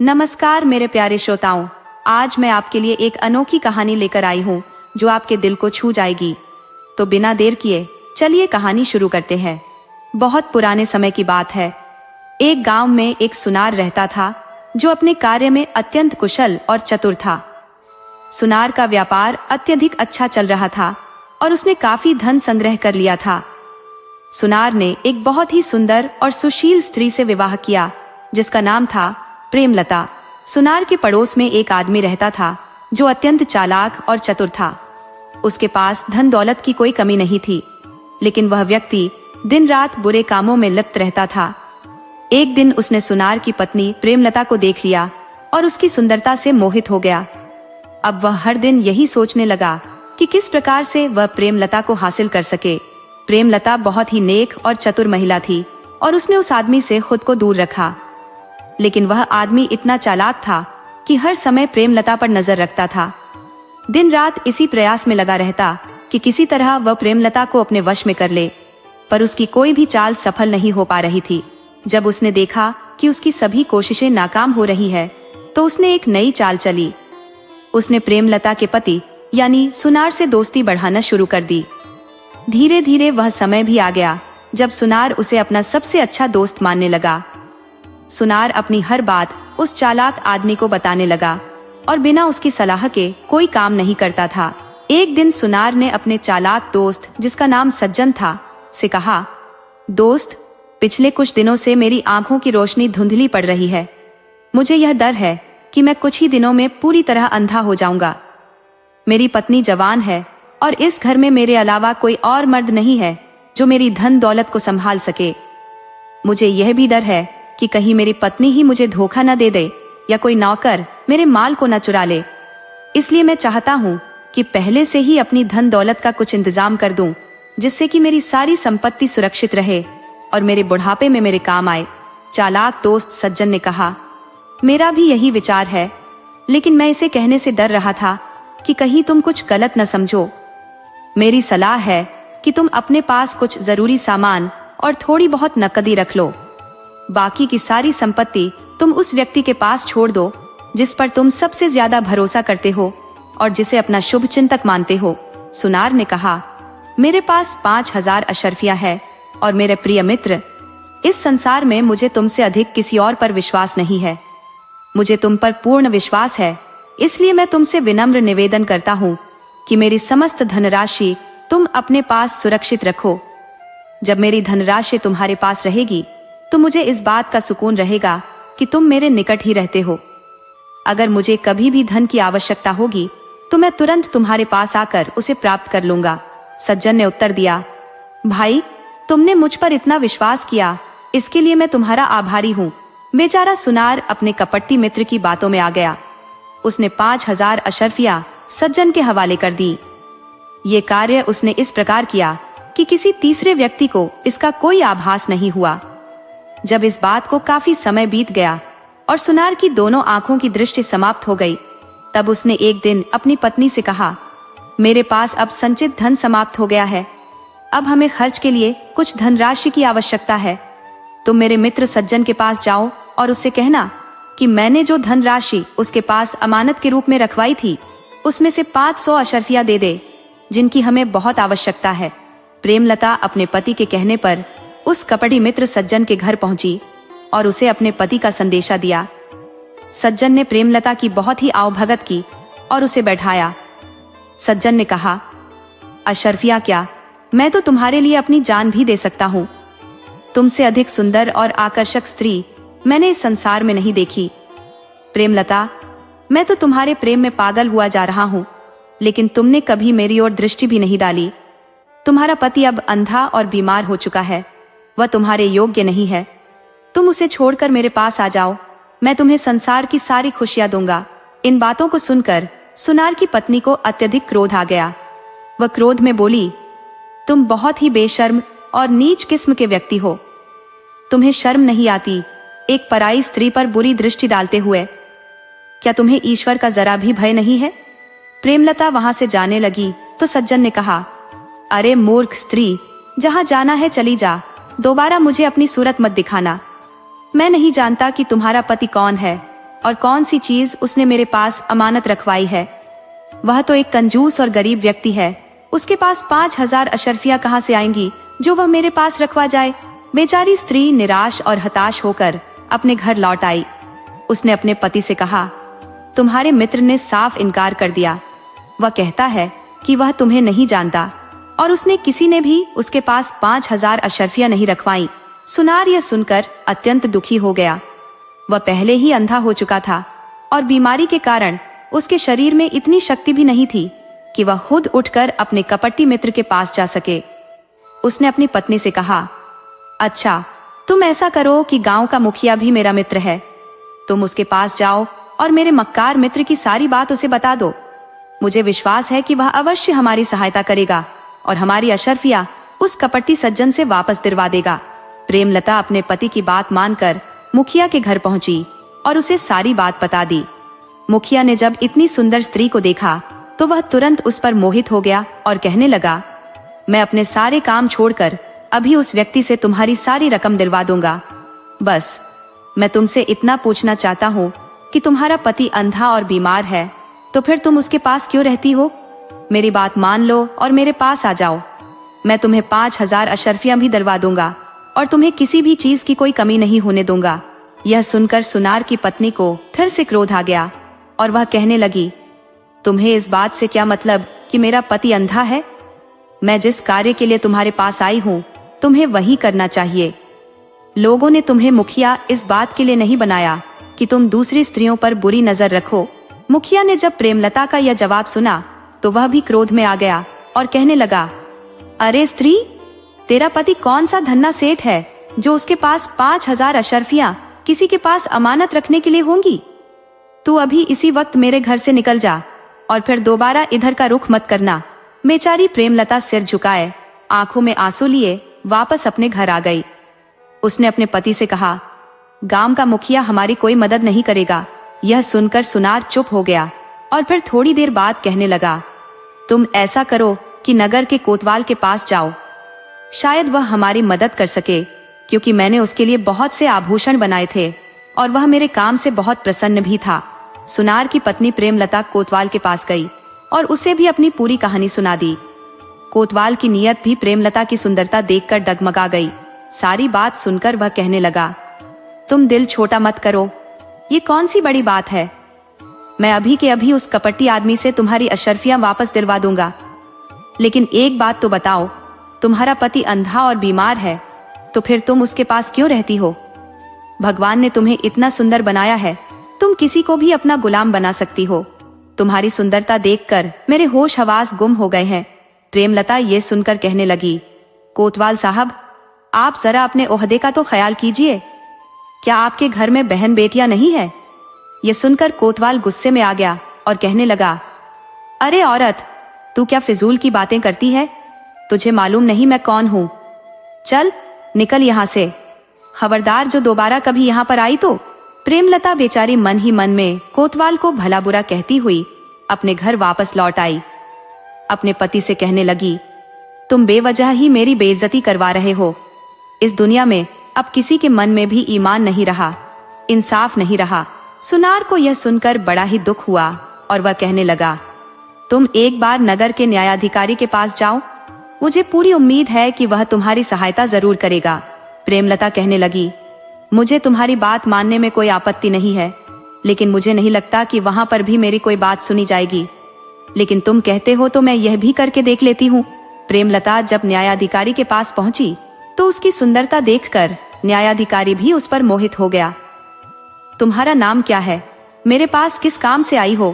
नमस्कार मेरे प्यारे श्रोताओं, आज मैं आपके लिए एक अनोखी कहानी लेकर आई हूँ जो आपके दिल को छू जाएगी। तो बिना देर किए चलिए कहानी शुरू करते हैं। बहुत पुराने समय की बात है। एक गांव में एक सुनार रहता था जो अपने कार्य में अत्यंत कुशल और चतुर था। सुनार का व्यापार अत्यधिक अच्छा चल रहा था और उसने काफी धन संग्रह कर लिया था। सुनार ने एक बहुत ही सुंदर और सुशील स्त्री से विवाह किया जिसका नाम था प्रेमलता। सुनार के पड़ोस में एक आदमी रहता था जो अत्यंत चालाक और चतुर था। उसके पास धन दौलत की कोई कमी नहीं थी, लेकिन वह व्यक्ति दिन रात बुरे कामों में लिप्त रहता था। एक दिन उसने सुनार की पत्नी प्रेमलता को देख लिया और उसकी सुंदरता से मोहित हो गया। अब वह हर दिन यही सोचने लगा कि किस प्रकार से वह प्रेमलता को हासिल कर सके। प्रेमलता बहुत ही नेक और चतुर महिला थी और उसने उस आदमी से खुद को दूर रखा, लेकिन वह आदमी इतना चालाक था कि हर समय प्रेमलता पर नजर रखता था। दिन रात इसी प्रयास में लगा रहता कि किसी तरह वह प्रेमलता को अपने वश में कर ले, पर उसकी कोई भी चाल सफल नहीं हो पा रही थी। जब उसने देखा कि उसकी सभी कोशिशें नाकाम हो रही है, तो उसने एक नई चाल चली। उसने प्रेमलता के पति यानी सुनार से दोस्ती बढ़ाना शुरू कर दी। धीरे धीरे वह समय भी आ गया जब सुनार उसे अपना सबसे अच्छा दोस्त मानने लगा। सुनार अपनी हर बात उस चालाक आदमी को बताने लगा और बिना उसकी सलाह के कोई काम नहीं करता था। एक दिन सुनार ने अपने चालाक दोस्त, जिसका नाम सज्जन था, से कहा, दोस्त, पिछले कुछ दिनों से मेरी आंखों की रोशनी धुंधली पड़ रही है। मुझे यह डर है कि मैं कुछ ही दिनों में पूरी तरह अंधा हो जाऊंगा। मेरी पत्नी जवान है और इस घर में मेरे अलावा कोई और मर्द नहीं है जो मेरी धन दौलत को संभाल सके। मुझे यह भी डर है कि कहीं मेरी पत्नी ही मुझे धोखा न दे दे या कोई नौकर मेरे माल को न चुरा ले। इसलिए मैं चाहता हूँ कि पहले से ही अपनी धन दौलत का कुछ इंतजाम कर दूं, जिससे कि मेरी सारी संपत्ति सुरक्षित रहे और मेरे बुढ़ापे में मेरे काम आए। चालाक दोस्त सज्जन ने कहा, मेरा भी यही विचार है, लेकिन मैं इसे कहने से डर रहा था कि कहीं तुम कुछ गलत न समझो। मेरी सलाह है कि तुम अपने पास कुछ जरूरी सामान और थोड़ी बहुत नकदी रख लो। बाकी की सारी संपत्ति तुम उस व्यक्ति के पास छोड़ दो जिस पर तुम सबसे ज्यादा भरोसा करते हो और जिसे अपना शुभ चिंतक मानते हो। सुनार ने कहा, मेरे पास 5000 अशर्फिया है और मेरे प्रिय मित्र, इस संसार में मुझे तुमसे अधिक किसी और पर विश्वास नहीं है। मुझे तुम पर पूर्ण विश्वास है, इसलिए मैं तुमसे विनम्र निवेदन करता हूँ कि मेरी समस्त धनराशि तुम अपने पास सुरक्षित रखो। जब मेरी धनराशि तुम्हारे पास रहेगी तो मुझे इस बात का सुकून रहेगा कि तुम मेरे निकट ही रहते हो। अगर मुझे कभी भी धन की आवश्यकता होगी तो मैं तुरंत तुम्हारे पास आकर उसे प्राप्त कर लूंगा। सज्जन ने उत्तर दिया, भाई, तुमने मुझ पर इतना विश्वास किया, इसके लिए मैं तुम्हारा आभारी हूँ। बेचारा सुनार अपने कपटी मित्र की बातों में आ गया। उसने 5000 अशर्फिया सज्जन के हवाले कर दी। ये कार्य उसने इस प्रकार किया कि किसी तीसरे व्यक्ति को इसका कोई आभास नहीं हुआ। जब इस बात को काफी समय बीत गया और सुनार की दोनों आंखों की दृष्टि समाप्त हो गई, तब उसने एक दिन अपनी पत्नी से कहा, मेरे पास अब संचित धन समाप्त हो गया है। अब हमें खर्च के लिए कुछ धनराशि की आवश्यकता है। तुम मेरे मित्र सज्जन के पास जाओ और उससे कहना कि मैंने जो धनराशि उसके पास अमानत के रूप में रखवाई थी, उसमें से 500 अशर्फिया दे दे, जिनकी हमें बहुत आवश्यकता है। प्रेमलता अपने पति के कहने पर उस कपटी मित्र सज्जन के घर पहुंची और उसे अपने पति का संदेशा दिया। सज्जन ने प्रेमलता की बहुत ही आवभगत की और उसे बैठाया। सज्जन ने कहा, अशर्फिया क्या, मैं तो तुम्हारे लिए अपनी जान भी दे सकता हूँ। तुमसे अधिक सुंदर और आकर्षक स्त्री मैंने इस संसार में नहीं देखी। प्रेमलता, मैं तो तुम्हारे प्रेम में पागल हुआ जा रहा हूँ, लेकिन तुमने कभी मेरी ओर दृष्टि भी नहीं डाली। तुम्हारा पति अब अंधा और बीमार हो चुका है, वह तुम्हारे योग्य नहीं है। तुम उसे छोड़कर मेरे पास आ जाओ, मैं तुम्हें संसार की सारी खुशियां दूंगा। इन बातों को सुनकर सुनार की पत्नी को अत्यधिक क्रोध आ गया। वह क्रोध में बोली, तुम बहुत ही बेशर्म और नीच किस्म के व्यक्ति हो। तुम्हें शर्म नहीं आती एक पराई स्त्री पर बुरी दृष्टि डालते हुए? क्या तुम्हें ईश्वर का जरा भी भय नहीं है? प्रेमलता वहां से जाने लगी तो सज्जन ने कहा, अरे मूर्ख स्त्री, जहां जाना है चली जा, दोबारा मुझे अपनी सूरत मत दिखाना। मैं नहीं जानता कि तुम्हारा पति कौन है, और कौन सी चीज उसने मेरे पास अमानत रखवाई है। वह तो एक कंजूस और गरीब व्यक्ति है, उसके पास 5,000 अशर्फियां कहाँ से आएंगी जो वह मेरे पास रखवा जाए। बेचारी स्त्री निराश और हताश होकर अपने घर लौट आई। उसने अपने पति से कहा, तुम्हारे मित्र ने साफ इनकार कर दिया। वह कहता है कि वह तुम्हें नहीं जानता और उसने किसी ने भी उसके पास 5,000 अशर्फियां नहीं रखवाई। सुनार यह सुनकर अत्यंत दुखी हो गया। वह पहले ही अंधा हो चुका था और बीमारी के कारण उसके शरीर में इतनी शक्ति भी नहीं थी कि वह खुद उठकर अपने कपटी मित्र के पास जा सके। उसने अपनी पत्नी से कहा, अच्छा, तुम ऐसा करो कि गांव का मुखिया भी मेरा मित्र है, तुम उसके पास जाओ और मेरे मक्कार मित्र की सारी बात उसे बता दो। मुझे विश्वास है कि वह अवश्य हमारी सहायता करेगा और हमारी अशर्फिया उस कपटी सज्जन से वापस दिलवा देगा। प्रेमलता अपने पति की बात मानकर मुखिया के घर पहुंची और उसे सारी बात बता दी। मुखिया ने जब इतनी सुंदर स्त्री को देखा तो वह तुरंत उस पर मोहित हो गया और कहने लगा, मैं अपने सारे काम छोड़कर अभी उस व्यक्ति से तुम्हारी सारी रकम दिलवा दूंगा। बस मैं तुमसे इतना पूछना चाहता हूँ कि तुम्हारा पति अंधा और बीमार है, तो फिर तुम उसके पास क्यों रहती हो? मेरी बात मान लो और मेरे पास आ जाओ। मैं तुम्हें 5,000 अशर्फियां भी दिलवा दूंगा और तुम्हें किसी भी चीज की कोई कमी नहीं होने दूंगा। यह सुनकर सुनार की पत्नी को फिर से क्रोध आ गया और वह कहने लगी, तुम्हें इस बात से क्या मतलब कि मेरा पति अंधा है? मैं जिस कार्य के लिए तुम्हारे पास आई हूँ तुम्हें वही करना चाहिए। लोगों ने तुम्हें मुखिया इस बात के लिए नहीं बनाया कि तुम दूसरी स्त्रियों पर बुरी नजर रखो। मुखिया ने जब प्रेमलता का यह जवाब सुना तो वह भी क्रोध में आ गया और कहने लगा, अरे स्त्री, तेरा पति कौन सा धन्ना सेठ है जो उसके पास 5,000 अशर्फियां किसी के पास अमानत रखने के लिए होंगी? तू अभी इसी वक्त मेरे घर से निकल जा और फिर दोबारा इधर का रुख मत करना। बेचारी प्रेमलता सिर झुकाए, आंखों में आंसू लिए वापस अपने घर आ गई। उसने अपने पति से कहा, गांव का मुखिया हमारी कोई मदद नहीं करेगा। यह सुनकर सुनार चुप हो गया और फिर थोड़ी देर बाद कहने लगा, तुम ऐसा करो कि नगर के कोतवाल के पास जाओ, शायद वह हमारी मदद कर सके, क्योंकि मैंने उसके लिए बहुत से आभूषण बनाए थे और वह मेरे काम से बहुत प्रसन्न भी था। सुनार की पत्नी प्रेमलता कोतवाल के पास गई और उसे भी अपनी पूरी कहानी सुना दी। कोतवाल की नीयत भी प्रेमलता की सुंदरता देखकर डगमगा गई। सारी बात सुनकर वह कहने लगा, तुम दिल छोटा मत करो, ये कौन सी बड़ी बात है। मैं अभी के अभी उस कपटी आदमी से तुम्हारी अशर्फियां वापस दिलवा दूंगा। लेकिन एक बात तो बताओ, तुम्हारा पति अंधा और बीमार है, तो फिर तुम उसके पास क्यों रहती हो? भगवान ने तुम्हें इतना सुंदर बनाया है, तुम किसी को भी अपना गुलाम बना सकती हो। तुम्हारी सुंदरता देखकर मेरे होश हवास गुम हो गए हैं। प्रेमलता ये सुनकर कहने लगी, कोतवाल साहब, आप जरा अपने ओहदे का तो ख्याल कीजिए। क्या आपके घर में बहन बेटियां नहीं है? ये सुनकर कोतवाल गुस्से में आ गया और कहने लगा, अरे औरत, तू क्या फिजूल की बातें करती है? तुझे मालूम नहीं मैं कौन हूँ? चल निकल यहाँ से, खबरदार जो दोबारा कभी यहाँ पर आई तो। प्रेमलता बेचारी मन ही मन में कोतवाल को भला बुरा कहती हुई अपने घर वापस लौट आई। अपने पति से कहने लगी, तुम बेवजह ही मेरी बेइज्जती करवा रहे हो। इस दुनिया में अब किसी के मन में भी ईमान नहीं रहा, इंसाफ नहीं रहा। सुनार को यह सुनकर बड़ा ही दुख हुआ और वह कहने लगा, तुम एक बार नगर के न्यायाधिकारी के पास जाओ, मुझे पूरी उम्मीद है कि वह तुम्हारी सहायता जरूर करेगा। प्रेमलता कहने लगी, मुझे तुम्हारी बात मानने में कोई आपत्ति नहीं है, लेकिन मुझे नहीं लगता कि वहां पर भी मेरी कोई बात सुनी जाएगी। लेकिन तुम कहते हो तो मैं यह भी करके देख लेती हूँ। प्रेमलता जब न्यायाधिकारी के पास पहुंची तो उसकी सुंदरता देखकर न्यायाधिकारी भी उस पर मोहित हो गया। तुम्हारा नाम क्या है? मेरे पास किस काम से आई हो?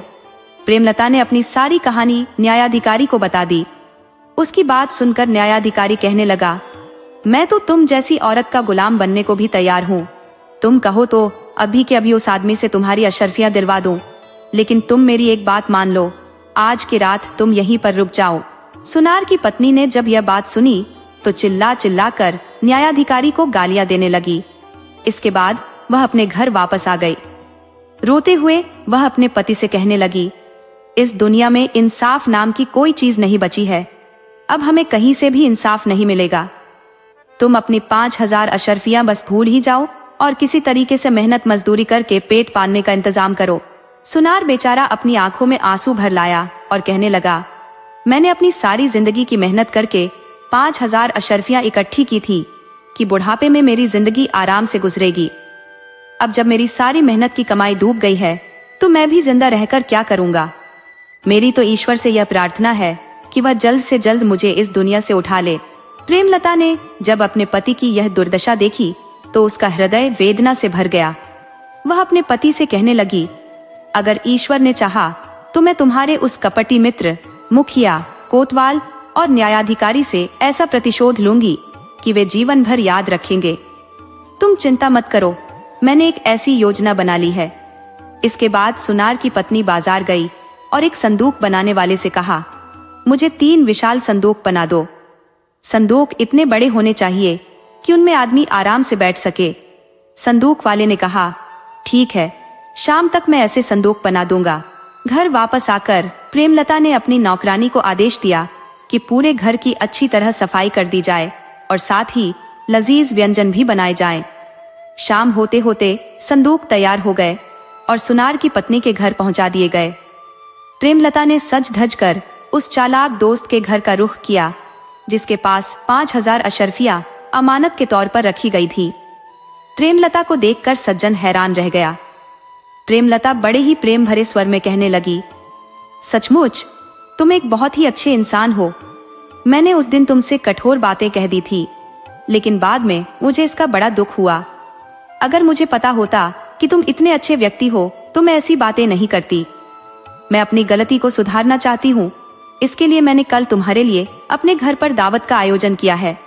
प्रेमलता ने अपनी सारी कहानी न्यायाधिकारी को बता दी। उसकी बात सुनकर न्यायाधिकारी कहने लगा, मैं तो तुम जैसी औरत का गुलाम बनने को भी तैयार हूँ। तुम कहो तो अभी के अभी उस आदमी से तुम्हारी अशर्फियां दिलवा दूं, लेकिन तुम मेरी एक बात मान लो, आज की रात तुम यहीं पर रुक जाओ। सुनार की पत्नी ने जब यह बात सुनी तो चिल्ला चिल्ला कर न्यायाधिकारी को गालियां देने लगी। इसके बाद वह अपने घर वापस आ गई। रोते हुए वह अपने पति से कहने लगी, इस दुनिया में इंसाफ नाम की कोई चीज नहीं बची है। अब हमें कहीं से भी इंसाफ नहीं मिलेगा। तुम अपनी 5,000 अशर्फियां बस भूल ही जाओ और किसी तरीके से मेहनत मजदूरी करके पेट पालने का इंतजाम करो। सुनार बेचारा अपनी आंखों में आंसू भर लाया और कहने लगा, मैंने अपनी सारी जिंदगी की मेहनत करके 5,000 अशर्फियां इकट्ठी की थी कि बुढ़ापे में मेरी जिंदगी आराम से गुजरेगी। अब जब मेरी सारी मेहनत की कमाई डूब गई है तो मैं भी जिंदा रहकर क्या करूंगा। मेरी तो ईश्वर से यह प्रार्थना है कि वह जल्द से जल्द मुझे इस दुनिया से उठा ले। प्रेमलता ने जब अपने पति की यह दुर्दशा देखी तो उसका हृदय वेदना से भर गया। वह अपने पति से कहने लगी, अगर ईश्वर ने चाहा तो मैं तुम्हारे उस कपटी मित्र, मुखिया, कोतवाल और न्यायाधिकारी से ऐसा प्रतिशोध लूंगी कि वे जीवन भर याद रखेंगे। तुम चिंता मत करो, मैंने एक ऐसी योजना बना ली है। इसके बाद सुनार की पत्नी बाजार गई और एक संदूक बनाने वाले से कहा, मुझे 3 विशाल संदूक बना दो। संदूक इतने बड़े होने चाहिए कि उनमें आदमी आराम से बैठ सके। संदूक वाले ने कहा, ठीक है, शाम तक मैं ऐसे संदूक बना दूंगा। घर वापस आकर प्रेमलता ने अपनी नौकरानी को आदेश दिया कि पूरे घर की अच्छी तरह सफाई कर दी जाए और साथ ही लजीज व्यंजन भी बनाए जाएं। शाम होते होते संदूक तैयार हो गए और सुनार की पत्नी के घर पहुंचा दिए गए। प्रेमलता ने सज धज कर उस चालाक दोस्त के घर का रुख किया जिसके पास 5,000 अशर्फियां अमानत के तौर पर रखी गई थी। प्रेमलता को देखकर सज्जन हैरान रह गया। प्रेमलता बड़े ही प्रेम भरे स्वर में कहने लगी, सचमुच तुम एक बहुत ही अच्छे इंसान हो। मैंने उस दिन तुमसे कठोर बातें कह दी थी, लेकिन बाद में मुझे इसका बड़ा दुख हुआ। अगर मुझे पता होता कि तुम इतने अच्छे व्यक्ति हो तो मैं ऐसी बातें नहीं करती। मैं अपनी गलती को सुधारना चाहती हूँ, इसके लिए मैंने कल तुम्हारे लिए अपने घर पर दावत का आयोजन किया है।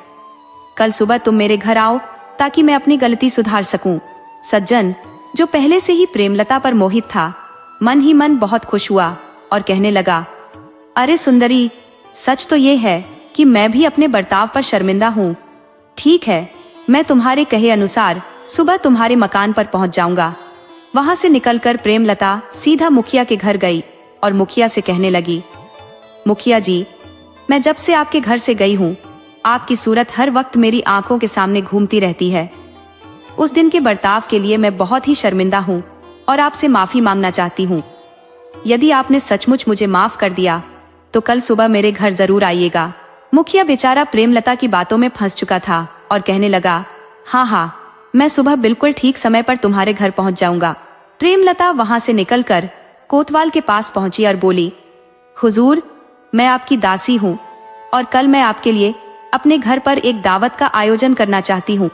कल सुबह तुम मेरे घर आओ ताकि मैं अपनी गलती सुधार सकूं। सज्जन, जो पहले से ही प्रेमलता पर मोहित था, मन ही मन बहुत खुश हुआ और कहने लगा, अरे सुंदरी, सच तो ये है कि मैं भी अपने बर्ताव पर शर्मिंदा हूँ। ठीक है, मैं तुम्हारे कहे अनुसार सुबह तुम्हारे मकान पर पहुंच जाऊंगा। वहां से निकलकर प्रेमलता सीधा मुखिया के घर गई और मुखिया से कहने लगी, मुखिया जी, मैं जब से आपके घर से गई हूँ आपकी सूरत हर वक्त मेरी आंखों के सामने घूमती रहती है। उस दिन के बर्ताव के लिए मैं बहुत ही शर्मिंदा हूँ और आपसे माफी मांगना चाहती हूँ। यदि आपने सचमुच मुझे माफ कर दिया तो कल सुबह मेरे घर जरूर आइएगा। मुखिया बेचारा प्रेमलता की बातों में फंस चुका था और कहने लगा, हाँ, मैं सुबह बिल्कुल ठीक समय पर तुम्हारे घर पहुंच जाऊंगा। प्रेमलता वहां से निकलकर कोतवाल के पास पहुंची और बोली, हुजूर, मैं आपकी दासी हूँ और कल मैं आपके लिए अपने घर पर एक दावत का आयोजन करना चाहती हूँ।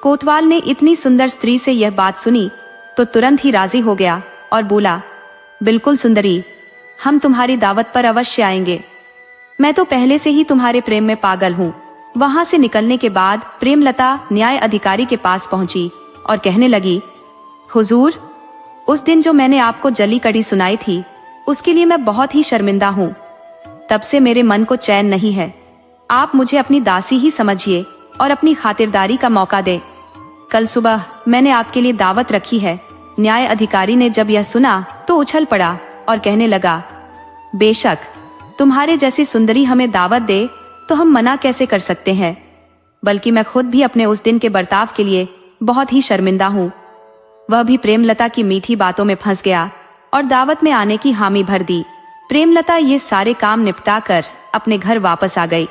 कोतवाल ने इतनी सुंदर स्त्री से यह बात सुनी तो तुरंत ही राजी हो गया और बोला, बिल्कुल सुंदरी, हम तुम्हारी दावत पर अवश्य आएंगे। मैं तो पहले से ही तुम्हारे प्रेम में पागल हूँ। वहां से निकलने के बाद प्रेमलता न्याय अधिकारी के पास पहुंची और कहने लगी, हुजूर, उस दिन जो मैंने आपको जली कड़ी सुनाई थी उसके लिए मैं बहुत ही शर्मिंदा हूँ। तब से मेरे मन को चैन नहीं है। आप मुझे अपनी दासी ही समझिए और अपनी खातिरदारी का मौका दें। कल सुबह मैंने आपके लिए दावत रखी है। न्याय अधिकारी ने जब यह सुना तो उछल पड़ा और कहने लगा, बेशक, तुम्हारे जैसी सुंदरी हमें दावत दे तो हम मना कैसे कर सकते हैं। बल्कि मैं खुद भी अपने उस दिन के बर्ताव के लिए बहुत ही शर्मिंदा हूँ। वह भी प्रेमलता की मीठी बातों में फंस गया और दावत में आने की हामी भर दी। प्रेमलता ये सारे काम निपटा कर अपने घर वापस आ गई।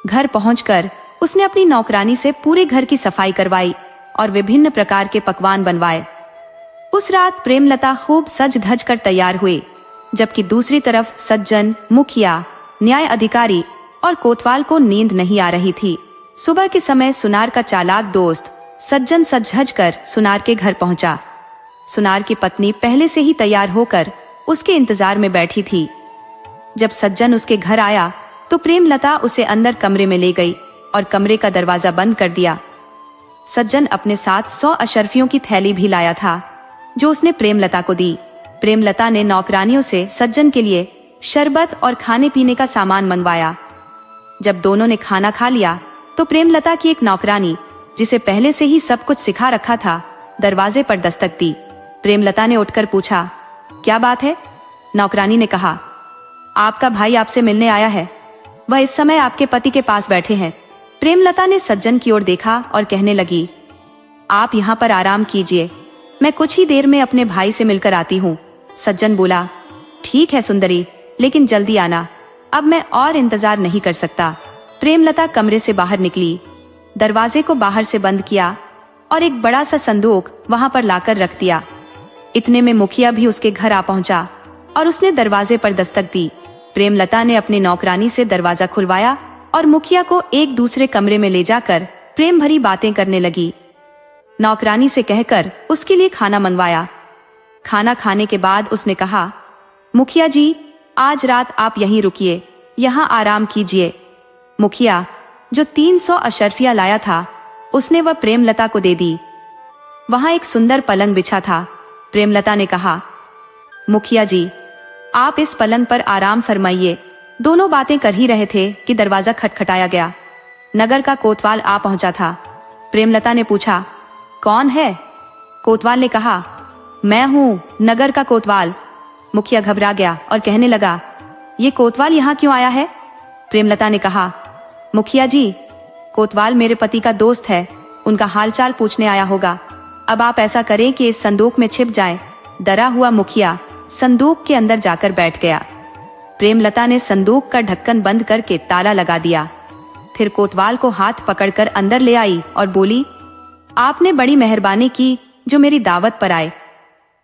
घर पहुंचकर उसने अपनी नौकरानी से पूरे घर की सफाई करवाई और विभिन्न प्रकार के पकवान बनवाए। उस रात प्रेमलता खूब सज धज कर तैयार हुई, जबकि दूसरी तरफ सज्जन, मुखिया, न्याय अधिकारी और कोतवाल को नींद नहीं आ रही थी। सुबह के समय सुनार का चालाक दोस्त सज्जन सज धज कर सुनार के घर पहुंचा। सुनार की पत्नी पहले से ही तैयार होकर उसके इंतजार में बैठी थी। जब सज्जन उसके घर आया तो प्रेमलता उसे अंदर कमरे में ले गई और कमरे का दरवाजा बंद कर दिया। सज्जन अपने साथ 100 अशर्फियों की थैली भी लाया था जो उसने प्रेमलता को दी। प्रेमलता ने नौकरानियों से सज्जन के लिए शरबत और खाने पीने का सामान मंगवाया। जब दोनों ने खाना खा लिया तो प्रेमलता की एक नौकरानी, जिसे पहले से ही सब कुछ सिखा रखा था, दरवाजे पर दस्तक दी। प्रेमलता ने उठकर पूछा, क्या बात है? नौकरानी ने कहा, आपका भाई आपसे मिलने आया है। वह इस समय आपके पति के पास बैठे हैं। प्रेमलता ने सज्जन की ओर देखा और कहने लगी, आप यहाँ पर आराम कीजिए, मैं कुछ ही देर में अपने भाई से मिलकर आती हूँ। सज्जन बोला, ठीक है सुंदरी, लेकिन जल्दी आना, अब मैं और इंतजार नहीं कर सकता। प्रेमलता कमरे से बाहर निकली, दरवाजे को बाहर से बंद किया और एक बड़ा सा संदूक वहां पर लाकर रख दिया। इतने में मुखिया भी उसके घर आ पहुंचा और उसने दरवाजे पर दस्तक दी। प्रेमलता ने अपनी नौकरानी से दरवाजा खुलवाया और मुखिया को एक दूसरे कमरे में ले जाकर प्रेम भरी बातें करने लगी। नौकरानी से कहकर उसके लिए खाना मंगवाया। खाना खाने के बाद उसने कहा, मुखिया जी, आज रात आप यहीं रुकिए, यहाँ आराम कीजिए। मुखिया, जो 300 अशर्फिया लाया था, उसने वह प्रेमलता को दे दी। वहां एक सुंदर पलंग बिछा था। प्रेमलता ने कहा, मुखिया जी, आप इस पलंग पर आराम फरमाइए। दोनों बातें कर ही रहे थे कि दरवाजा खटखटाया गया। नगर का कोतवाल आ पहुंचा था। प्रेमलता ने पूछा, कौन है? कोतवाल ने कहा, मैं हूं, नगर का कोतवाल। मुखिया घबरा गया और कहने लगा, ये कोतवाल यहाँ क्यों आया है? प्रेमलता ने कहा, मुखिया जी, कोतवाल मेरे पति का दोस्त है, उनका हालचाल पूछने आया होगा। अब आप ऐसा करें कि इस संदूक में छिप जाएं। डरा हुआ मुखिया संदूक के अंदर जाकर बैठ गया। प्रेमलता ने संदूक का ढक्कन बंद करके ताला लगा दिया। फिर कोतवाल को हाथ पकड़कर अंदर ले आई और बोली, आपने बड़ी मेहरबानी की जो मेरी दावत पर आए।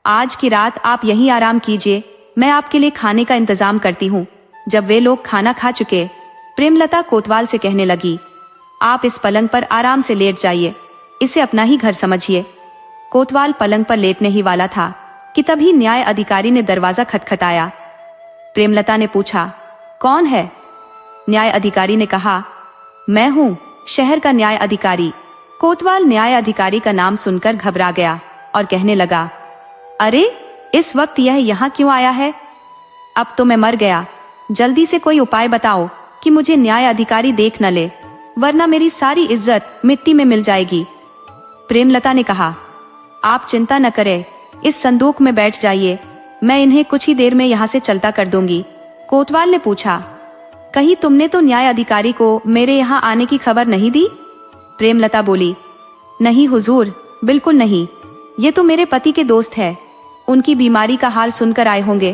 आज की रात आप यहीं आराम कीजिए, मैं आपके लिए खाने का इंतजाम करती हूँ। जब वे लोग खाना खा चुके, प्रेमलता कोतवाल से कहने लगी, आप इस पलंग पर आराम से लेट जाइए, इसे अपना ही घर समझिए। कोतवाल पलंग पर लेटने ही वाला था कि तभी न्याय अधिकारी ने दरवाजा खटखटाया। प्रेमलता ने पूछा, कौन है? न्याय अधिकारी ने कहा, मैं हूँ, शहर का न्याय अधिकारी। कोतवाल न्याय अधिकारी का नाम सुनकर घबरा गया और कहने लगा, अरे, इस वक्त यह यहाँ क्यों आया है? अब तो मैं मर गया। जल्दी से कोई उपाय बताओ कि मुझे न्याय अधिकारी देख न ले, वरना मेरी सारी इज्जत मिट्टी में मिल जाएगी। प्रेमलता ने कहा, आप चिंता न करें, इस संदूक में बैठ जाइए, मैं इन्हें कुछ ही देर में यहाँ से चलता कर दूंगी। कोतवाल ने पूछा, कहीं तुमने तो न्याय अधिकारी को मेरे यहाँ आने की खबर नहीं दी? प्रेमलता बोली, नहीं हुजूर, बिल्कुल नहीं, ये तो मेरे पति के दोस्त है, उनकी बीमारी का हाल सुनकर आए होंगे,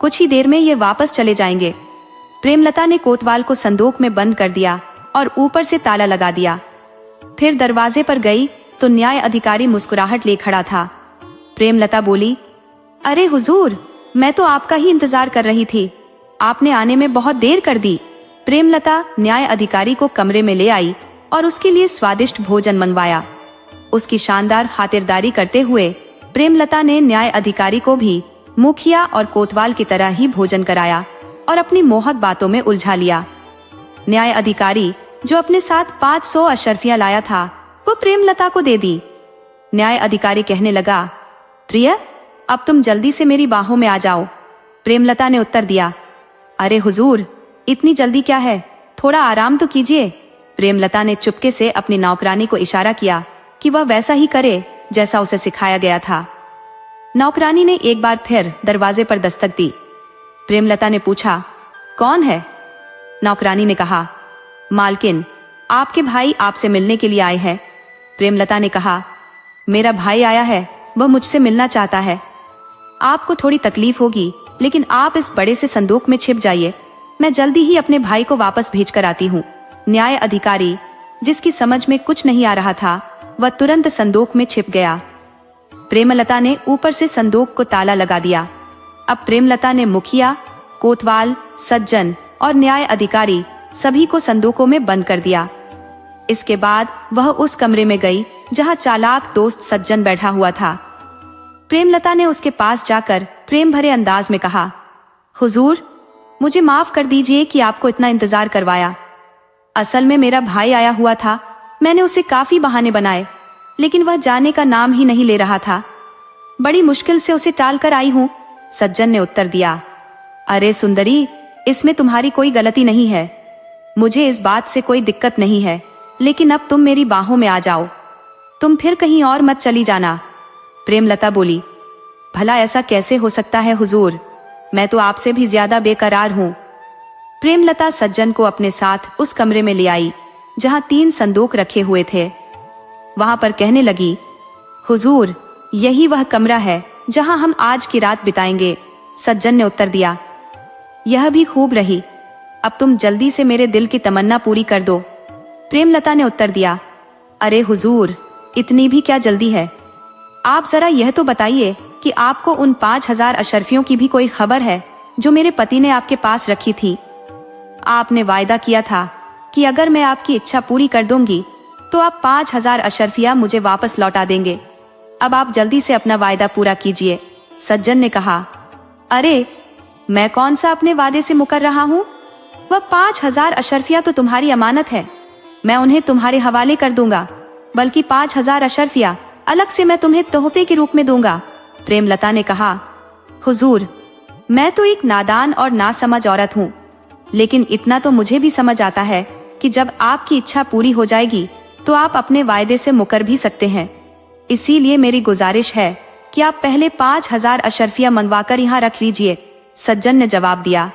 कुछ ही देर में ये वापस चले जाएंगे। प्रेमलता ने कोतवाल को संदूक में बंद कर दिया और ऊपर से ताला लगा दिया। फिर दरवाजे पर गई तो न्याय अधिकारी मुस्कुराहट ले खड़ा था। प्रेमलता बोली, अरे हुजूर, मैं तो आपका ही इंतजार कर रही थी, आपने आने में बहुत देर कर दी। प्रेमलता न्याय अधिकारी को कमरे में ले आई और उसके लिए स्वादिष्ट भोजन मंगवाया। उसकी शानदार खातिरदारी करते हुए प्रेमलता ने न्याय अधिकारी को भी मुखिया और कोतवाल की तरह ही भोजन कराया और अपनी मोहक बातों में उलझा लिया। न्याय अधिकारी, जो अपने साथ 500 अशर्फियां लाया था, वो प्रेमलता को दे दी। न्याय अधिकारी कहने लगा, प्रिय, अब तुम जल्दी से मेरी बाहों में आ जाओ। प्रेमलता ने उत्तर दिया, अरे हुजूर, इतनी जल्दी क्या है, थोड़ा आराम तो कीजिए। प्रेमलता ने चुपके से अपनी नौकरानी को इशारा किया कि वह वैसा ही करे जैसा उसे सिखाया गया था। नौकरानी ने एक बार फिर दरवाजे पर दस्तक दी। प्रेमलता ने पूछा, कौन है? नौकरानी ने कहा, मालकिन, आपके भाई आपसे मिलने के लिए आए हैं। प्रेमलता ने कहा, मेरा भाई आया है, वह मुझसे मिलना चाहता है। आपको थोड़ी तकलीफ होगी, लेकिन आप इस बड़े से संदूक में छिप जाइए, मैं जल्दी ही अपने भाई को वापस भेज कर आती हूँ। न्याय अधिकारी, जिसकी समझ में कुछ नहीं आ रहा था, वह तुरंत संदूक में छिप गया। प्रेमलता ने ऊपर से संदूक को ताला लगा दिया। अब प्रेमलता ने मुखिया, कोतवाल, सज्जन और न्याय अधिकारी सभी को संदूकों में बंद कर दिया। इसके बाद वह उस कमरे में गई जहां चालाक दोस्त सज्जन बैठा हुआ था। प्रेमलता ने उसके पास जाकर प्रेम भरे अंदाज में कहा, हुजूर, मुझे माफ कर दीजिए कि आपको इतना इंतजार करवाया। असल में मेरा भाई आया हुआ था, मैंने उसे काफी बहाने बनाए, लेकिन वह जाने का नाम ही नहीं ले रहा था। बड़ी मुश्किल से उसे टाल कर आई हूँ। सज्जन ने उत्तर दिया, अरे सुंदरी, इसमें तुम्हारी कोई गलती नहीं है, मुझे इस बात से कोई दिक्कत नहीं है, लेकिन अब तुम मेरी बाहों में आ जाओ, तुम फिर कहीं और मत चली जाना। प्रेमलता बोली, भला ऐसा कैसे हो सकता है हुजूर, मैं तो आपसे भी ज्यादा बेकरार हूँ। प्रेमलता सज्जन को अपने साथ उस कमरे में ले आई जहां 3 संदूक रखे हुए थे। वहां पर कहने लगी, हुजूर, यही वह कमरा है जहां हम आज की रात बिताएंगे। सज्जन ने उत्तर दिया, यह भी खूब रही, अब तुम जल्दी से मेरे दिल की तमन्ना पूरी कर दो। प्रेमलता ने उत्तर दिया, अरे हुजूर, इतनी भी क्या जल्दी है? आप जरा यह तो बताइए कि आपको उन 5000 अशरफियों की भी कोई खबर है जो मेरे पति ने आपके पास रखी थी? आपने वायदा किया था कि अगर मैं आपकी इच्छा पूरी कर दूंगी तो आप 5000 अशरफिया मुझे वापस लौटा देंगे। अब आप जल्दी से अपना वायदा पूरा कीजिए। सज्जन ने कहा, अरे मैं कौन सा अपने वादे से मुकर रहा हूँ? वह 5000 अशरफिया तो तुम्हारी अमानत है, मैं उन्हें तुम्हारे हवाले कर दूंगा, बल्कि 5000 अशरफिया अलग से मैं तुम्हें तोहफे के रूप में दूंगा। प्रेमलता ने कहा, हुजूर, मैं तो एक नादान और नासमझ औरत हूँ, लेकिन इतना तो मुझे भी समझ आता है कि जब आपकी इच्छा पूरी हो जाएगी तो आप अपने वायदे से मुकर भी सकते हैं। इसीलिए मेरी गुजारिश है कि आप पहले 5000 अशरफिया मंगवाकर यहाँ रख लीजिए। सज्जन ने जवाब दिया,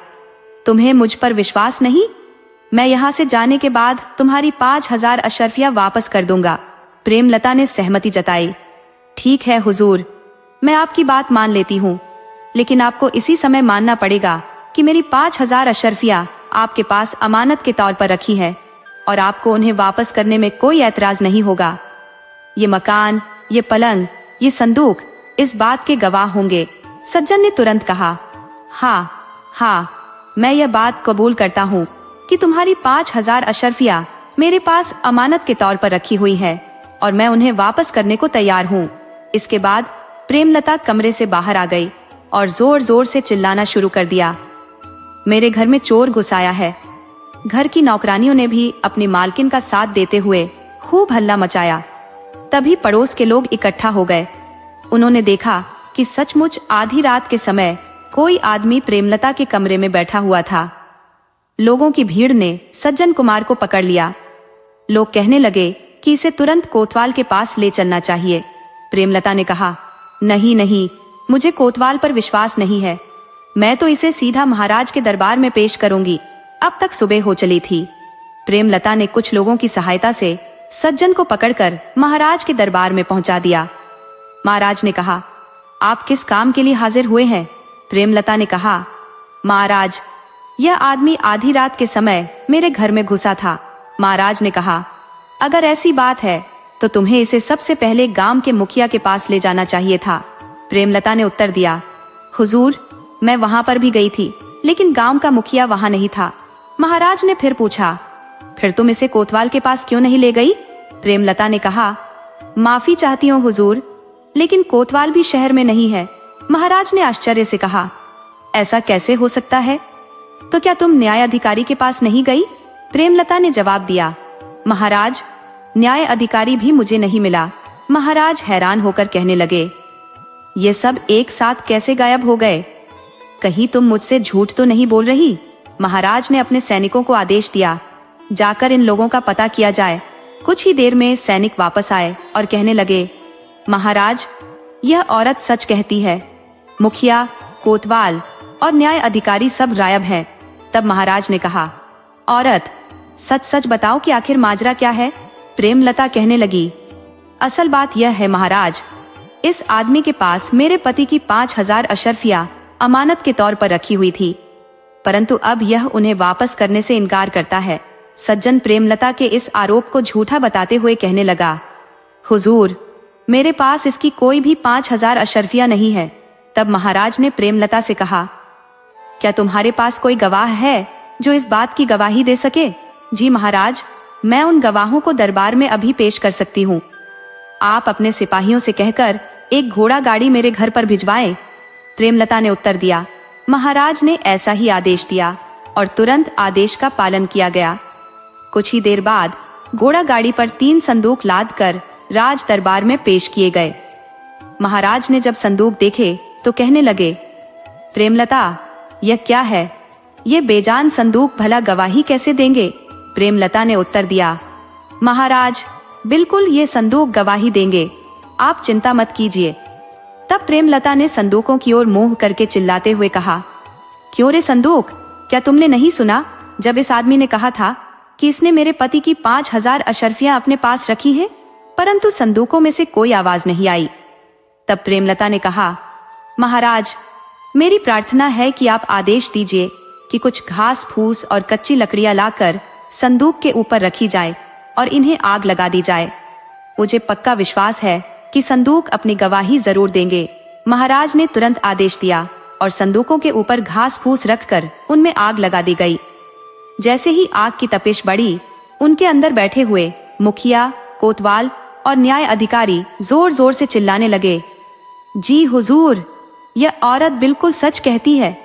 तुम्हें मुझ पर विश्वास नहीं? मैं यहाँ से जाने के बाद तुम्हारी 5000 अशरफिया वापस कर दूंगा। प्रेमलता ने सहमति जताई। ठीक है हुजूर, मैं आपकी बात मान लेती हूँ, लेकिन आपको इसी समय मानना पड़ेगा कि मेरी 5000 अशरफिया आपके पास अमानत के तौर पर रखी है और आपको उन्हें वापस करने में कोई ऐतराज नहीं होगा। ये मकान, ये पलंग, ये संदूक इस बात के गवाह होंगे। सज्जन ने तुरंत कहा, हाँ, मैं यह बात कबूल करता हूँ कि तुम्हारी 5000 अशरफिया मेरे पास अमानत के तौर पर रखी हुई है और मैं उन्हें वापस करने को तैयार हूँ। इसके बाद प्रेमलता कमरे से बाहर आ गई और जोर जोर से चिल्लाना शुरू कर दिया, मेरे घर में चोर घुस आया है। घर की नौकरानियों ने भी अपनी मालकिन का साथ देते हुए खूब हल्ला मचाया। तभी पड़ोस के लोग इकट्ठा हो गए। उन्होंने देखा कि सचमुच आधी रात के समय कोई आदमी प्रेमलता के कमरे में बैठा हुआ था। लोगों की भीड़ ने सज्जन कुमार को पकड़ लिया। लोग कहने लगे कि इसे तुरंत कोतवाल के पास ले चलना चाहिए। प्रेमलता ने कहा, नहीं, मुझे कोतवाल पर विश्वास नहीं है, मैं तो इसे सीधा महाराज के दरबार में पेश करूंगी। अब तक सुबह हो चली थी। प्रेमलता ने कुछ लोगों की सहायता से सज्जन को पकड़कर महाराज के दरबार में पहुंचा दिया। महाराज ने कहा, आप किस काम के लिए हाजिर हुए हैं? प्रेमलता ने कहा, महाराज, यह आदमी आधी रात के समय मेरे घर में घुसा था। महाराज ने कहा, अगर ऐसी बात है तो तुम्हें इसे सबसे पहले गांव के मुखिया के पास ले जाना चाहिए था। प्रेमलता ने उत्तर दिया, हुजूर, मैं वहां पर भी गई थी, लेकिन गांव का मुखिया वहां नहीं था। महाराज ने फिर पूछा, फिर तुम इसे कोतवाल के पास क्यों नहीं ले गई? प्रेमलता ने कहा, माफी चाहती हूँ हुजूर, लेकिन कोतवाल भी शहर में नहीं है। महाराज ने आश्चर्य से कहा, ऐसा कैसे हो सकता है? तो क्या तुम न्याय अधिकारी के पास नहीं गई? प्रेमलता ने जवाब दिया, महाराज, न्याय अधिकारी भी मुझे नहीं मिला। महाराज हैरान होकर कहने लगे, ये सब एक साथ कैसे गायब हो गए? कहीं तुम मुझसे झूठ तो नहीं बोल रही? महाराज ने अपने सैनिकों को आदेश दिया, जाकर इन लोगों का पता किया जाए। कुछ ही देर में सैनिक वापस आए और कहने लगे, महाराज, यह औरत सच कहती है, मुखिया, कोतवाल और न्याय अधिकारी सब गायब हैं। तब महाराज ने कहा, औरत, सच सच बताओ कि आखिर माजरा क्या है? प्रेमलता कहने लगी, असल बात यह है महाराज, इस आदमी के पास मेरे पति की 5000 अशरफिया अमानत के तौर पर रखी हुई थी, परंतु अब यह उन्हें वापस करने से इनकार करता है। सज्जन प्रेमलता के इस आरोप को झूठा बताते हुए कहने लगा, हुजूर, मेरे पास इसकी कोई भी 5000 अशरफिया नहीं है। तब महाराज ने प्रेमलता से कहा, क्या तुम्हारे पास कोई गवाह है जो इस बात की गवाही दे सके? जी महाराज, मैं उन गवाहों को दरबार में अभी पेश कर सकती हूँ। आप अपने सिपाहियों से कहकर एक घोड़ा गाड़ी मेरे घर पर भिजवाएं। प्रेमलता ने उत्तर दिया। महाराज ने ऐसा ही आदेश दिया और तुरंत आदेश का पालन किया गया। कुछ ही देर बाद घोड़ा गाड़ी पर 3 संदूक लाद कर राज दरबार में पेश किए गए। महाराज ने जब संदूक देखे तो कहने लगे, प्रेमलता, यह क्या है? ये बेजान संदूक भला गवाही कैसे देंगे? प्रेमलता ने उत्तर दिया, महाराज, बिल्कुल ये संदूक गवाही देंगे, आप चिंता मत कीजिए। तब प्रेमलता ने संदूकों की ओर मुंह करके चिल्लाते हुए कहा, क्यों रे संदूक, क्या तुमने नहीं सुना जब इस आदमी ने कहा था कि इसने मेरे पति की 5000 अशरफियां अपने पास रखी है, परंतु संदूकों में से कोई आवाज नहीं आई। तब प्रेमलता ने कहा, महाराज, मेरी प्रार्थना है कि आप आदेश दीजिए कि कुछ घास फूस और कच्ची लकड़ियां लाकर संदूक के ऊपर रखी जाए और इन्हें आग लगा दी जाए। मुझे पक्का विश्वास है कि संदूक अपनी गवाही जरूर देंगे। महाराज ने तुरंत आदेश दिया और संदूकों के ऊपर घास फूस रखकर उनमें आग लगा दी गई। जैसे ही आग की तपिश बढ़ी, उनके अंदर बैठे हुए मुखिया, कोतवाल और न्याय अधिकारी जोर जोर से चिल्लाने लगे, जी हुजूर, यह औरत बिल्कुल सच कहती है।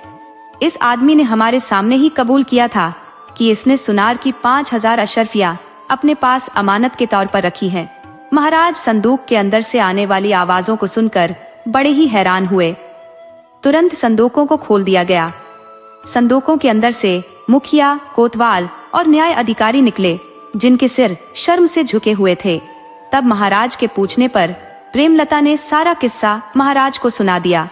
इस आदमी ने हमारे सामने ही कबूल किया था कि इसने सुनार की 5000 अशर्फियां अपने पास अमानत के तौर पर रखी हैं। महाराज संदूक के अंदर से आने वाली आवाजों को सुनकर बड़े ही हैरान हुए। तुरंत संदूकों को खोल दिया गया। संदूकों के अंदर से मुखिया, कोतवाल और न्याय अधिकारी निकले, जिनके सिर शर्म से झुके हुए थे। तब महाराज के पूछने पर प्रेमलता ने सारा किस्सा महाराज को सुना दिया।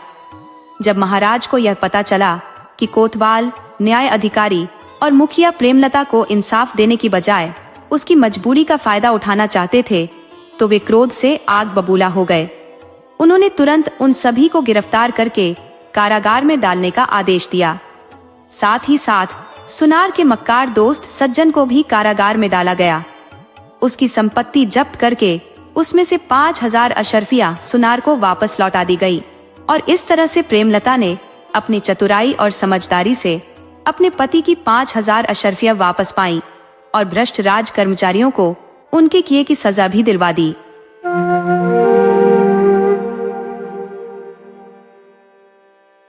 जब महाराज को यह पता चला कि कोतवाल, न्याय अधिकारी और मुखिया प्रेमलता को इंसाफ देने की बजाय उसकी मजबूरी का फायदा उठाना चाहते थे, तो वे क्रोध से आग बबूला हो गए। उन्होंने तुरंत उन सभी को गिरफ्तार करके कारागार में डालने का आदेश दिया। साथ ही साथ सुनार के मक्कार दोस्त सज्जन को भी कारागार में डाला गया। उसकी संपत्ति जब्त करके उसमें से 5000 अशर्फियां सुनार को वापस लौटा दी गई। और इस तरह से प्रेमलता ने अपनी चतुराई और समझदारी से अपने पति की 5000 अशर्फियां वापस पाई और भ्रष्ट राज कर्मचारियों को उनके किए की सजा भी दिलवा दी।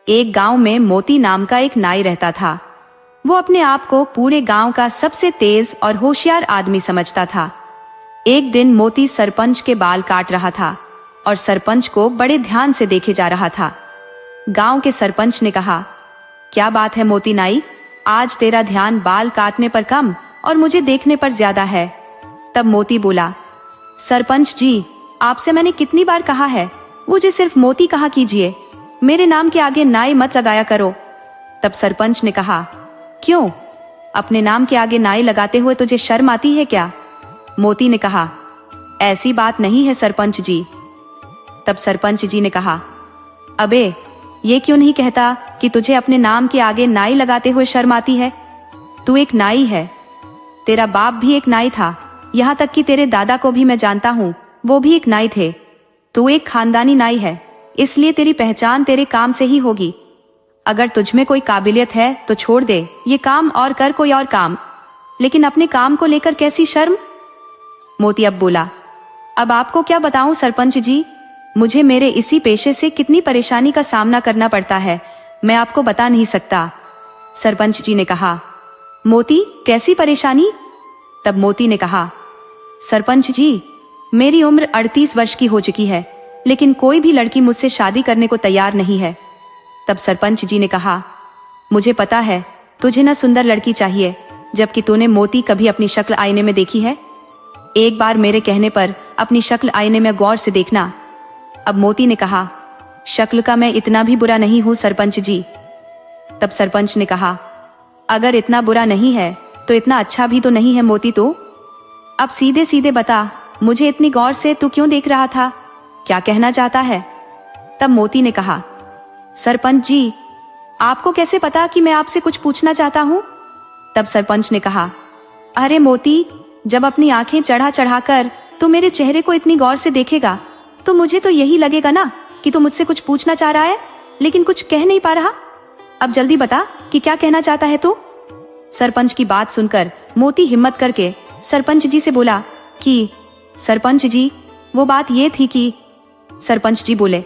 एक गांव में मोती नाम का एक नाई रहता था। वो अपने आप को पूरे गांव का सबसे तेज और होशियार आदमी समझता था। एक दिन मोती सरपंच के बाल काट रहा था और सरपंच को बड़े ध्यान से देखे जा रहा था। गांव के सरपंच ने कहा, क्या बात है मोती नाई, आज तेरा ध्यान बाल काटने पर कम और मुझे देखने पर ज्यादा है। तब मोती बोला, सरपंच जी, आपसे मैंने कितनी बार कहा है, मुझे सिर्फ मोती कहा कीजिए, मेरे नाम के आगे नाई मत लगाया करो। तब सरपंच ने कहा, क्यों, अपने नाम के आगे नाई लगाते हुए तुझे शर्म आती है क्या? मोती ने कहा, ऐसी बात नहीं है सरपंच जी। तब सरपंच जी ने कहा, अबे, ये क्यों नहीं कहता कि तुझे अपने नाम के आगे नाई लगाते हुए शर्म आती है? तू एक नाई है, तेरा बाप भी एक नाई था, यहाँ तक कि तेरे दादा को भी मैं जानता हूँ, वो भी एक नाई थे। तू एक खानदानी नाई है, इसलिए तेरी पहचान तेरे काम से ही होगी। अगर तुझमें कोई काबिलियत है तो छोड़ दे ये काम और कर कोई और काम, लेकिन अपने काम को लेकर कैसी शर्म? मोती अब बोला, अब आपको क्या बताऊं सरपंच जी, मुझे मेरे इसी पेशे से कितनी परेशानी का सामना करना पड़ता है, मैं आपको बता नहीं सकता। सरपंच जी ने कहा, मोती, कैसी परेशानी? तब मोती ने कहा, सरपंच जी, मेरी उम्र 38 वर्ष की हो चुकी है, लेकिन कोई भी लड़की मुझसे शादी करने को तैयार नहीं है। तब सरपंच जी ने कहा, मुझे पता है तुझे न सुंदर लड़की चाहिए, जबकि तूने मोती कभी अपनी शक्ल आईने में देखी है? एक बार मेरे कहने पर अपनी शक्ल आईने में गौर से देखना। अब मोती ने कहा, शक्ल का मैं इतना भी बुरा नहीं हूं सरपंच जी। तब सरपंच ने कहा, अगर इतना बुरा नहीं है तो इतना अच्छा भी तो नहीं है मोती तो। अब सीधे सीधे बता, मुझे इतनी गौर से तू क्यों देख रहा था, क्या कहना चाहता है? तब मोती ने कहा, सरपंच जी, आपको कैसे पता कि मैं आपसे कुछ पूछना चाहता हूँ? तब सरपंच ने कहा, अरे मोती, जब अपनी आंखें चढ़ा चढ़ाकर तू मेरे चेहरे को इतनी गौर से देखेगा तो मुझे तो यही लगेगा ना कि तू मुझसे कुछ पूछना चाह रहा है, लेकिन कुछ कह नहीं पा रहा। अब जल्दी बता कि क्या कहना चाहता है तू? सरपंच की बात सुनकर मोती हिम्मत करके सरपंच जी से बोला कि सरपंच जी, वो बात ये थी कि। सरपंच जी बोले,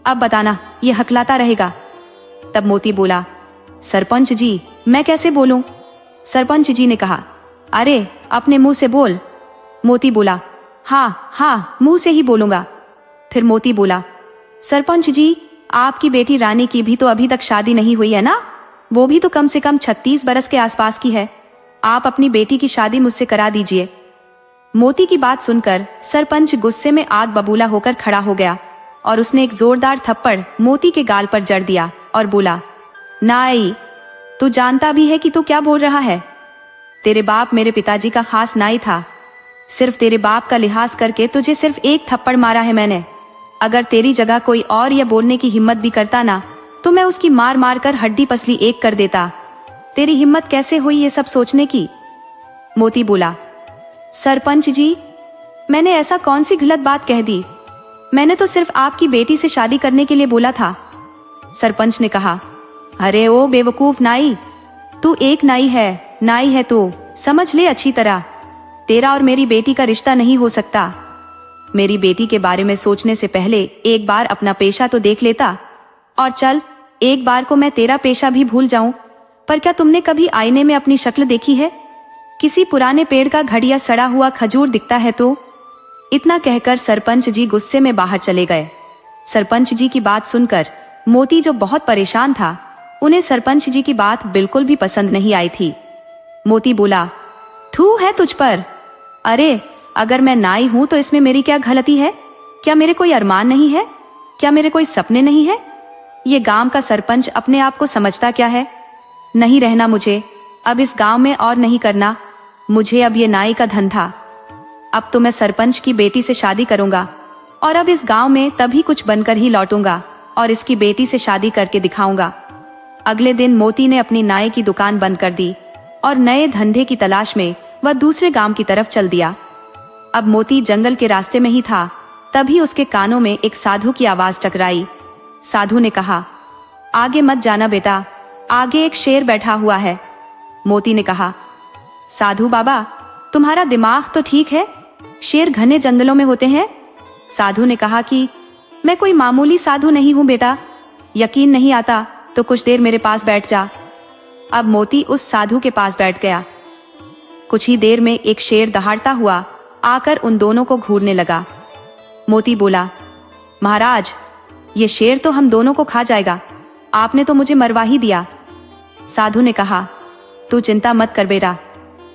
अब बताना, ये हकलाता रहेगा। तब मोती बोला, सरपंच जी, मैं कैसे बोलूं? सरपंच जी ने कहा, अरे अपने मुंह से बोल। मोती बोला, हाँ हाँ, मुंह से ही बोलूंगा। फिर मोती बोला, सरपंच जी, आपकी बेटी रानी की भी तो अभी तक शादी नहीं हुई है ना, वो भी तो कम से कम 36 बरस के आसपास की है, आप अपनी बेटी की शादी मुझसे करा दीजिए। मोती की बात सुनकर सरपंच गुस्से में आग बबूला होकर खड़ा हो गया और उसने एक जोरदार थप्पड़ मोती के गाल पर जड़ दिया और बोला, नाई, तू जानता भी है कि तू क्या बोल रहा है? तेरे बाप मेरे पिताजी का खास नाई था। सिर्फ तेरे बाप का लिहाज करके तुझे सिर्फ एक थप्पड़ मारा है मैंने। अगर तेरी जगह कोई और यह बोलने की हिम्मत भी करता ना, तो मैं उसकी मार मार कर हड्डी पसली एक कर देता। तेरी हिम्मत कैसे हुई ये सब सोचने की? मोती बोला, सरपंच जी, मैंने ऐसा कौन सी गलत बात कह दी? मैंने तो सिर्फ आपकी बेटी से शादी करने के लिए बोला था। सरपंच ने कहा, अरे ओ बेवकूफ नाई, तू एक नाई है तू, समझ ले अच्छी तरह। तेरा और मेरी बेटी का रिश्ता नहीं हो सकता। मेरी बेटी के बारे में सोचने से पहले एक बार अपना पेशा तो देख लेता। और चल, एक बार को मैं तेरा पेशा भी भूल जाऊं, पर क्या तुमने कभी आईने में अपनी शक्ल देखी है? किसी पुराने पेड़ का घड़िया सड़ा हुआ खजूर दिखता है तो? इतना कहकर सरपंच जी गुस्से में बाहर चले गए। सरपंच जी की बात सुनकर मोती, जो बहुत परेशान था, उन्हें सरपंच जी की बात बिल्कुल भी पसंद नहीं आई थी। मोती बोला, थू है तुझ पर। अरे, अगर मैं नाई हूं तो इसमें मेरी क्या गलती है? क्या मेरे कोई अरमान नहीं है? क्या मेरे कोई सपने नहीं है? ये गांव का सरपंच अपने आप को समझता क्या है? नहीं रहना मुझे अब इस गांव में और नहीं करना मुझे अब ये नाई का धंधा। अब तो मैं सरपंच की बेटी से शादी करूंगा और अब इस गांव में तभी कुछ बनकर ही लौटूंगा और इसकी बेटी से शादी करके दिखाऊंगा। अगले दिन मोती ने अपनी नाई की दुकान बंद कर दी और नए धंधे की तलाश में वह दूसरे गांव की तरफ चल दिया। अब मोती जंगल के रास्ते में ही था, तभी उसके कानों में एक साधु की आवाज टकराई। साधु ने कहा, आगे मत जाना बेटा, आगे एक शेर बैठा हुआ है। मोती ने कहा, साधु बाबा, तुम्हारा दिमाग तो ठीक है, शेर घने जंगलों में होते हैं। साधु ने कहा कि मैं कोई मामूली साधु नहीं हूं बेटा, यकीन नहीं आता तो कुछ देर मेरे पास बैठ जा। अब मोती उस साधु के पास बैठ गया। कुछ ही देर में एक शेर दहाड़ता हुआ आकर उन दोनों को घूरने लगा। मोती बोला, महाराज, ये शेर तो हम दोनों को खा जाएगा, आपने तो मुझे मरवा ही दिया। साधु ने कहा, तू चिंता मत कर बेटा,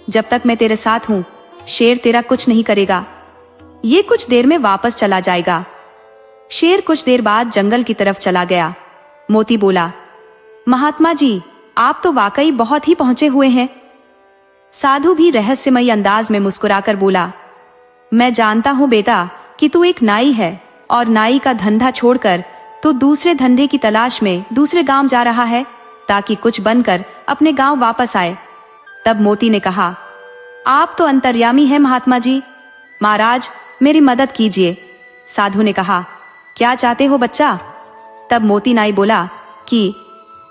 जब तक मैं तेरे साथ हूं शेर तेरा कुछ नहीं करेगा, ये कुछ देर में वापस चला जाएगा। शेर कुछ देर बाद जंगल की तरफ चला गया। मोती बोला, महात्मा जी, आप तो वाकई बहुत ही पहुंचे हुए हैं। साधु भी रहस्यमयी अंदाज में मुस्कुराकर बोला, मैं जानता हूं बेटा कि तू एक नाई है और नाई का धंधा छोड़कर तू दूसरे धंधे की तलाश में दूसरे गांव जा रहा है ताकि कुछ बनकर अपने गांव वापस आए। तब मोती ने कहा, आप तो अंतर्यामी हैं महात्मा जी, महाराज मेरी मदद कीजिए। साधु ने कहा, क्या चाहते हो बच्चा? तब मोती नाई बोला कि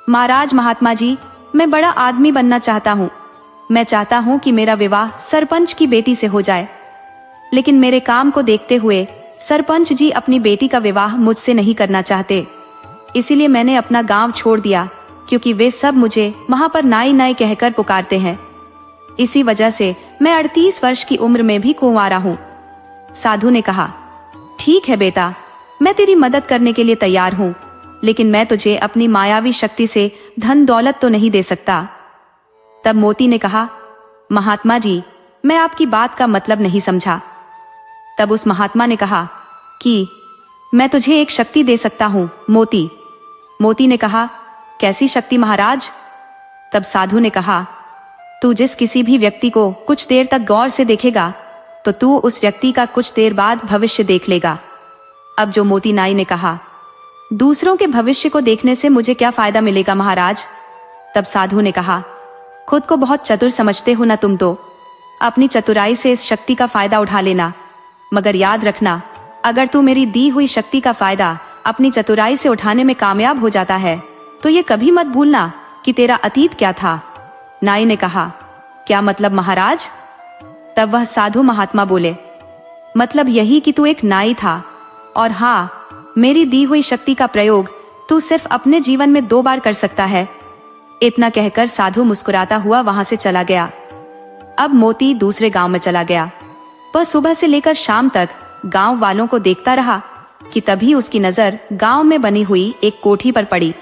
महाराज महात्मा जी, मैं बड़ा आदमी बनना चाहता हूँ। मैं चाहता हूँ कि मेरा विवाह सरपंच की बेटी से हो जाए, लेकिन मेरे काम को देखते हुए सरपंच जी अपनी बेटी का विवाह मुझसे नहीं करना चाहते। इसीलिए मैंने अपना गांव छोड़ दिया, क्योंकि वे सब मुझे वहां पर नाई नाई कहकर पुकारते हैं। इसी वजह से मैं 38 वर्ष की उम्र में भी कुंवारा हूँ। साधु ने कहा, ठीक है बेटा, मैं तेरी मदद करने के लिए तैयार हूँ, लेकिन मैं तुझे अपनी मायावी शक्ति से धन दौलत तो नहीं दे सकता। तब मोती ने कहा, महात्मा जी, मैं आपकी बात का मतलब नहीं समझा। तब उस महात्मा ने कहा कि मैं तुझे एक शक्ति दे सकता हूं मोती। मोती ने कहा, कैसी शक्ति महाराज? तब साधु ने कहा, तू जिस किसी भी व्यक्ति को कुछ देर तक गौर से देखेगा तो तू उस व्यक्ति का कुछ देर बाद भविष्य देख लेगा। अब जो मोती नाई ने कहा, दूसरों के भविष्य को देखने से मुझे क्या फायदा मिलेगा महाराज? तब साधु ने कहा, खुद को बहुत चतुर समझते हो ना तुम तो, अपनी चतुराई से इस शक्ति का फायदा उठा लेना, मगर याद रखना, अगर तू मेरी दी हुई शक्ति का फायदा अपनी चतुराई से उठाने में कामयाब हो जाता है तो ये कभी मत भूलना कि तेरा अतीत क्या था। नाई ने कहा, क्या मतलब महाराज? तब वह साधु महात्मा बोले, मतलब यही कि तू एक नाई था, और हाँ, मेरी दी हुई शक्ति का प्रयोग तू सिर्फ अपने जीवन में 2 बार कर सकता है। इतना कहकर साधु मुस्कुराता हुआ वहां से चला गया। अब मोती दूसरे गांव में चला गया। वह सुबह से लेकर शाम तक गांव वालों को देखता रहा कि तभी उसकी नजर गांव में बनी हुई एक कोठी पर पड़ी।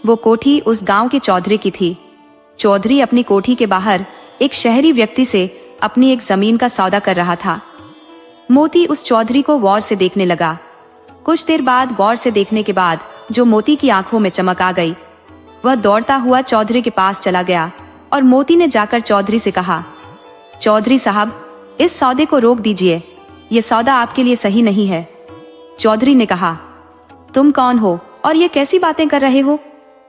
वो कोठी उस गांव के चौधरी की थी। चौधरी अपनी कोठी के बाहर एक शहरी व्यक्ति से अपनी एक जमीन का सौदा कर रहा था। मोती उस चौधरी को गौर से देखने लगा। कुछ देर बाद गौर से देखने के बाद जो मोती की आंखों में चमक आ गई, वह दौड़ता हुआ चौधरी के पास चला गया और मोती ने जाकर चौधरी से कहा, चौधरी साहब, इस सौदे को रोक दीजिए, ये सौदा आपके लिए सही नहीं है। चौधरी ने कहा, तुम कौन हो और ये कैसी बातें कर रहे हो?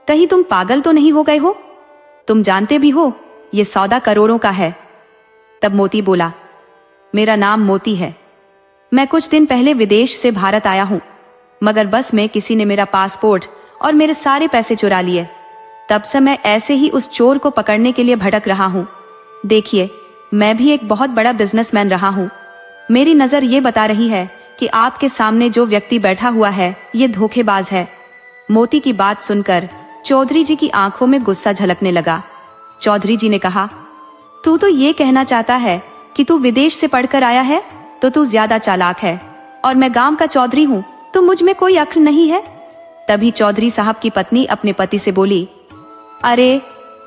कहीं तुम पागल तो नहीं हो गए हो? तुम जानते भी हो ये सौदा करोड़ों का है। तब मोती बोला, मेरा नाम मोती है। मैं कुछ दिन पहले विदेश से भारत आया हूं, मगर बस में किसी ने मेरा पासपोर्ट और मेरे सारे पैसे चुरा लिए। तब से मैं ऐसे ही उस चोर को पकड़ने के लिए भटक रहा हूं। देखिए, मैं भी एक बहुत बड़ा बिजनेसमैन रहा हूं। मेरी नजर ये बता रही है कि आपके सामने जो व्यक्ति बैठा हुआ है ये धोखेबाज है। मोती की बात सुनकर चौधरी जी की आंखों में गुस्सा झलकने लगा। चौधरी जी ने कहा, तू तो ये कहना चाहता है कि तू विदेश से पढ़कर आया है तो तू ज्यादा चालाक है, और मैं गांव का चौधरी हूँ तो मुझ में कोई अक्ल नहीं है। तभी चौधरी साहब की पत्नी अपने पति से बोली, अरे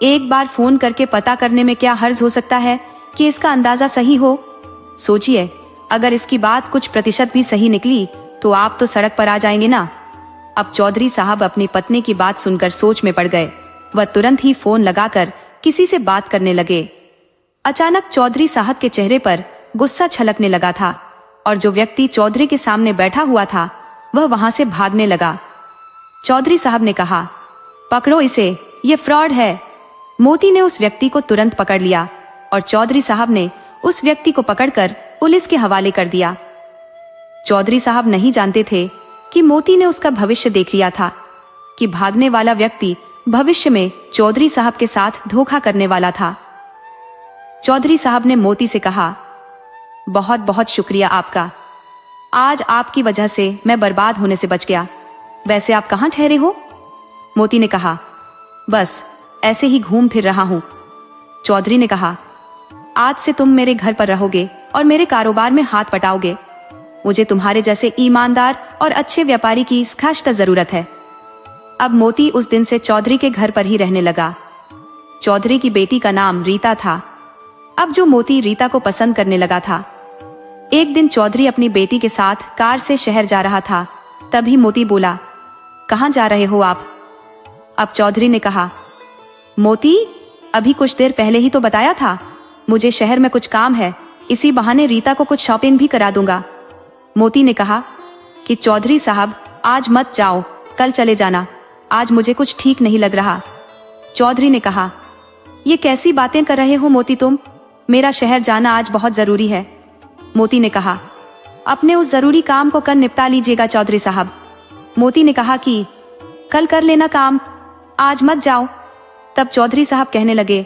एक बार फोन करके पता करने में क्या हर्ज हो सकता है कि इसका अंदाजा सही हो। सोचिए, अगर इसकी बात कुछ प्रतिशत भी सही निकली तो आप तो सड़क पर आ जाएंगे ना। अब चौधरी साहब अपनी पत्नी की बात सुनकर सोच में पड़ गए। वह तुरंत ही फोन लगाकर किसी से बात करने लगे। अचानक चौधरी साहब के चेहरे पर गुस्सा छलकने लगा था और जो व्यक्ति चौधरी के सामने बैठा हुआ था वह वहां से भागने लगा। चौधरी साहब ने कहा, पकड़ो इसे, ये फ्रॉड है। मोती ने उस व्यक्ति को तुरंत पकड़ लिया और चौधरी साहब ने उस व्यक्ति को पकड़कर पुलिस के हवाले कर दिया। चौधरी साहब नहीं जानते थे कि मोती ने उसका भविष्य देख लिया था कि भागने वाला व्यक्ति भविष्य में चौधरी साहब के साथ धोखा करने वाला था। चौधरी साहब ने मोती से कहा, बहुत बहुत शुक्रिया आपका, आज आपकी वजह से मैं बर्बाद होने से बच गया। वैसे आप कहाँ ठहरे हो? मोती ने कहा, बस ऐसे ही घूम फिर रहा हूं। चौधरी ने कहा, आज से तुम मेरे घर पर रहोगे और मेरे कारोबार में हाथ बटाओगे। मुझे तुम्हारे जैसे ईमानदार और अच्छे व्यापारी की सख्त जरूरत है। अब मोती उस दिन से चौधरी के घर पर ही रहने लगा। चौधरी की बेटी का नाम रीता था। अब जो मोती रीता को पसंद करने लगा था। एक दिन चौधरी अपनी बेटी के साथ कार से शहर जा रहा था। तभी मोती बोला, कहाँ जा रहे हो आप? अब चौधरी ने कहा, मोती, अभी कुछ देर पहले ही तो बताया था, मुझे शहर में कुछ काम है, इसी बहाने रीता को कुछ शॉपिंग भी करा दूंगा। मोती ने कहा कि चौधरी साहब, आज मत जाओ, कल चले जाना, आज मुझे कुछ ठीक नहीं लग रहा। चौधरी ने कहा, ये कैसी बातें कर रहे हो मोती तुम? मेरा शहर जाना आज बहुत जरूरी है। मोती ने कहा, अपने उस जरूरी काम को कल निपटा लीजिएगा चौधरी साहब। मोती ने कहा कि कल कर लेना काम, आज मत जाओ। तब चौधरी साहब कहने लगे,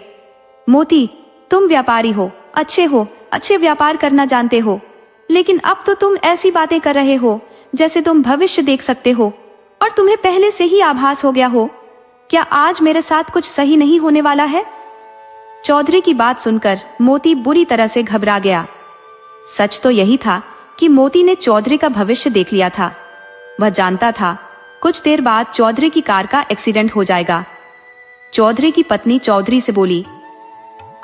मोती, तुम व्यापारी हो, अच्छे व्यापार करना जानते हो, लेकिन अब तो तुम ऐसी बातें कर रहे हो जैसे तुम भविष्य देख सकते हो और तुम्हें पहले से ही आभास हो गया हो। क्या आज मेरे साथ कुछ सही नहीं होने वाला है? चौधरी की बात सुनकर मोती बुरी तरह से घबरा गया। सच तो यही था कि मोती ने चौधरी का भविष्य देख लिया था। वह जानता था कुछ देर बाद चौधरी की कार का एक्सीडेंट हो जाएगा। चौधरी की पत्नी चौधरी से बोली,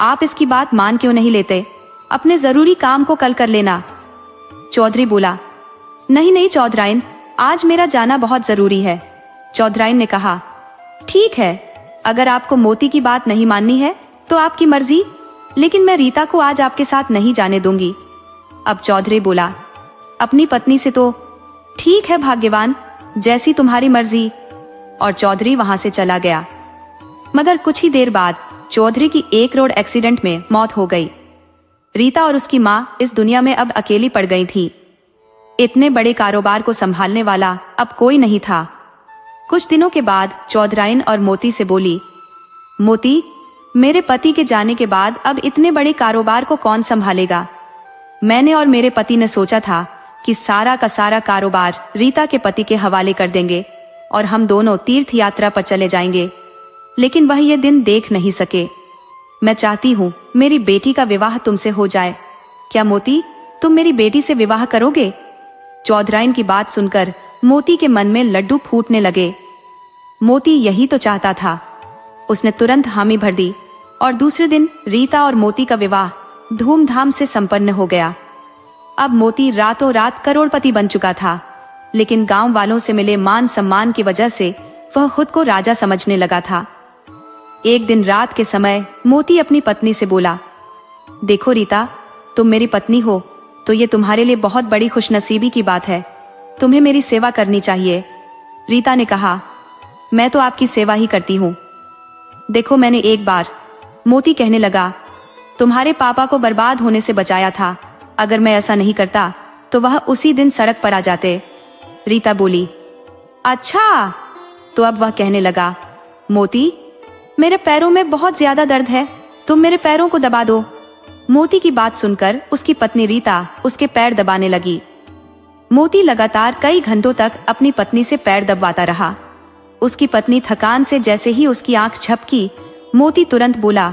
आप इसकी बात मान क्यों नहीं लेते? अपने जरूरी काम को कल कर लेना। चौधरी बोला, नहीं चौधराइन, आज मेरा जाना बहुत जरूरी है। चौधराइन ने कहा, ठीक है, अगर आपको मोती की बात नहीं माननी है तो आपकी मर्जी, लेकिन मैं रीता को आज आपके साथ नहीं जाने दूंगी। अब चौधरी बोला अपनी पत्नी से, तो ठीक है भाग्यवान, जैसी तुम्हारी मर्जी। और चौधरी वहां से चला गया। मगर कुछ ही देर बाद चौधरी की एक रोड एक्सीडेंट में मौत हो गई। रीता और उसकी मां इस दुनिया में अब अकेली पड़ गई थी। इतने बड़े कारोबार को संभालने वाला अब कोई नहीं था। कुछ दिनों के बाद चौधराइन और मोती से बोली, मोती, मेरे पति के जाने के बाद अब इतने बड़े कारोबार को कौन संभालेगा? मैंने और मेरे पति ने सोचा था कि सारा का सारा कारोबार रीता के पति के हवाले कर देंगे और हम दोनों तीर्थ यात्रा पर चले जाएंगे, लेकिन वह ये दिन देख नहीं सके। मैं चाहती हूँ मेरी बेटी का विवाह तुमसे हो जाए। क्या मोती, तुम मेरी बेटी से विवाह करोगे? चौधराइन की बात सुनकर मोती के मन में लड्डू फूटने लगे। मोती यही तो चाहता था। उसने तुरंत हामी भर दी और दूसरे दिन रीता और मोती का विवाह धूमधाम से संपन्न हो गया। अब मोती रातों रात करोड़पति बन चुका था, लेकिन गांव वालों से मिले मान सम्मान की वजह से वह खुद को राजा समझने लगा था। एक दिन रात के समय मोती अपनी पत्नी से बोला, देखो रीता, तुम मेरी पत्नी हो तो ये तुम्हारे लिए बहुत बड़ी खुशनसीबी की बात है। तुम्हें मेरी सेवा करनी चाहिए। रीता ने कहा, मैं तो आपकी सेवा ही करती हूँ। देखो मैंने एक बार, मोती कहने लगा, तुम्हारे पापा को बर्बाद होने से बचाया था। अगर मैं ऐसा नहीं करता तो वह उसी दिन सड़क पर आ जाते। रीता बोली, अच्छा। तो अब वह कहने लगा, मोती, मेरे पैरों में बहुत ज्यादा दर्द है, तुम मेरे पैरों को दबा दो। मोती की बात सुनकर उसकी पत्नी रीता उसके पैर दबाने लगी। मोती लगातार कई घंटों तक अपनी पत्नी से पैर दबाता रहा। उसकी पत्नी थकान से जैसे ही उसकी आंख झपकी, मोती तुरंत बोला,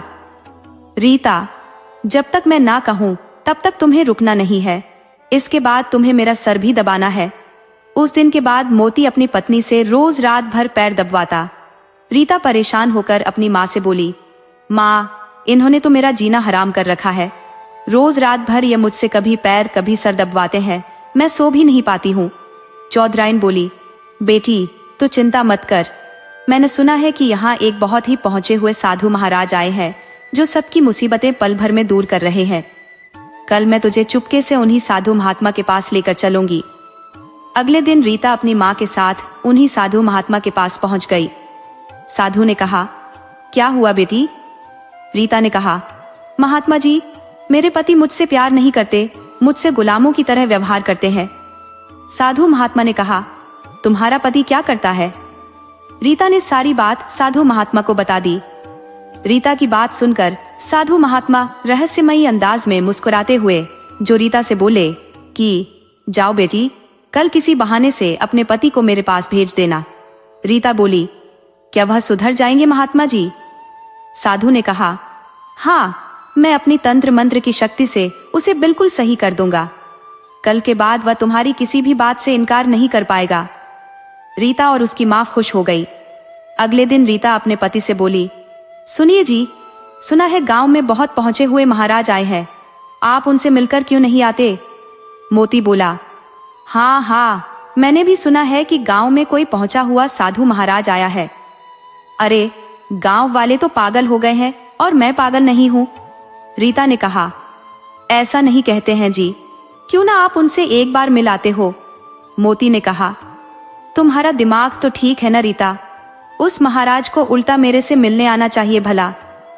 रीता, जब तक मैं ना कहूं तब तक तुम्हें रुकना नहीं है। इसके बाद तुम्हें मेरा सर भी दबाना है। उस दिन के बाद मोती अपनी पत्नी से रोज रात भर पैर दबवाता। रीता परेशान होकर अपनी माँ से बोली, माँ, इन्होंने तो मेरा जीना हराम कर रखा है। रोज रात भर ये मुझसे कभी पैर कभी सर दबवाते हैं, मैं सो भी नहीं पाती हूँ। चौधराइन बोली, बेटी तू चिंता मत कर। मैंने सुना है कि यहाँ एक बहुत ही पहुंचे हुए साधु महाराज आए हैं जो सबकी मुसीबतें पल भर में दूर कर रहे हैं। कल मैं तुझे चुपके से उन्हीं साधु महात्मा के पास लेकर चलूंगी। अगले दिन रीता अपनी माँ के साथ उन्हीं साधु महात्मा के पास पहुंच गई। साधु ने कहा, क्या हुआ बेटी? रीता ने कहा, महात्मा जी, मेरे पति मुझसे प्यार नहीं करते, मुझसे गुलामों की तरह व्यवहार करते हैं। साधु महात्मा ने कहा, तुम्हारा पति क्या करता है? रीता ने सारी बात साधु महात्मा को बता दी। रीता की बात सुनकर साधु महात्मा रहस्यमयी अंदाज में मुस्कुराते हुए जो रीता से बोले कि जाओ बेटी, कल किसी बहाने से अपने पति को मेरे पास भेज देना। रीता बोली, क्या वह सुधर जाएंगे महात्मा जी? साधु ने कहा, हाँ, मैं अपनी तंत्र मंत्र की शक्ति से उसे बिल्कुल सही कर दूंगा। कल के बाद वह तुम्हारी किसी भी बात से इनकार नहीं कर पाएगा। रीता और उसकी माँ खुश हो गई। अगले दिन रीता अपने पति से बोली, सुनिए जी, सुना है गांव में बहुत पहुंचे हुए महाराज आए हैं, आप उनसे मिलकर क्यों नहीं आते? मोती बोला, हाँ हाँ, मैंने भी सुना है कि गांव में कोई पहुंचा हुआ साधु महाराज आया है। अरे, गांव वाले तो पागल हो गए हैं और मैं पागल नहीं हूं। रीता ने कहा, ऐसा नहीं कहते हैं जी, क्यों ना आप उनसे एक बार मिल आते हो। मोती ने कहा, तुम्हारा दिमाग तो ठीक है ना रीता, उस महाराज को उल्टा मेरे से मिलने आना चाहिए भला।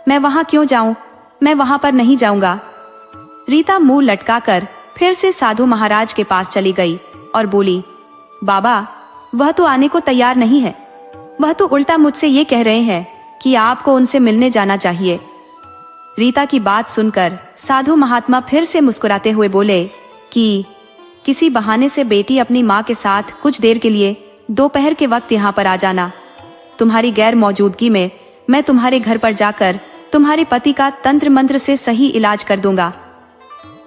मैं वहां क्यों जाऊं? मैं वहां पर नहीं जाऊंगा। रीता मुंह लटकाकर फिर से साधु महाराज के पास चली गई और बोली, बाबा, वह तो आने को तैयार नहीं है। वह तो उल्टा मुझसे ये कह रहे हैं कि आपको उनसे मिलने जाना चाहिए। रीता की बात सुनकर साधु महात्मा फिर से मुस्कुराते हुए बोले कि किसी बहाने से बेटी अपनी माँ के साथ कुछ देर के लिए दोपहर के वक्त यहाँ पर आ जाना। तुम्हारी गैर मौजूदगी में मैं तुम्हारे घर पर जाकर तुम्हारे पति का तंत्र मंत्र से सही इलाज कर दूंगा।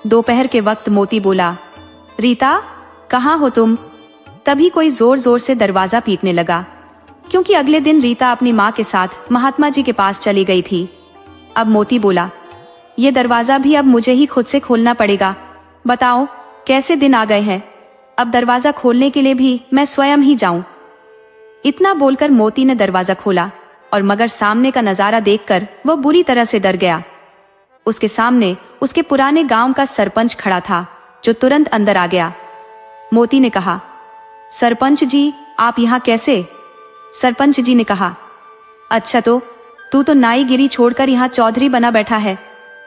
दोपहर के वक्त मोती बोला, रीता, कहाँ हो तुम? तभी कोई जोर जोर से दरवाजा पीटने लगा, क्योंकि अगले दिन रीता अपनी माँ के साथ महात्मा जी के पास चली गई थी। अब मोती बोला, ये दरवाजा भी अब मुझे ही खुद से खोलना पड़ेगा। बताओ कैसे दिन आ गए हैं, अब दरवाजा खोलने के लिए भी मैं स्वयं ही जाऊं। इतना बोलकर मोती ने दरवाजा खोला और मगर सामने का नजारा देखकर वह बुरी तरह से डर गया। उसके सामने उसके पुराने गांव का सरपंच खड़ा था, जो तुरंत अंदर आ गया। मोती ने कहा, सरपंच जी, आप यहाँ कैसे? सरपंच जी ने कहा, अच्छा, तो तू तो नाईगिरी छोड़कर यहाँ चौधरी बना बैठा है।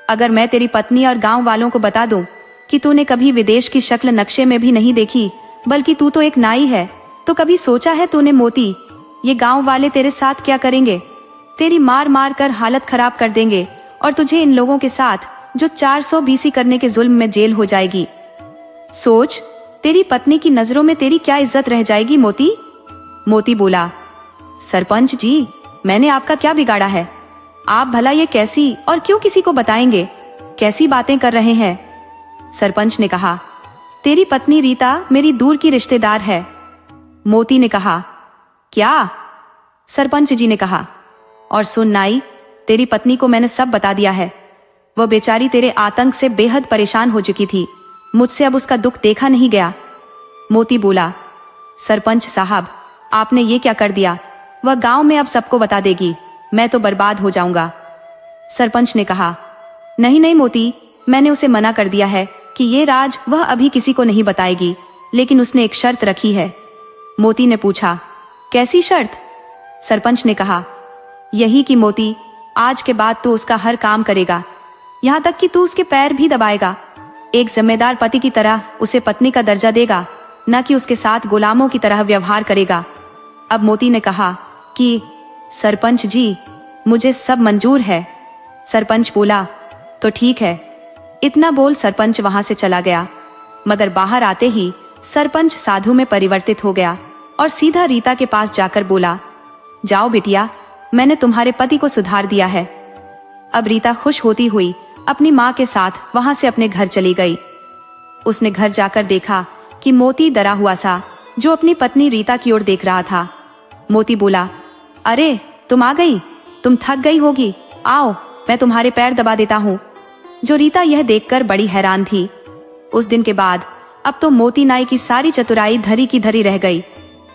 अगर मैं तेरी पत्नी और गांव वालों को बता दूं कि तूने कभी विदेश की शक्ल नक्शे में भी नहीं देखी, बल्कि तू तो एक नाई है, तो कभी सोचा है तूने मोती, ये गांव वाले तेरे साथ क्या करेंगे? तेरी मार मार कर हालत खराब कर देंगे और तुझे इन लोगों के साथ जो 400 बीसी करने के जुल्म में जेल हो जाएगी। सोच, तेरी पत्नी की नजरों में तेरी क्या इज्जत रह जाएगी मोती? मोती बोला, सरपंच जी, मैंने आपका क्या बिगाड़ा है? आप भला ये कैसी और क्यों किसी को बताएंगे? कैसी बातें कर रहे हैं? सरपंच ने कहा, तेरी पत्नी रीता मेरी दूर की रिश्तेदार है। मोती ने कहा, क्या? सरपंच जी ने कहा, और सुन नाई, तेरी पत्नी को मैंने सब बता दिया है। वह बेचारी तेरे आतंक से बेहद परेशान हो चुकी थी, मुझसे अब उसका दुख देखा नहीं गया। मोती बोला, सरपंच साहब, आपने ये क्या कर दिया? वह गांव में अब सबको बता देगी, मैं तो बर्बाद हो जाऊंगा। सरपंच ने कहा, नहीं नहीं मोती, मैंने उसे मना कर दिया है कि ये राज वह अभी किसी को नहीं बताएगी, लेकिन उसने एक शर्त रखी है। मोती ने पूछा, कैसी शर्त? सरपंच ने कहा, यही कि मोती, आज के बाद तू उसका हर काम करेगा, यहाँ तक कि तू उसके पैर भी दबाएगा। एक जिम्मेदार पति की तरह उसे पत्नी का दर्जा देगा, न कि उसके साथ गुलामों की तरह व्यवहार करेगा। अब मोती ने कहा कि सरपंच जी, मुझे सब मंजूर है। सरपंच बोला, तो ठीक है। इतना बोल सरपंच वहां से चला गया, मगर बाहर आते ही सरपंच साधु में परिवर्तित हो गया और सीधा रीता के पास जाकर बोला, जाओ बिटिया, मैंने तुम्हारे पति को सुधार दिया है। अब रीता खुश होती हुई अपनी माँ के साथ वहां से अपने घर चली गई। उसने घर जाकर देखा कि मोती डरा हुआ सा जो अपनी पत्नी रीता की ओर देख रहा था। मोती बोला, अरे तुम आ गई, तुम थक गई होगी, आओ मैं तुम्हारे पैर दबा देता हूँ। जो रीता यह देखकर बड़ी हैरान थी। उस दिन के बाद अब तो मोती नाई की सारी चतुराई धरी की धरी रह गई।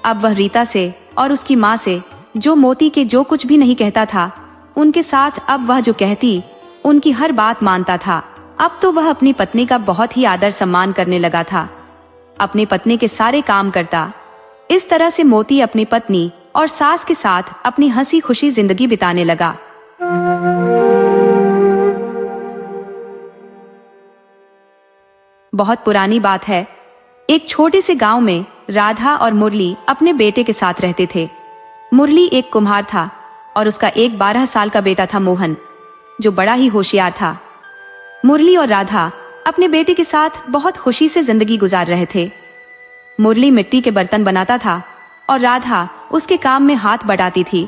अब वह रीता से और उसकी माँ से, जो मोती के जो कुछ भी नहीं कहता था, उनके साथ अब वह जो कहती उनकी हर बात मानता था। अब तो वह अपनी पत्नी का बहुत ही आदर सम्मान करने लगा था, अपनी पत्नी के सारे काम करता। इस तरह से मोती अपनी पत्नी और सास के साथ अपनी हंसी खुशी जिंदगी बिताने लगा। बहुत पुरानी बात है। एक छोटे से गांव में राधा और मुरली अपने बेटे के साथ रहते थे। मुरली एक कुम्हार था और उसका एक 12 साल का बेटा था मोहन, जो बड़ा ही होशियार था। मुरली और राधा अपने बेटे के साथ बहुत खुशी से जिंदगी गुजार रहे थे। मुरली मिट्टी के बर्तन बनाता था और राधा उसके काम में हाथ बटाती थी।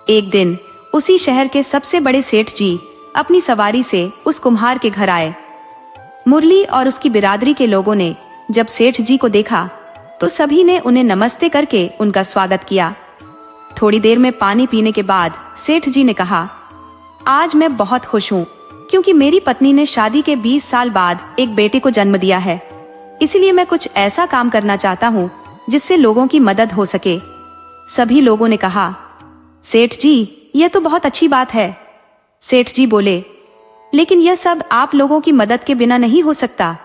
एक दिन उसी शहर के सबसे बड़े सेठ जी अपनी सवारी से उस कुम्हार के घर आए। मुरली और उसकी बिरादरी के लोगों ने जब सेठ जी को देखा तो सभी ने उन्हें नमस्ते करके उनका स्वागत किया। थोड़ी देर में पानी पीने के बाद सेठ जी ने कहा, आज मैं बहुत खुश हूँ क्योंकि मेरी पत्नी ने शादी के 20 साल बाद एक बेटे को जन्म दिया है। इसलिए मैं कुछ ऐसा काम करना चाहता हूँ जिससे लोगों की मदद हो सके। सभी लोगों ने कहा, सेठ जी, यह तो बहुत अच्छी बात है। सेठ जी बोले, लेकिन यह सब आप लोगों की मदद के बिना नहीं हो सकता।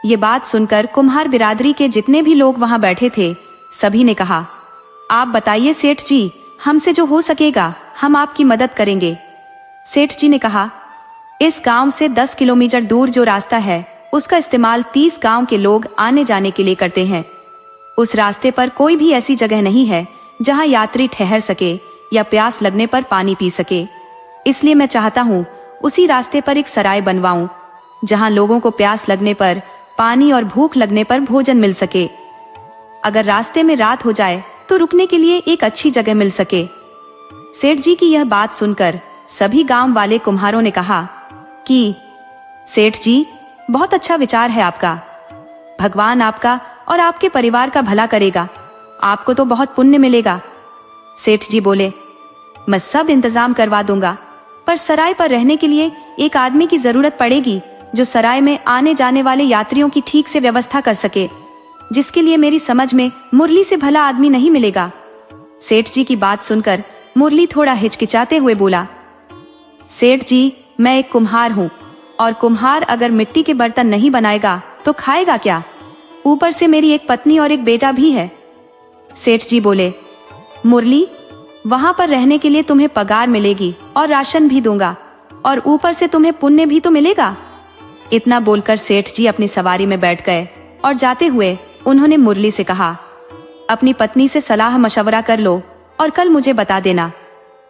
ये बात सुनकर कुम्हार बिरादरी के जितने भी लोग वहां बैठे थे, सभी ने कहा, आप बताइए सेठ जी, हमसे जो हो सकेगा हम आपकी मदद करेंगे। सेठ जी ने कहा, इस गांव से 10 किलोमीटर दूर जो रास्ता है उसका इस्तेमाल 30 गांव के लोग आने जाने के लिए करते हैं। उस रास्ते पर कोई भी ऐसी जगह नहीं है जहां यात्री ठहर सके या प्यास लगने पर पानी पी सके। इसलिए मैं चाहता हूँ उसी रास्ते पर एक सराय बनवाऊं जहां लोगों को प्यास लगने पर पानी और भूख लगने पर भोजन मिल सके। अगर रास्ते में रात हो जाए तो रुकने के लिए एक अच्छी जगह मिल सके। सेठ जी की यह बात सुनकर सभी गांव वाले कुम्हारों ने कहा कि सेठ जी, बहुत अच्छा विचार है आपका। भगवान आपका और आपके परिवार का भला करेगा, आपको तो बहुत पुण्य मिलेगा। सेठ जी बोले, मैं सब इंतजाम करवा दूंगा, पर सराय पर रहने के लिए एक आदमी की जरूरत पड़ेगी जो सराय में आने जाने वाले यात्रियों की ठीक से व्यवस्था कर सके, जिसके लिए मेरी समझ में मुरली से भला आदमी नहीं मिलेगा। सेठ जी की बात सुनकर मुरली थोड़ा हिचकिचाते हुए बोला, सेठ जी, मैं एक कुम्हार हूँ और कुम्हार अगर मिट्टी के बर्तन नहीं बनाएगा तो खाएगा क्या? ऊपर से मेरी एक पत्नी और एक बेटा भी है। सेठ जी बोले, मुरली, वहां पर रहने के लिए तुम्हें पगार मिलेगी और राशन भी दूंगा और ऊपर से तुम्हें पुण्य भी तो मिलेगा। इतना बोलकर सेठ जी अपनी सवारी में बैठ गए और जाते हुए उन्होंने मुरली से कहा, अपनी पत्नी से सलाह मशवरा कर लो और कल मुझे बता देना।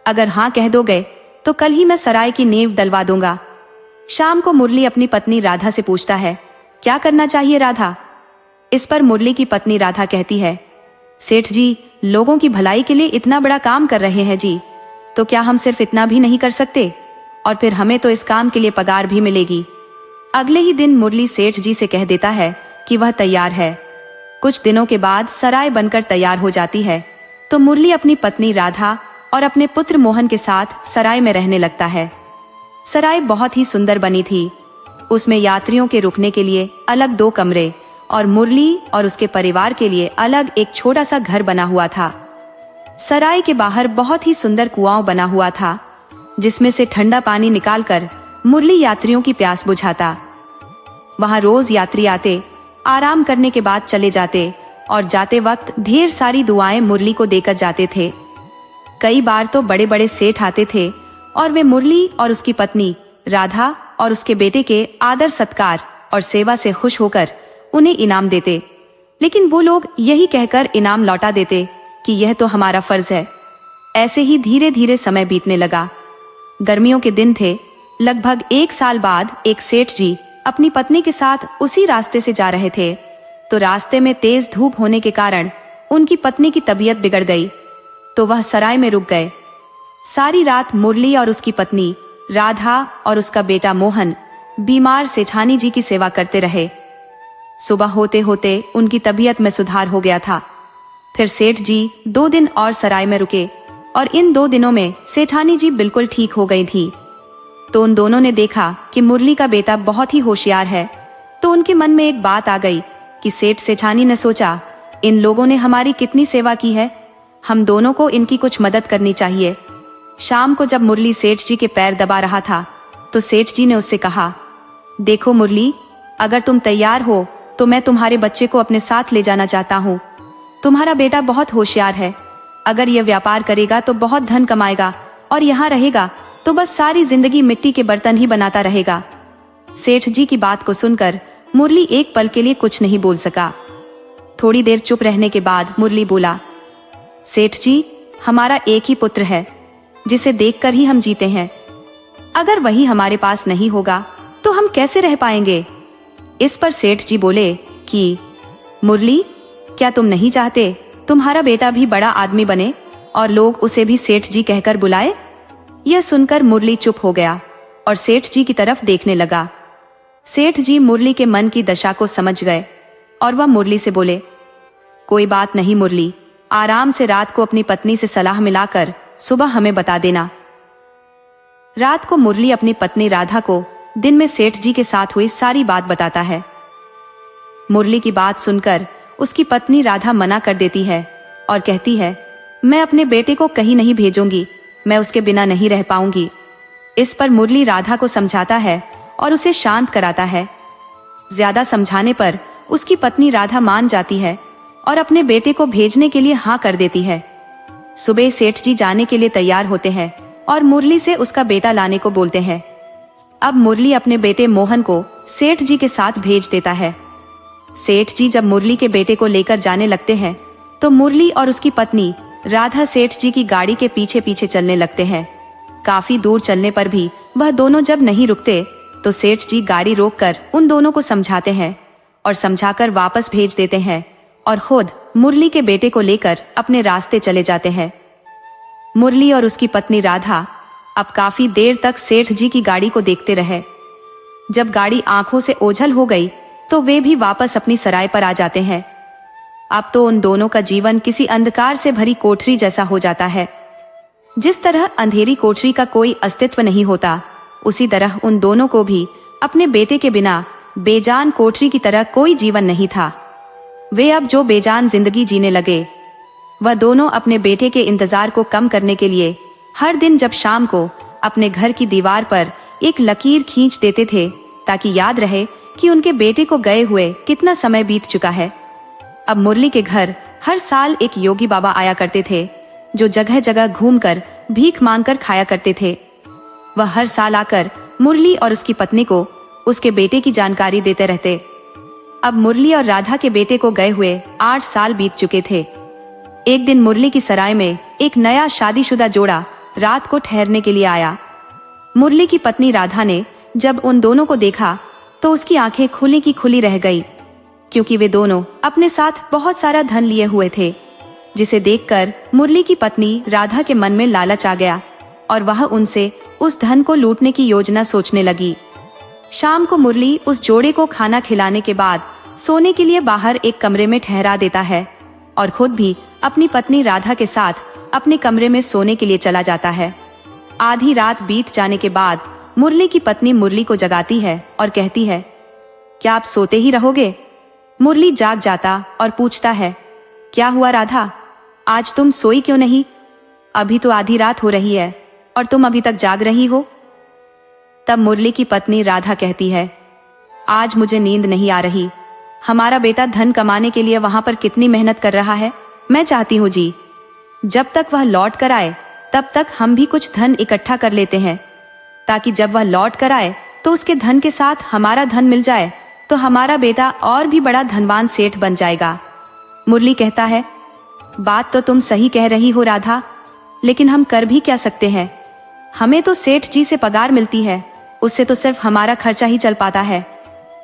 अगर हाँ कह दोगे तो कल ही मैं सराय की नींव डलवा दूंगा। शाम को मुरली अपनी पत्नी राधा से पूछता है, क्या करना चाहिए राधा? इस पर मुरली की पत्नी राधा कहती है, सेठ जी, लोगों की भलाई के लिए इतना बड़ा काम कर रहे हैं जी, तो क्या हम सिर्फ इतना भी नहीं कर सकते? और फिर हमें तो इस काम के लिए पगार भी मिलेगी। अगले ही दिन मुरली सेठ जी से कह देता है कि वह तैयार है। कुछ दिनों के बाद सराय बनकर तैयार हो जाती है तो मुरली अपनी पत्नी राधा और अपने पुत्र मोहन के साथ सराय में रहने लगता है। सराय बहुत ही सुंदर बनी थी। उसमें यात्रियों के रुकने के लिए अलग 2 कमरे और मुरली और उसके परिवार के लिए अलग एक छोटा सा घर बना हुआ था। सराय के बाहर बहुत ही सुंदर कुआं बना हुआ था जिसमें से ठंडा पानी निकालकर मुरली यात्रियों की प्यास बुझाता। वहां रोज यात्री आते, आराम करने के बाद चले जाते और जाते वक्त ढेर सारी दुआएं मुरली को देकर जाते थे। कई बार तो बड़े बड़े सेठ आते थे और वे मुरली और उसकी पत्नी राधा और उसके बेटे के आदर सत्कार और सेवा से खुश होकर उन्हें इनाम देते, लेकिन वो लोग यही कहकर इनाम लौटा देते कि यह तो हमारा फर्ज है। ऐसे ही धीरे धीरे समय बीतने लगा। गर्मियों के दिन थे। लगभग 1 साल बाद एक सेठ जी अपनी पत्नी के साथ उसी रास्ते से जा रहे थे, तो रास्ते में तेज धूप होने के कारण उनकी पत्नी की तबीयत बिगड़ गई, तो वह सराय में रुक गए। सारी रात मुरली और उसकी पत्नी राधा और उसका बेटा मोहन बीमार सेठानी जी की सेवा करते रहे। सुबह होते होते उनकी तबीयत में सुधार हो गया था। फिर सेठ जी 2 दिन और सराय में रुके और इन 2 दिनों में सेठानी जी बिल्कुल ठीक हो गई थी। तो उन दोनों ने देखा कि मुरली का बेटा बहुत ही होशियार है, तो उनके मन में एक बात आ गई कि सेठ सेठानी ने सोचा, इन लोगों ने हमारी कितनी सेवा की है, हम दोनों को इनकी कुछ मदद करनी चाहिए। शाम को जब मुरली सेठ जी के पैर दबा रहा था, तो सेठ जी ने उससे कहा, देखो मुरली, अगर तुम तैयार हो तो मैं तुम्हारे बच्चे को अपने साथ ले जाना चाहता हूँ। तुम्हारा बेटा बहुत होशियार है, अगर यह व्यापार करेगा तो बहुत धन कमाएगा और यहाँ रहेगा तो बस सारी जिंदगी मिट्टी के बर्तन ही बनाता रहेगा। सेठ जी की बात को सुनकर मुरली एक पल के लिए कुछ नहीं बोल सका। थोड़ी देर चुप रहने के बाद मुरली बोला, सेठ जी, हमारा एक ही पुत्र है जिसे देखकर ही हम जीते हैं। अगर वही हमारे पास नहीं होगा तो हम कैसे रह पाएंगे। इस पर सेठ जी बोले कि मुरली, क्या तुम नहीं चाहते तुम्हारा बेटा भी बड़ा आदमी बने और लोग उसे भी सेठ जी कहकर बुलाए। यह सुनकर मुरली चुप हो गया और सेठ जी की तरफ देखने लगा। सेठ जी मुरली के मन की दशा को समझ गए और वह मुरली से बोले, कोई बात नहीं मुरली, आराम से रात को अपनी पत्नी से सलाह मिलाकर सुबह हमें बता देना। रात को मुरली अपनी पत्नी राधा को दिन में सेठ जी के साथ हुई सारी बात बताता है। मुरली की बात सुनकर उसकी पत्नी राधा मना कर देती है और कहती है, मैं अपने बेटे को कहीं नहीं भेजूंगी, मैं उसके बिना नहीं रह पाऊंगी। इस पर मुरली राधा को समझाता है और उसे शांत कराता है। ज्यादा समझाने पर उसकी पत्नी राधा मान जाती है और अपने बेटे को भेजने के लिए हाँ कर देती है। सुबह सेठ जी जाने के लिए तैयार होते हैं और मुरली से उसका बेटा लाने को बोलते हैं। अब मुरली अपने बेटे मोहन को सेठ जी के साथ भेज देता है। सेठ जी जब मुरली के बेटे को लेकर जाने लगते हैं, तो मुरली और उसकी पत्नी राधा सेठ जी की गाड़ी के पीछे पीछे चलने लगते हैं। काफी दूर चलने पर भी वह दोनों जब नहीं रुकते, तो सेठ जी गाड़ी रोककर उन दोनों को समझाते हैं और समझाकर वापस भेज देते हैं और खुद मुरली के बेटे को लेकर अपने रास्ते चले जाते हैं। मुरली और उसकी पत्नी राधा अब काफी देर तक सेठ जी की गाड़ी को देखते रहे। जब गाड़ी आंखों से ओझल हो गई, तो वे भी वापस अपनी सराय पर आ जाते हैं। अब तो उन दोनों का जीवन किसी अंधकार से भरी कोठरी जैसा हो जाता है। जिस तरह अंधेरी कोठरी का कोई अस्तित्व नहीं होता, उसी तरह उन दोनों को भी अपने बेटे के बिना बेजान कोठरी की तरह कोई जीवन नहीं था। वे अब जो बेजान जिंदगी जीने लगे, वह दोनों अपने बेटे के इंतजार को कम करने के लिए हर दिन जब शाम को अपने घर की दीवार पर एक लकीर खींच देते थे, ताकि याद रहे कि उनके बेटे को गए हुए कितना समय बीत चुका है। अब मुरली के घर हर साल एक योगी बाबा आया करते थे, जो जगह जगह घूमकर भीख मांगकर खाया करते थे। वह हर साल आकर मुरली और उसकी पत्नी को उसके बेटे की जानकारी देते रहते। अब मुरली और राधा के बेटे को गए हुए 8 साल बीत चुके थे। एक दिन मुरली की सराय में एक नया शादीशुदा जोड़ा रात को ठहरने के लिए आया। मुरली की पत्नी राधा ने जब उन दोनों को देखा, तो उसकी आंखें खुली की खुली रह गई, क्योंकि वे दोनों अपने साथ बहुत सारा धन लिए हुए थे, जिसे देखकर मुरली की पत्नी राधा के मन में लालच आ गया और वह उनसे उस धन को लूटने की योजना सोचने लगी। शाम को मुरली उस जोड़े को खाना खिलाने के बाद सोने के लिए बाहर एक कमरे में ठहरा देता है और खुद भी अपनी पत्नी राधा के साथ अपने कमरे में सोने के लिए चला जाता है। आधी रात बीत जाने के बाद मुरली की पत्नी मुरली को जगाती है और कहती है, क्या आप सोते ही रहोगे? मुरली जाग जाता और पूछता है, क्या हुआ राधा, आज तुम सोई क्यों नहीं? अभी तो आधी रात हो रही है और तुम अभी तक जाग रही हो। तब मुरली की पत्नी राधा कहती है, आज मुझे नींद नहीं आ रही। हमारा बेटा धन कमाने के लिए वहां पर कितनी मेहनत कर रहा है। मैं चाहती हूँ जी, जब तक वह लौट कर आए तब तक हम भी कुछ धन इकट्ठा कर लेते हैं, ताकि जब वह लौट कर आए तो उसके धन के साथ हमारा धन मिल जाए, तो हमारा बेटा और भी बड़ा धनवान सेठ बन जाएगा। मुरली कहता है, बात तो तुम सही कह रही हो राधा, लेकिन हम कर भी क्या सकते हैं। हमें तो सेठ जी से पगार मिलती है, उससे तो सिर्फ हमारा खर्चा ही चल पाता है।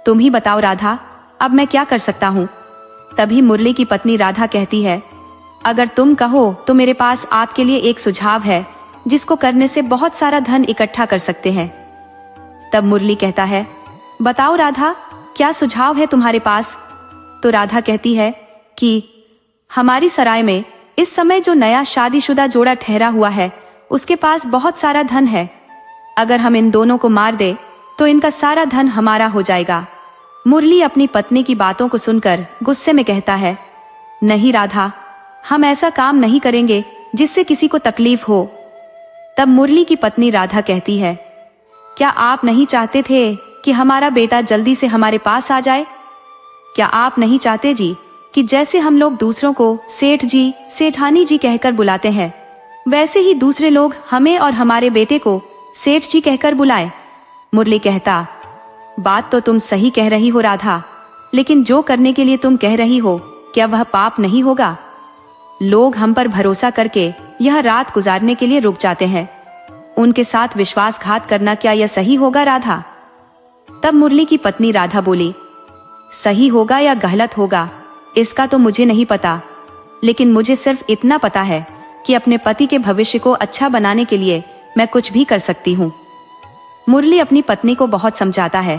तुम ही बताओ राधा, अब मैं क्या कर सकता हूँ। तभी मुरली की पत्नी राधा कहती है, अगर तुम कहो तो मेरे पास आपके लिए एक सुझाव है, जिसको करने से बहुत सारा धन इकट्ठा कर सकते हैं। तब मुरली कहता है, बताओ राधा, क्या सुझाव है तुम्हारे पास। तो राधा कहती है कि हमारी सराय में इस समय जो नया शादीशुदा जोड़ा ठहरा हुआ है, उसके पास बहुत सारा धन है। अगर हम इन दोनों को मार दे तो इनका सारा धन हमारा हो जाएगा। मुरली अपनी पत्नी की बातों को सुनकर गुस्से में कहता है, नहीं राधा, हम ऐसा काम नहीं करेंगे जिससे किसी को तकलीफ हो। तब मुरली की पत्नी राधा कहती है, क्या आप नहीं चाहते थे कि हमारा बेटा जल्दी से हमारे पास आ जाए। क्या आप नहीं चाहते जी कि जैसे हम लोग दूसरों को सेठ जी, सेठानी जी कहकर बुलाते हैं, वैसे ही दूसरे लोग हमें और हमारे बेटे को सेठ जी कहकर बुलाएं। मुरली कहता, बात तो तुम सही कह रही हो राधा, लेकिन जो करने के लिए तुम कह रही हो, क्या वह पाप नहीं होगा। लोग हम पर भरोसा करके यह रात गुजारने के लिए रुक जाते हैं, उनके साथ विश्वासघात करना क्या यह सही होगा राधा। तब मुरली की पत्नी राधा बोली, सही होगा या गलत होगा इसका तो मुझे नहीं पता, लेकिन मुझे सिर्फ इतना पता है कि अपने पति के भविष्य को अच्छा बनाने के लिए मैं कुछ भी कर सकती हूँ। मुरली अपनी पत्नी को बहुत समझाता है,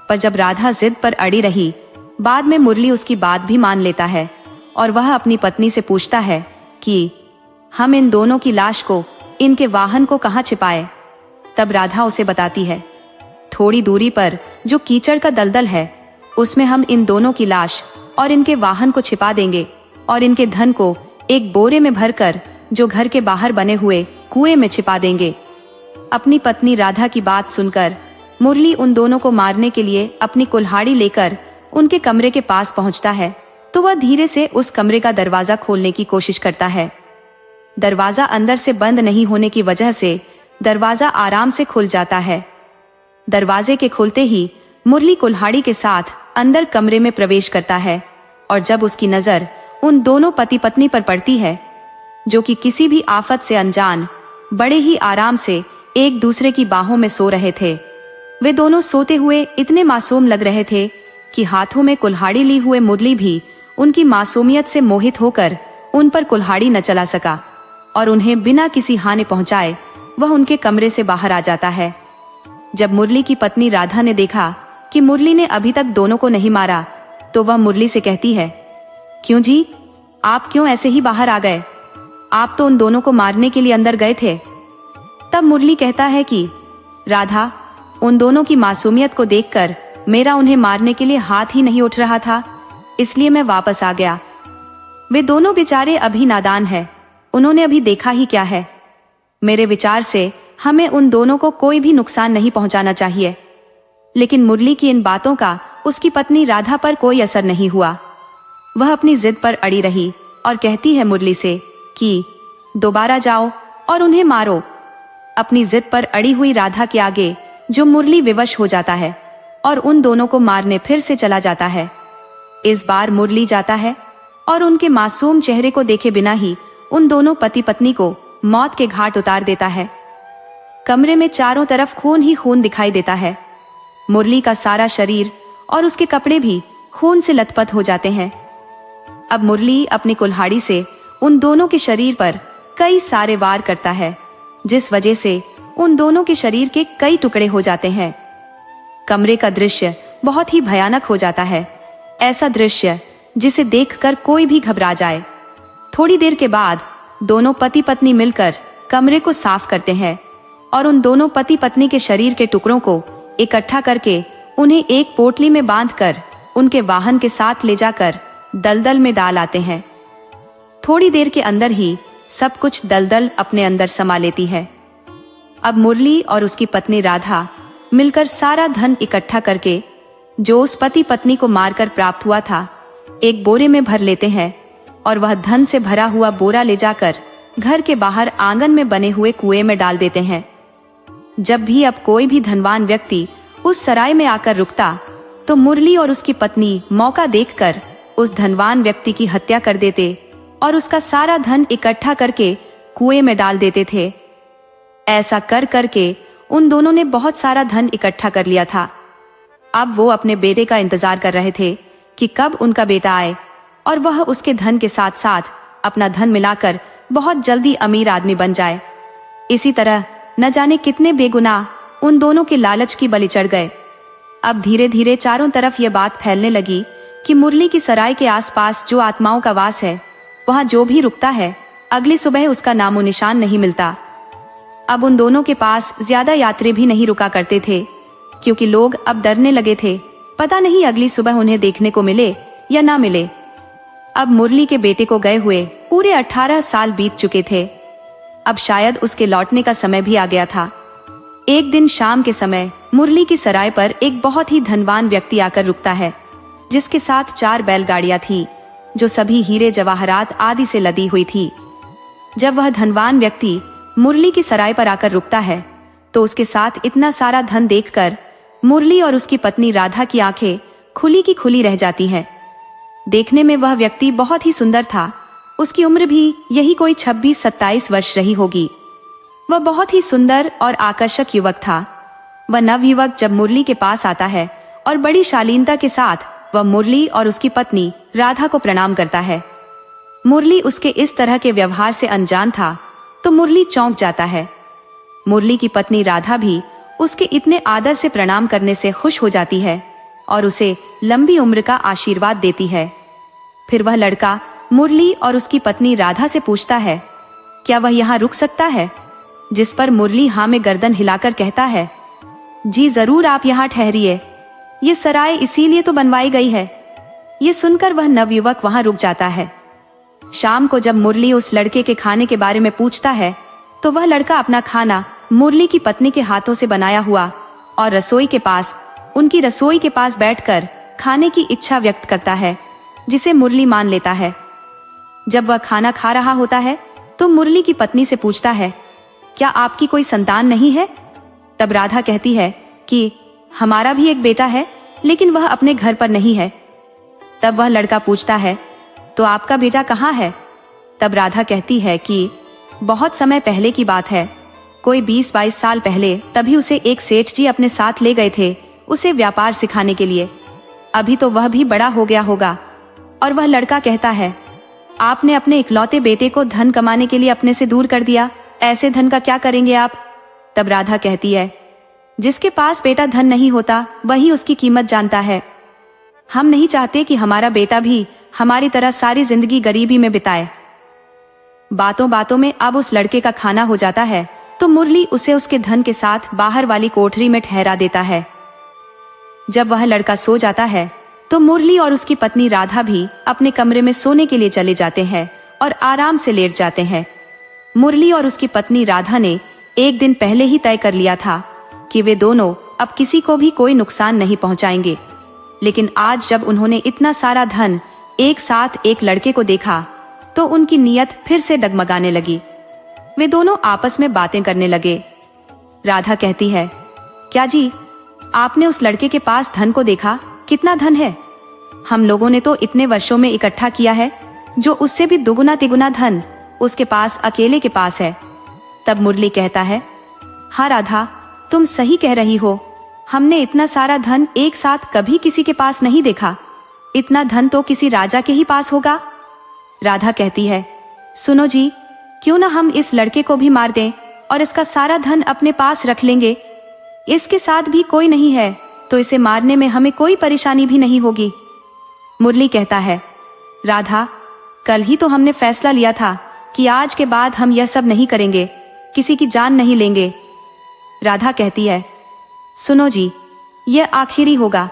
पर जब राधा जिद पर अड़ी रही, बाद में मुरली उसकी बात भी मान लेता है और वह अपनी पत्नी से पूछता है कि हम इन दोनों की लाश को, इनके वाहन को कहाँ छिपाए। तब राधा उसे बताती है, थोड़ी दूरी पर जो कीचड़ का दलदल है, उसमें हम इन दोनों की लाश और इनके वाहन को छिपा देंगे और इनके धन को एक बोरे में भरकर जो घर के बाहर बने हुए कुएं में छिपा देंगे। अपनी पत्नी राधा की बात सुनकर मुरली उन दोनों को मारने के लिए अपनी कुल्हाड़ी लेकर उनके कमरे के पास पहुंचता है, तो वह धीरे से उस कमरे का दरवाजा खोलने की कोशिश करता है। दरवाजा अंदर से बंद नहीं होने की वजह से दरवाजा आराम से खुल जाता है। दरवाजे के खुलते ही मुरली कुल्हाड़ी के साथ अंदर कमरे में प्रवेश करता है, और जब उसकी नजर उन दोनों पति पत्नी पर पड़ती है, जो कि किसी भी आफत से अनजान बड़े ही आराम से एक दूसरे की बाहों में सो रहे थे। वे दोनों सोते हुए इतने मासूम लग रहे थे कि हाथों में कुल्हाड़ी ली हुए मुरली भी उनकी मासूमियत से मोहित होकर उन पर कुल्हाड़ी न चला सका और उन्हें बिना किसी हानि पहुंचाए वह उनके कमरे से बाहर आ जाता है। जब मुरली की पत्नी राधा ने देखा कि मुरली ने अभी तक दोनों को नहीं मारा, तो वह मुरली से कहती है, क्यों जी, आप क्यों ऐसे ही बाहर आ गए। आप तो उन दोनों को मारने के लिए अंदर गए थे। तब मुरली कहता है कि राधा, उन दोनों की मासूमियत को देखकर मेरा उन्हें मारने के लिए हाथ ही नहीं उठ रहा था, इसलिए मैं वापस आ गया। वे दोनों बेचारे अभी नादान हैं, उन्होंने अभी देखा ही क्या है। मेरे विचार से हमें उन दोनों को कोई भी नुकसान नहीं पहुंचाना चाहिए। लेकिन मुरली की इन बातों का उसकी पत्नी राधा पर कोई असर नहीं हुआ। वह अपनी जिद पर अड़ी रही और कहती है मुरली से कि दोबारा जाओ और उन्हें मारो। अपनी जिद पर अड़ी हुई राधा के आगे जो मुरली विवश हो जाता है और उन दोनों को मारने फिर से चला जाता है। इस बार मुरली जाता है और उनके मासूम चेहरे को देखे बिना ही उन दोनों पति पत्नी को मौत के घाट उतार देता है। कमरे में चारों तरफ खून ही खून दिखाई देता है। मुरली का सारा शरीर और उसके कपड़े भी खून से लथपथ हो जाते हैं। अब मुरली अपनी कुल्हाड़ी से उन दोनों के शरीर पर कई सारे वार करता है, जिस वजह से उन दोनों के शरीर के कई टुकड़े हो जाते हैं। कमरे का दृश्य बहुत ही भयानक हो जाता है, ऐसा दृश्य जिसे देखकर कोई भी घबरा जाए। थोड़ी देर के बाद दोनों पति पत्नी मिलकर कमरे को साफ करते हैं और उन दोनों पति पत्नी के शरीर के टुकड़ों को इकट्ठा करके उन्हें एक पोटली में बांधकर उनके वाहन के साथ ले जाकर दलदल में डाल आते हैं। थोड़ी देर के अंदर ही सब कुछ दलदल अपने अंदर समा लेती है। अब मुरली और उसकी पत्नी राधा मिलकर सारा धन इकट्ठा करके, जो उस पति पत्नी को मारकर प्राप्त हुआ था, एक बोरे में भर लेते हैं और वह धन से भरा हुआ बोरा ले जाकर घर के बाहर आंगन में बने हुए कुएं में डाल देते हैं। जब भी अब कोई भी धनवान व्यक्ति उस सराय में आकर रुकता, तो मुरली और उसकी पत्नी मौका देखकर उस धनवान व्यक्ति की हत्या कर देते और उसका सारा धन इकट्ठा करके कुएं में डाल देते थे। ऐसा कर करके उन दोनों ने बहुत सारा धन इकट्ठा कर लिया था। अब वो अपने बेटे का इंतजार कर रहे थे कि कब उनका बेटा आए और वह उसके धन के साथ साथ अपना धन मिलाकर बहुत जल्दी अमीर आदमी बन जाए। इसी तरह न जाने कितने बेगुनाह उन दोनों के लालच की बलि चढ़ गए। अब धीरे धीरे चारों तरफ यह बात फैलने लगी कि मुरली की सराय के आसपास जो आत्माओं का वास है, वहां जो भी रुकता है, अगली सुबह उसका नामो निशान नहीं मिलता। अब उन दोनों के पास ज्यादा यात्री भी नहीं रुका करते थे, क्योंकि लोग अब डरने लगे थे, पता नहीं अगली सुबह उन्हें देखने को मिले या ना मिले। अब मुरली के बेटे को गए हुए पूरे 18 साल बीत चुके थे। अब शायद उसके लौटने का समय भी आ गया था। एक दिन शाम के समय मुरली की सराय पर एक बहुत ही धनवान व्यक्ति आकर रुकता है, जिसके साथ 4 बैलगाड़ियां थी, जो सभी हीरे जवाहरात आदि से लदी हुई थी। जब वह धनवान व्यक्ति मुरली की सराय पर आकर रुकता है, तो उसके साथ इतना सारा धन देखकर मुरली और उसकी पत्नी राधा की आंखें खुली की खुली रह जाती हैं। देखने में वह व्यक्ति बहुत ही सुंदर था। उसकी उम्र भी यही कोई 26-27 वर्ष रही होगी। वह बहुत ही सुंदर और आकर्षक युवक था। वह नवयुवक जब मुरली के पास आता है और बड़ी शालीनता के साथ वह मुरली और उसकी पत्नी राधा को प्रणाम करता है। मुरली उसके इस तरह के व्यवहार से अनजान था, तो मुरली चौंक जाता है। मुरली की पत्नी राधा भी उसके इतने आदर से प्रणाम करने से खुश हो जाती है और उसे लंबी उम्र का आशीर्वाद देती है। फिर वह लड़का मुरली और उसकी पत्नी राधा से पूछता है, क्या वह यहाँ रुक सकता है? जिस पर मुरली हाँ में गर्दन हिलाकर कहता है, जी जरूर, आप यहाँ ठहरिए, ये सराय इसीलिए तो बनवाई गई है। ये सुनकर वह नवयुवक वहां रुक जाता है। शाम को जब मुरली उस लड़के के खाने के बारे में पूछता है, तो वह लड़का अपना खाना मुरली की पत्नी के हाथों से बनाया हुआ और उनकी रसोई के पास बैठकर खाने की इच्छा व्यक्त करता है, जिसे मुरली मान लेता है। जब वह खाना खा रहा होता है, तो मुरली की पत्नी से पूछता है, क्या आपकी कोई संतान नहीं है? तब राधा कहती है कि हमारा भी एक बेटा है, लेकिन वह अपने घर पर नहीं है। तब वह लड़का पूछता है, तो आपका बेटा कहाँ है? तब राधा कहती है कि बहुत समय पहले की बात है, कोई 20-22 साल पहले, तभी उसे एक सेठ जी अपने साथ ले गए थे उसे व्यापार सिखाने के लिए। अभी तो वह भी बड़ा हो गया होगा। और वह लड़का कहता है, आपने अपने इकलौते बेटे को धन कमाने के लिए अपने से दूर कर दिया, ऐसे धन का क्या करेंगे आप? तब राधा कहती है, जिसके पास बेटा धन नहीं होता, वही उसकी कीमत जानता है। हम नहीं चाहते कि हमारा बेटा भी हमारी तरह सारी जिंदगी गरीबी में बिताए। बातों बातों में अब उस लड़के का खाना हो जाता है, तो मुरली उसे उसके धन के साथ बाहर वाली कोठरी में ठहरा देता है। जब वह लड़का सो जाता है, तो मुरली और उसकी पत्नी राधा भी अपने कमरे में सोने के लिए चले जाते हैं और आराम से लेट जाते हैं। मुरली और उसकी पत्नी राधा ने एक दिन पहले ही तय कर लिया था कि वे दोनों अब किसी को भी कोई नुकसान नहीं पहुंचाएंगे। लेकिन आज जब उन्होंने इतना सारा धन एक साथ एक लड़के को देखा, तो उनकी नीयत फिर से डगमगाने लगी। वे दोनों आपस में बातें करने लगे। राधा कहती है, क्या जी, आपने उस लड़के के पास धन को देखा? कितना धन है? हम लोगों ने तो इतने वर्षों में इकट्ठा किया है, जो उससे भी दुगुना तिगुना धन उसके पास अकेले के पास है। तब मुरली कहता है, हाँ राधा, तुम सही कह रही हो, हमने इतना सारा धन एक साथ कभी किसी के पास नहीं देखा। इतना धन तो किसी राजा के ही पास होगा। राधा कहती है, सुनो जी, क्यों ना हम इस लड़के को भी मार दें और इसका सारा धन अपने पास रख लेंगे। इसके साथ भी कोई नहीं है, तो इसे मारने में हमें कोई परेशानी भी नहीं होगी। मुरली कहता है, राधा, कल ही तो हमने फैसला लिया था कि आज के बाद हम यह सब नहीं करेंगे, किसी की जान नहीं लेंगे। राधा कहती है, सुनो जी, यह आखिरी होगा,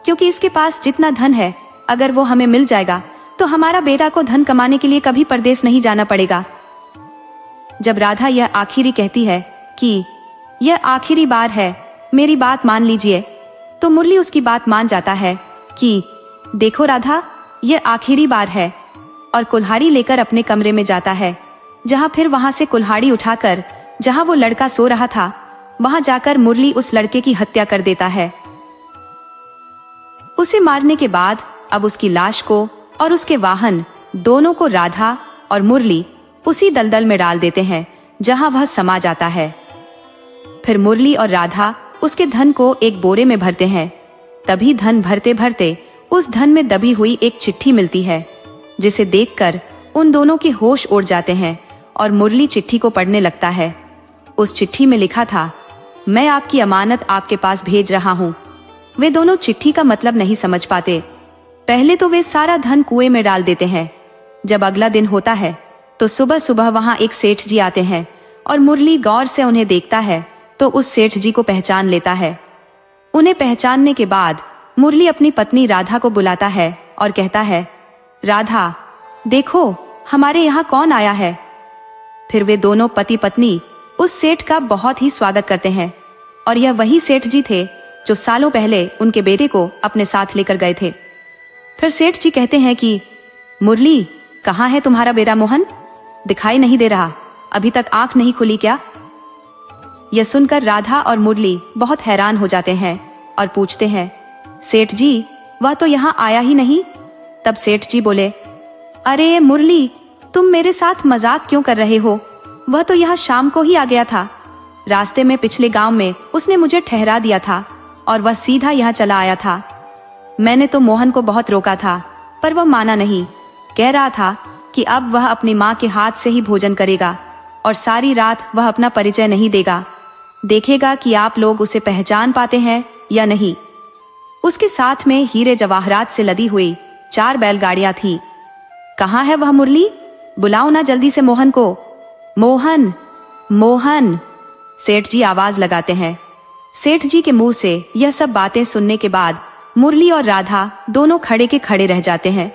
क्योंकि इसके पास जितना धन है, अगर वो हमें मिल जाएगा तो हमारा बेटा को धन कमाने के लिए कभी परदेश नहीं जाना पड़ेगा। जब राधा यह आखिरी कहती है कि यह आखिरी बार है, मेरी बात मान लीजिए। तो मुरली उसकी बात मान जाता है कि देखो राधा, ये आखिरी बार है, और कुल्हाड़ी लेकर अपने कमरे में जाता है, जहाँ फिर वहां से कुल्हाड़ी उठाकर जहाँ वो लड़का सो रहा था वहां जाकर मुरली उस लड़के की हत्या कर देता है। उसे मारने के बाद अब उसकी लाश को और उसके वाहन दोनों को राधा और मुरली उसी दलदल में डाल देते हैं जहां वह समा जाता है। फिर मुरली और राधा उसके धन को एक बोरे में भरते हैं। तभी धन भरते भरते उस धन में दबी हुई एक चिट्ठी मिलती है, जिसे देखकर उन दोनों के होश उड़ जाते हैं और मुरली चिट्ठी को पढ़ने लगता है। उस चिट्ठी में लिखा था, मैं आपकी अमानत आपके पास भेज रहा हूँ। वे दोनों चिट्ठी का मतलब नहीं समझ पाते। पहले तो वे सारा धन कुएं में डाल देते हैं। जब अगला दिन होता है तो सुबह सुबह वहां एक सेठ जी आते हैं और मुरली गौर से उन्हें देखता है तो उस सेठ जी को पहचान लेता है। उन्हें पहचानने के बाद मुरली अपनी पत्नी राधा को बुलाता है और कहता है, राधा देखो हमारे यहाँ कौन आया है। फिर वे दोनों पति पत्नी उस सेठ का बहुत ही स्वागत करते हैं, और यह वही सेठ जी थे जो सालों पहले उनके बेटे को अपने साथ लेकर गए थे। फिर सेठ जी कहते हैं कि मुरली, कहाँ है तुम्हारा बेटा मोहन? दिखाई नहीं दे रहा, अभी तक आंख नहीं खुली क्या? यह सुनकर राधा और मुरली बहुत हैरान हो जाते हैं और पूछते हैं, सेठ जी वह तो यहाँ आया ही नहीं। तब सेठ जी बोले, अरे मुरली, तुम मेरे साथ मजाक क्यों कर रहे हो? वह तो यहाँ शाम को ही आ गया था। रास्ते में पिछले गांव में उसने मुझे ठहरा दिया था और वह सीधा यहाँ चला आया था। मैंने तो मोहन को बहुत रोका था, पर वह माना नहीं। कह रहा था कि अब वह अपनी माँ के हाथ से ही भोजन करेगा और सारी रात वह अपना परिचय नहीं देगा। देखेगा कि आप लोग उसे पहचान पाते हैं या नहीं। उसके साथ में हीरे जवाहरात से लदी हुई 4 बैलगाड़ियां थी। कहाँ है वह मुरली? बुलाओ ना जल्दी से मोहन को। मोहन, मोहन, सेठ जी आवाज लगाते हैं। सेठ जी के मुंह से यह सब बातें सुनने के बाद मुरली और राधा दोनों खड़े के खड़े रह जाते हैं।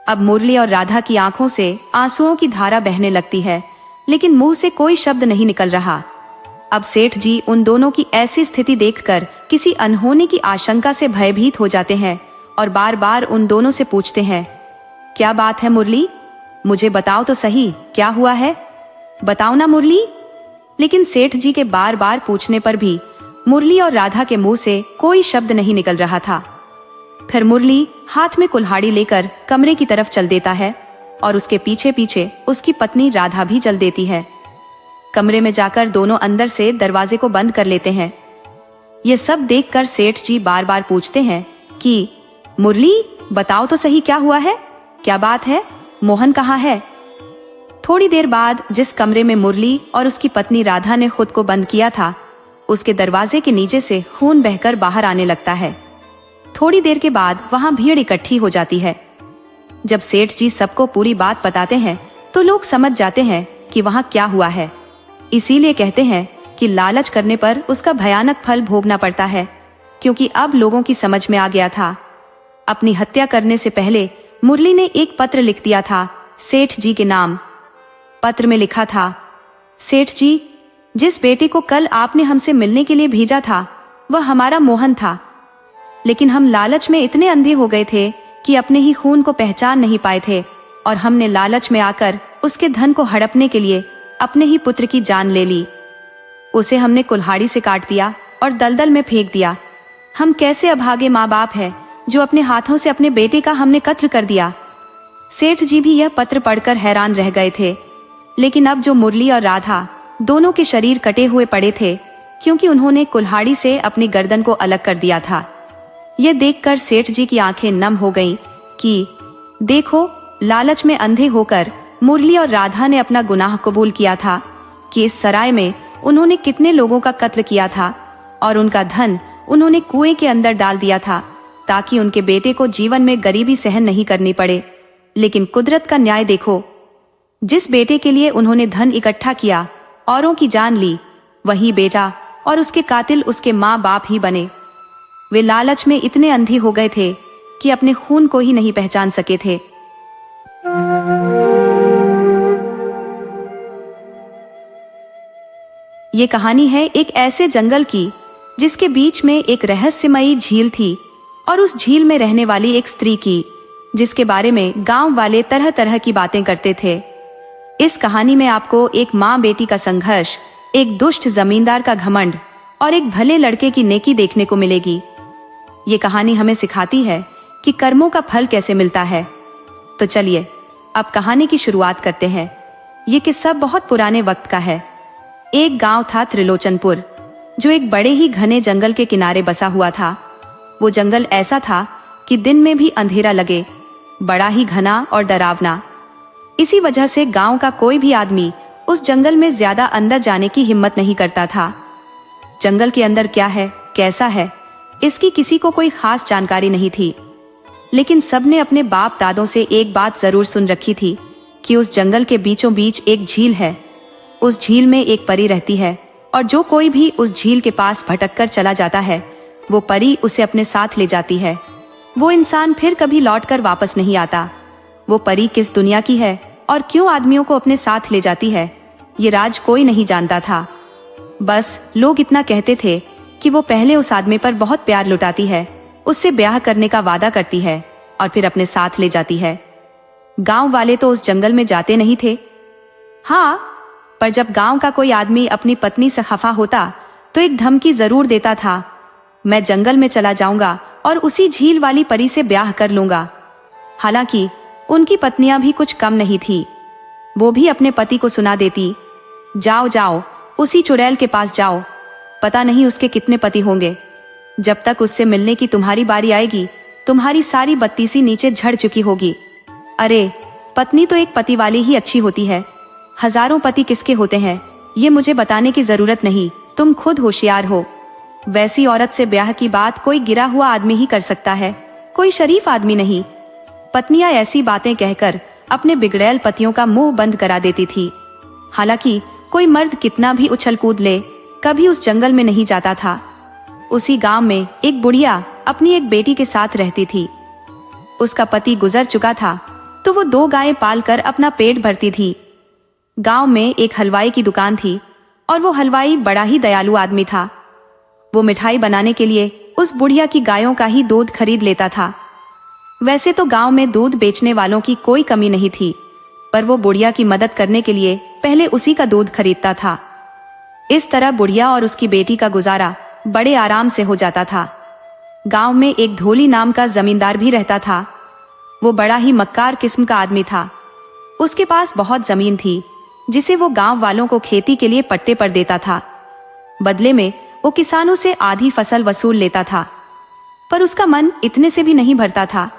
अब मुरली और राधा की आंखों से आंसुओं की धारा बहने लगती है, लेकिन मुंह से कोई शब्द नहीं निकल रहा। अब सेठ जी उन दोनों की ऐसी स्थिति देखकर किसी अनहोनी की आशंका से भयभीत हो जाते हैं और बार बार उन दोनों से पूछते हैं, क्या बात है मुरली? मुझे बताओ तो सही, क्या हुआ है? बताओ ना मुरली। लेकिन सेठ जी के बार बार पूछने पर भी मुरली और राधा के मुंह से कोई शब्द नहीं निकल रहा था। फिर मुरली हाथ में कुल्हाड़ी लेकर कमरे की तरफ चल देता है और उसके पीछे पीछे उसकी पत्नी राधा भी चल देती है। कमरे में जाकर दोनों अंदर से दरवाजे को बंद कर लेते हैं। ये सब देखकर सेठ जी बार बार पूछते हैं कि मुरली, बताओ तो सही, क्या हुआ है? क्या बात है? मोहन कहाँ है? थोड़ी देर बाद जिस कमरे में मुरली और उसकी पत्नी राधा ने खुद को बंद किया था, उसके दरवाजे के नीचे से खून बहकर बाहर आने लगता है। थोड़ी देर के बाद वहां भीड़ इकट्ठी हो जाती है। जब सेठ जी सबको पूरी बात बताते हैं तो लोग समझ जाते हैं कि वहां क्या हुआ है। इसीलिए कहते हैं कि लालच करने पर उसका भयानक फल भोगना पड़ता है, क्योंकि अब लोगों की समझ में आ गया था। अपनी हत्या करने से पहले मुरली ने एक पत्र लिख दिया था सेठ जी के नाम। पत्र में लिखा था, सेठ जी, जिस बेटे को कल आपने हमसे मिलने के लिए भेजा था वह हमारा मोहन था, लेकिन हम लालच में इतने अंधे हो गए थे कि अपने ही खून को पहचान नहीं पाए थे, और हमने लालच में आकर उसके धन को हड़पने के लिए अपने ही पुत्र की जान ले ली। उसे हमने कुल्हाड़ी से काट दिया और दलदल में फेंक दिया। हम कैसे अभागे माँ बाप है जो अपने हाथों से अपने बेटे का हमने कत्ल कर दिया। सेठ जी भी यह पत्र पढ़कर हैरान रह गए थे, लेकिन अब जो मुरली और राधा दोनों के शरीर कटे हुए पड़े थे, क्योंकि उन्होंने कुल्हाड़ी से अपनी गर्दन को अलग कर दिया था। यह देखकर सेठ जी की आंखें नम हो गईं कि देखो, लालच में अंधे होकर मुरली और राधा ने अपना गुनाह कबूल किया था कि इस सराय में उन्होंने कितने लोगों का कत्ल किया था और उनका धन उन्होंने कुएं के अंदर डाल दिया था ताकि उनके बेटे को जीवन में गरीबी सहन नहीं करनी पड़े। लेकिन कुदरत का न्याय देखो, जिस बेटे के लिए उन्होंने धन इकट्ठा किया, औरों की जान ली, वही बेटा और उसके कातिल उसके माँ बाप ही बने। वे लालच में इतने अंधे हो गए थे कि अपने खून को ही नहीं पहचान सके थे। ये कहानी है एक ऐसे जंगल की जिसके बीच में एक रहस्यमयी झील थी और उस झील में रहने वाली एक स्त्री की, जिसके बारे में गांव वाले तरह तरह की बातें करते थे। इस कहानी में आपको एक माँ बेटी का संघर्ष, एक दुष्ट जमींदार का घमंड और एक भले लड़के की नेकी देखने को मिलेगी। ये कहानी हमें सिखाती है कि कर्मों का फल कैसे मिलता है। तो चलिए अब कहानी की शुरुआत करते हैं। ये किस्सा बहुत पुराने वक्त का है। एक गांव था त्रिलोचनपुर, जो एक बड़े ही घने जंगल के किनारे बसा हुआ था। वो जंगल ऐसा था कि दिन में भी अंधेरा लगे, बड़ा ही घना और डरावना। इसी वजह से गांव का कोई भी आदमी उस जंगल में ज्यादा अंदर जाने की हिम्मत नहीं करता था। जंगल के अंदर क्या है, कैसा है, इसकी किसी को कोई खास जानकारी नहीं थी। लेकिन सबने अपने बाप दादों से एक बात जरूर सुन रखी थी कि उस जंगल के बीचों बीच एक झील है। उस झील में एक परी रहती है और जो कोई भी उस झील के पास भटक कर चला जाता है, वो परी उसे अपने साथ ले जाती है। वो इंसान फिर कभी लौटकर वापस नहीं आता। वो परी किस दुनिया की है और क्यों आदमियों को अपने साथ ले जाती है, ये राज कोई नहीं जानता था। बस लोग इतना कहते थे कि वो पहले उस आदमी पर बहुत प्यार लुटाती है, उससे ब्याह करने का वादा करती है और फिर अपने साथ ले जाती है। गांव वाले तो उस जंगल में जाते नहीं थे। हाँ, पर जब गांव का कोई आदमी अपनी पत्नी से खफा होता तो एक धमकी जरूर देता था, मैं जंगल में चला जाऊंगा और उसी झील वाली परी से ब्याह कर लूंगा। हालांकि उनकी पत्नियां भी कुछ कम नहीं थी। वो भी अपने पति को सुना देती, जाओ जाओ उसी चुड़ैल के पास जाओ, पता नहीं उसके कितने पति होंगे। जब तक उससे मिलने की तुम्हारी बारी आएगी, तुम्हारी सारी बत्तीसी नीचे झड़ चुकी होगी। अरे, पत्नी तो एक पति वाली ही अच्छी होती है, हजारों पति किसके होते हैं ये मुझे बताने की जरूरत नहीं, तुम खुद होशियार हो। वैसी औरत से ब्याह की बात कोई गिरा हुआ आदमी ही कर सकता है, कोई शरीफ आदमी नहीं। पत्नियां ऐसी बातें कहकर अपने बिगड़ैल पतियों का मुंह बंद करा देती थी। हालांकि कोई मर्द कितना भी उछल कूद ले, कभी उस जंगल में नहीं जाता था। उसी गांव में एक बुढ़िया अपनी एक बेटी के साथ रहती थी। उसका पति गुजर चुका था तो वो 2 गायें पालकर अपना पेट भरती थी। गांव में एक हलवाई की दुकान थी और वो हलवाई बड़ा ही दयालु आदमी था। वो मिठाई बनाने के लिए उस बुढ़िया की गायों का ही दूध खरीद लेता था। वैसे तो गांव में दूध बेचने वालों की कोई कमी नहीं थी, पर वो बुढ़िया की मदद करने के लिए पहले उसी का दूध खरीदता था। इस तरह बुढ़िया और उसकी बेटी का गुजारा बड़े आराम से हो जाता था। गांव में एक धोली नाम का जमींदार भी रहता था। वो बड़ा ही मक्कार किस्म का आदमी था। उसके पास बहुत जमीन थी, जिसे वो गांव वालों को खेती के लिए पट्टे पर देता था। बदले में वो किसानों से आधी फसल वसूल लेता था। पर उसका मन इतने से भी नहीं भरता था।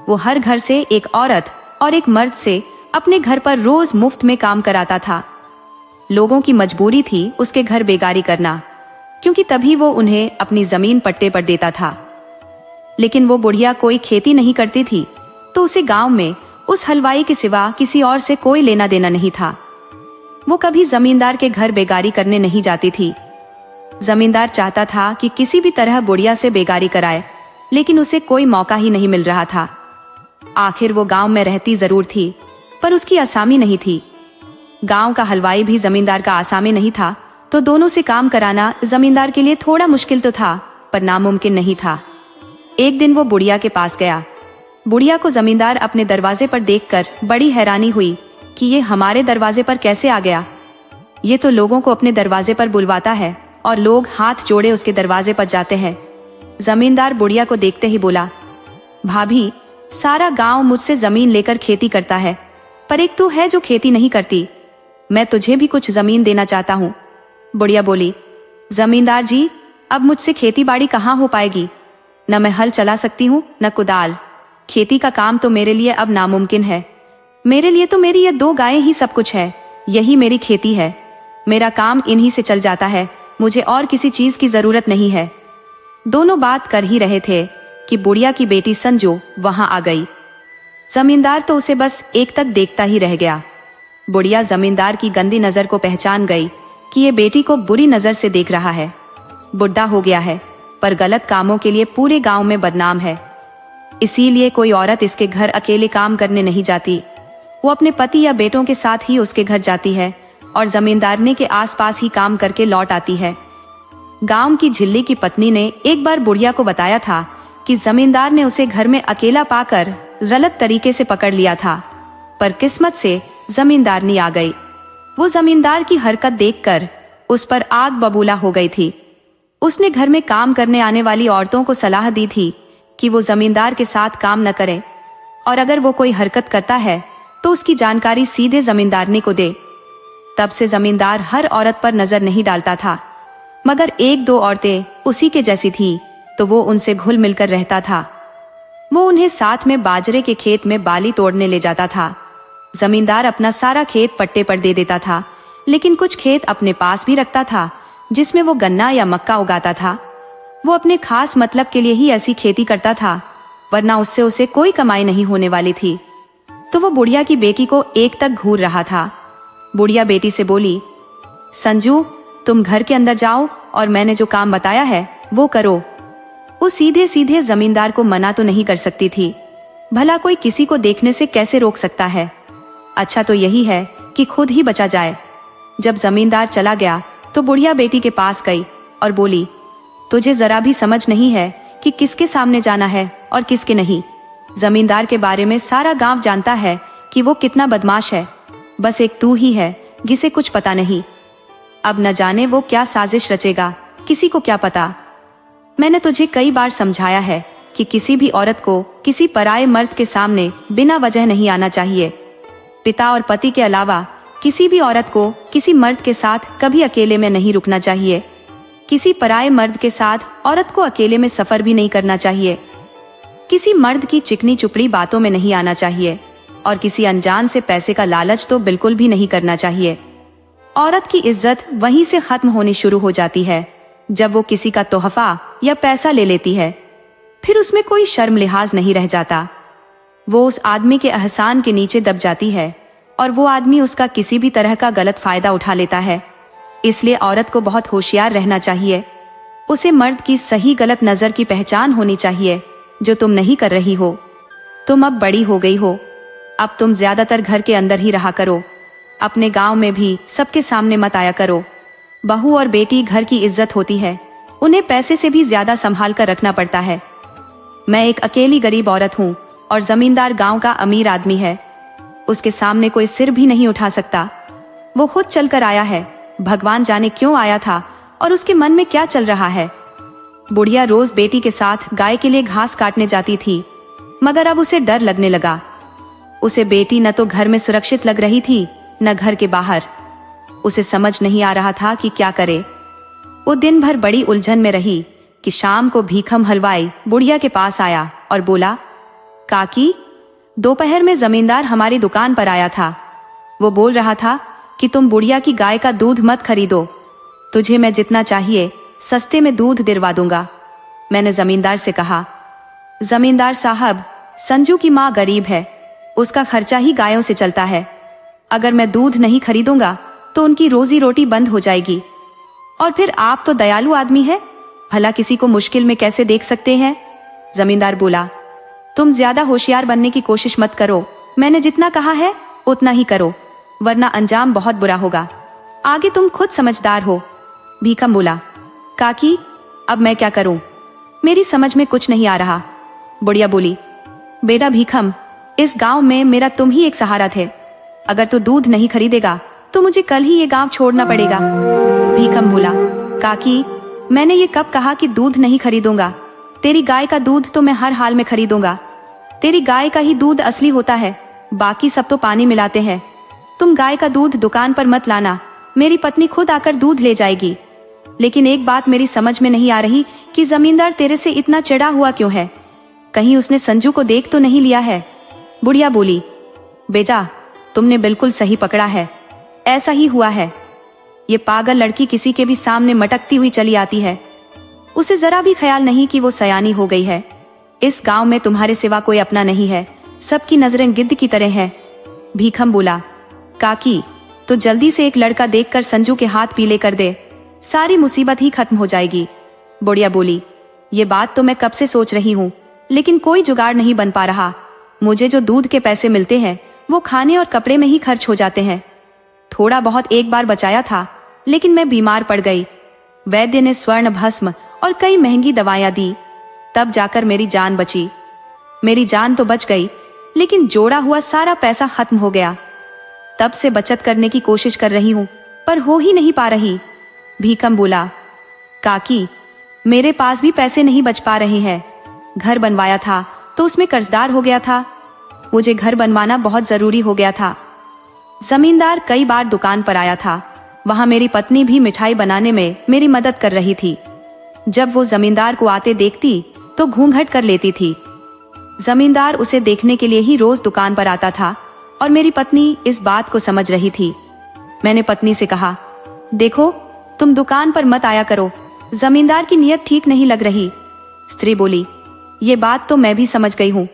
वो हर घर से एक औरत और एक मर्द से अपने घर पर रोज मुफ्त में काम कराता था। लोगों की मजबूरी थी उसके घर बेगारी करना, क्योंकि तभी वो उन्हें अपनी जमीन पट्टे पर देता था। लेकिन वो बुढ़िया कोई खेती नहीं करती थी, तो उसे गांव में उस हलवाई के सिवा किसी और से कोई लेना देना नहीं था। वो कभी जमींदार के घर बेगारी करने नहीं जाती थी। जमींदार चाहता था कि किसी भी तरह बुढ़िया से बेगारी कराए, लेकिन उसे कोई मौका ही नहीं मिल रहा था। आखिर वो गांव में रहती जरूर थी, पर उसकी आसामी नहीं थी। गांव का हलवाई भी जमींदार का आसामी नहीं था, तो दोनों से काम कराना जमींदार के लिए थोड़ा मुश्किल तो था, पर नामुमकिन नहीं था। एक दिन वो बुढ़िया के पास गया। बुढ़िया को जमींदार अपने दरवाजे पर देखकर बड़ी हैरानी हुई कि ये हमारे दरवाजे पर कैसे आ गया। ये तो लोगों को अपने दरवाजे पर बुलवाता है और लोग हाथ जोड़े उसके दरवाजे पर जाते हैं। जमींदार बुढ़िया को देखते ही बोला, भाभी, सारा गांव मुझसे जमीन लेकर खेती करता है, पर एक तू है जो खेती नहीं करती। मैं तुझे भी कुछ जमीन देना चाहता हूँ। बुढ़िया बोली, जमींदार जी, अब मुझसे खेती बाड़ी कहाँ हो पाएगी। न मैं हल चला सकती हूँ न कुदाल। खेती का काम तो मेरे लिए अब नामुमकिन है। मेरे लिए तो मेरी ये 2 गायें ही सब कुछ है, यही मेरी खेती है। मेरा काम इन्हीं से चल जाता है, मुझे और किसी चीज की जरूरत नहीं है। दोनों बात कर ही रहे थे कि बुढ़िया की बेटी संजू वहां आ गई। जमींदार तो उसे बस एक तक देखता ही रह गया। बुढ़िया जमींदार की गंदी नजर को पहचान गई कि ये बेटी को बुरी नजर से देख रहा है। बुढ़ा हो गया है, पर गलत कामों के लिए पूरे गांव में बदनाम है। इसीलिए कोई औरत इसके घर अकेले काम करने नहीं जाती। वो अपने पति या बेटों के साथ ही उसके घर जाती है और जमींदारने के आसपास ही काम करके लौट आती है। गांव की झिल्ली की पत्नी ने एक बार बुढ़िया को बताया था कि जमींदार ने उसे घर में अकेला पाकर गलत तरीके से पकड़ लिया था, पर किस्मत से जमींदारनी आ गई। वो जमींदार की हरकत देखकर उस पर आग बबूला हो गई थी। उसने घर में काम करने आने वाली औरतों को सलाह दी थी कि वो जमींदार के साथ काम न करें, और अगर वो कोई हरकत करता है तो उसकी जानकारी सीधे जमींदारनी को दे। तब से जमींदार हर औरत पर नजर नहीं डालता था, मगर एक दो औरतें उसी के जैसी थी तो वो उनसे घुल मिलकर रहता था। वो उन्हें साथ में बाजरे के खेत में बाली तोड़ने ले जाता था। जमींदार अपना सारा खेत पट्टे पर दे देता था, लेकिन कुछ खेत अपने पास भी रखता था जिसमें वो गन्ना या मक्का उगाता था। वो अपने खास मतलब के लिए ही ऐसी खेती करता था, वरना उससे उसे कोई कमाई नहीं होने वाली थी। तो वो बुढ़िया की बेटी को एक तक घूर रहा था। बुढ़िया बेटी से बोली, संजू, तुम घर के अंदर जाओ और मैंने जो काम बताया है वो करो। वो सीधे सीधे जमींदार को मना तो नहीं कर सकती थी, भला कोई किसी को देखने से कैसे रोक सकता है। अच्छा तो यही है कि खुद ही बचा जाए। जब जमींदार चला गया तो बुढ़िया बेटी के पास गई और बोली, तुझे जरा भी समझ नहीं है कि किसके सामने जाना है और किसके नहीं। जमींदार के बारे में सारा गांव जानता है कि वो कितना बदमाश है, बस एक तू ही है जिसे कुछ पता नहीं। अब न जाने वो क्या साजिश रचेगा, किसी को क्या पता। मैंने तुझे कई बार समझाया है कि किसी भी औरत को किसी पराये मर्द के सामने बिना वजह नहीं आना चाहिए। पिता और पति के अलावा किसी भी औरत को किसी मर्द के साथ कभी अकेले में नहीं रुकना चाहिए। किसी पराये मर्द के साथ औरत को अकेले में सफर भी नहीं करना चाहिए। किसी मर्द की चिकनी चुपड़ी बातों में नहीं आना चाहिए, और किसी अनजान से पैसे का लालच तो बिल्कुल भी नहीं करना चाहिए। औरत की इज्जत वहीं से खत्म होनी शुरू हो जाती है जब वो किसी का तोहफा या पैसा ले लेती है। फिर उसमें कोई शर्म लिहाज नहीं रह जाता। वो उस आदमी के एहसान के नीचे दब जाती है और वो आदमी उसका किसी भी तरह का गलत फायदा उठा लेता है। इसलिए औरत को बहुत होशियार रहना चाहिए। उसे मर्द की सही गलत नजर की पहचान होनी चाहिए, जो तुम नहीं कर रही हो। तुम अब बड़ी हो गई हो, अब तुम ज्यादातर घर के अंदर ही रहा करो। अपने गांव में भी सबके सामने मत आया करो। बहू और बेटी घर की इज्जत होती है, उन्हें पैसे से भी ज्यादा संभाल कर रखना पड़ता है। मैं एक अकेली गरीब औरत हूँ और जमींदार गांव का अमीर आदमी है, उसके सामने कोई सिर भी नहीं उठा सकता। वो खुद चलकर आया है, भगवान जाने क्यों आया था और उसके मन में क्या चल रहा है। बुढ़िया रोज बेटी के साथ गाय के लिए घास काटने जाती थी, मगर अब उसे डर लगने लगा। उसे बेटी न तो घर में सुरक्षित लग रही थी न घर के बाहर। उसे समझ नहीं आ रहा था कि क्या करे। वो दिन भर बड़ी उलझन में रही कि शाम को भीखम हलवाई बुढ़िया के पास आया और बोला, काकी, दोपहर में जमींदार हमारी दुकान पर आया था। वो बोल रहा था कि तुम बुढ़िया की गाय का दूध मत खरीदो, तुझे मैं जितना चाहिए सस्ते में दूध दिलवा दूंगा। मैंने जमींदार से कहा, जमींदार साहब, संजू की माँ गरीब है, उसका खर्चा ही गायों से चलता है। अगर मैं दूध नहीं खरीदूंगा तो उनकी रोजी रोटी बंद हो जाएगी। और फिर आप तो दयालु आदमी है, भला किसी को मुश्किल में कैसे देख सकते हैं। जमींदार बोला, तुम ज्यादा होशियार बनने की कोशिश मत करो, मैंने जितना कहा है उतना ही करो, वरना अंजाम बहुत बुरा होगा। आगे तुम खुद समझदार हो। भीखम बोला, काकी, अब मैं क्या करूं, मेरी समझ में कुछ नहीं आ रहा। बुढ़िया बोली, बेटा भीखम, इस गांव में मेरा तुम ही एक सहारा थे। अगर तू दूध नहीं खरीदेगा तो मुझे कल ही ये गांव छोड़ना पड़ेगा। भीखम बोला, काकी, मैंने ये कब कहा कि दूध नहीं खरीदूंगा। तेरी गाय का दूध तो मैं हर हाल में खरीदूंगा। तेरी गाय का ही दूध असली होता है, बाकी सब तो पानी मिलाते हैं। तुम गाय का दूध दुकान पर मत लाना, मेरी पत्नी खुद आकर दूध ले जाएगी। लेकिन एक बात मेरी समझ में नहीं आ रही कि जमींदार तेरे से इतना चिढ़ा हुआ क्यों है। कहीं उसने संजू को देख तो नहीं लिया है। बुढ़िया बोली, बेटा, तुमने बिल्कुल सही पकड़ा है, ऐसा ही हुआ है। ये पागल लड़की किसी के भी सामने मटकती हुई चली आती है। उसे जरा भी ख्याल नहीं कि वो सयानी हो गई है। इस गांव में तुम्हारे सिवा कोई अपना नहीं है, सबकी नजरें गिद्ध की तरह है। भीखम बोला, काकी, तो जल्दी से एक लड़का देखकर संजू के हाथ पीले कर दे, सारी मुसीबत ही खत्म हो जाएगी। बुढ़िया बोली, ये बात तो मैं कब से सोच रही हूँ, लेकिन कोई जुगाड़ नहीं बन पा रहा। मुझे जो दूध के पैसे मिलते हैं वो खाने और कपड़े में ही खर्च हो जाते हैं। थोड़ा बहुत एक बार बचाया था, लेकिन मैं बीमार पड़ गई। वैद्य ने स्वर्ण भस्म और कई महंगी दवाइयां दी, तब जाकर मेरी जान बची। मेरी जान तो बच गई, लेकिन जोड़ा हुआ सारा पैसा खत्म हो गया। तब से बचत करने की कोशिश कर रही हूँ, पर हो ही नहीं पा रही। भीखम बोला, काकी, मेरे पास भी पैसे नहीं बच पा रहे हैं। घर बनवाया था तो उसमें कर्जदार हो गया था। मुझे घर बनवाना बहुत जरूरी हो गया था। जमींदार कई बार दुकान पर आया था। वहां मेरी पत्नी भी मिठाई बनाने में मेरी मदद कर रही थी। जब वो जमींदार को आते देखती तो घूंघट कर लेती थी। जमींदार उसे देखने के लिए ही रोज दुकान पर आता था और मेरी पत्नी इस बात को समझ रही थी। मैंने पत्नी से कहा, देखो, तुम दुकान पर मत आया करो, जमींदार की नीयत ठीक नहीं लग रही। स्त्री बोली, ये बात तो मैं भी समझ गई हूँ,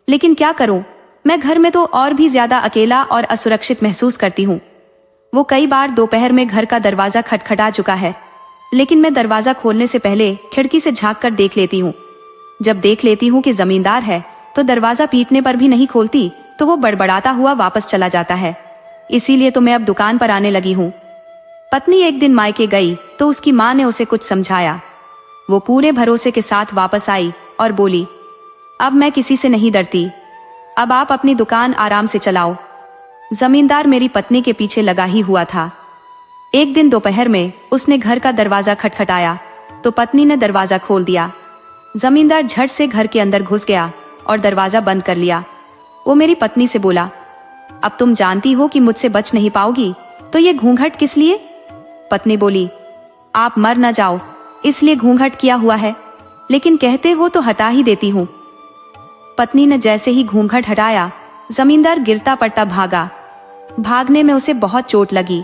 लेकिन क्या करूं, मैं घर में तो और भी ज्यादा अकेला और असुरक्षित महसूस करती हूँ। वो कई बार दोपहर में घर का दरवाजा खटखटा चुका है, लेकिन मैं दरवाजा खोलने से पहले खिड़की से झांक कर देख लेती हूँ। जब देख लेती हूँ कि जमींदार है तो दरवाजा पीटने पर भी नहीं खोलती, तो वो बड़बड़ाता हुआ वापस चला जाता है। इसीलिए तो मैं अब दुकान पर आने लगी हूँ। पत्नी एक दिन मायके गई तो उसकी माँ ने उसे कुछ समझाया। वो पूरे भरोसे के साथ वापस आई और बोली, अब मैं किसी से नहीं डरती, अब आप अपनी दुकान आराम से चलाओ। जमींदार मेरी पत्नी के पीछे लगा ही हुआ था। एक दिन दोपहर में उसने घर का दरवाजा खटखटाया तो पत्नी ने दरवाजा खोल दिया। जमींदार झट से घर के अंदर घुस गया और दरवाजा बंद कर लिया। वो मेरी पत्नी से बोला, अब तुम जानती हो कि मुझसे बच नहीं पाओगी, तो ये घूंघट किस लिए? पत्नी बोली, आप मर न जाओ इसलिए घूंघट किया हुआ है, लेकिन कहते हो तो हटा ही देती हूँ। पत्नी ने जैसे ही घूंघट हटाया, जमींदार गिरता पड़ता भागा। भागने में उसे बहुत चोट लगी।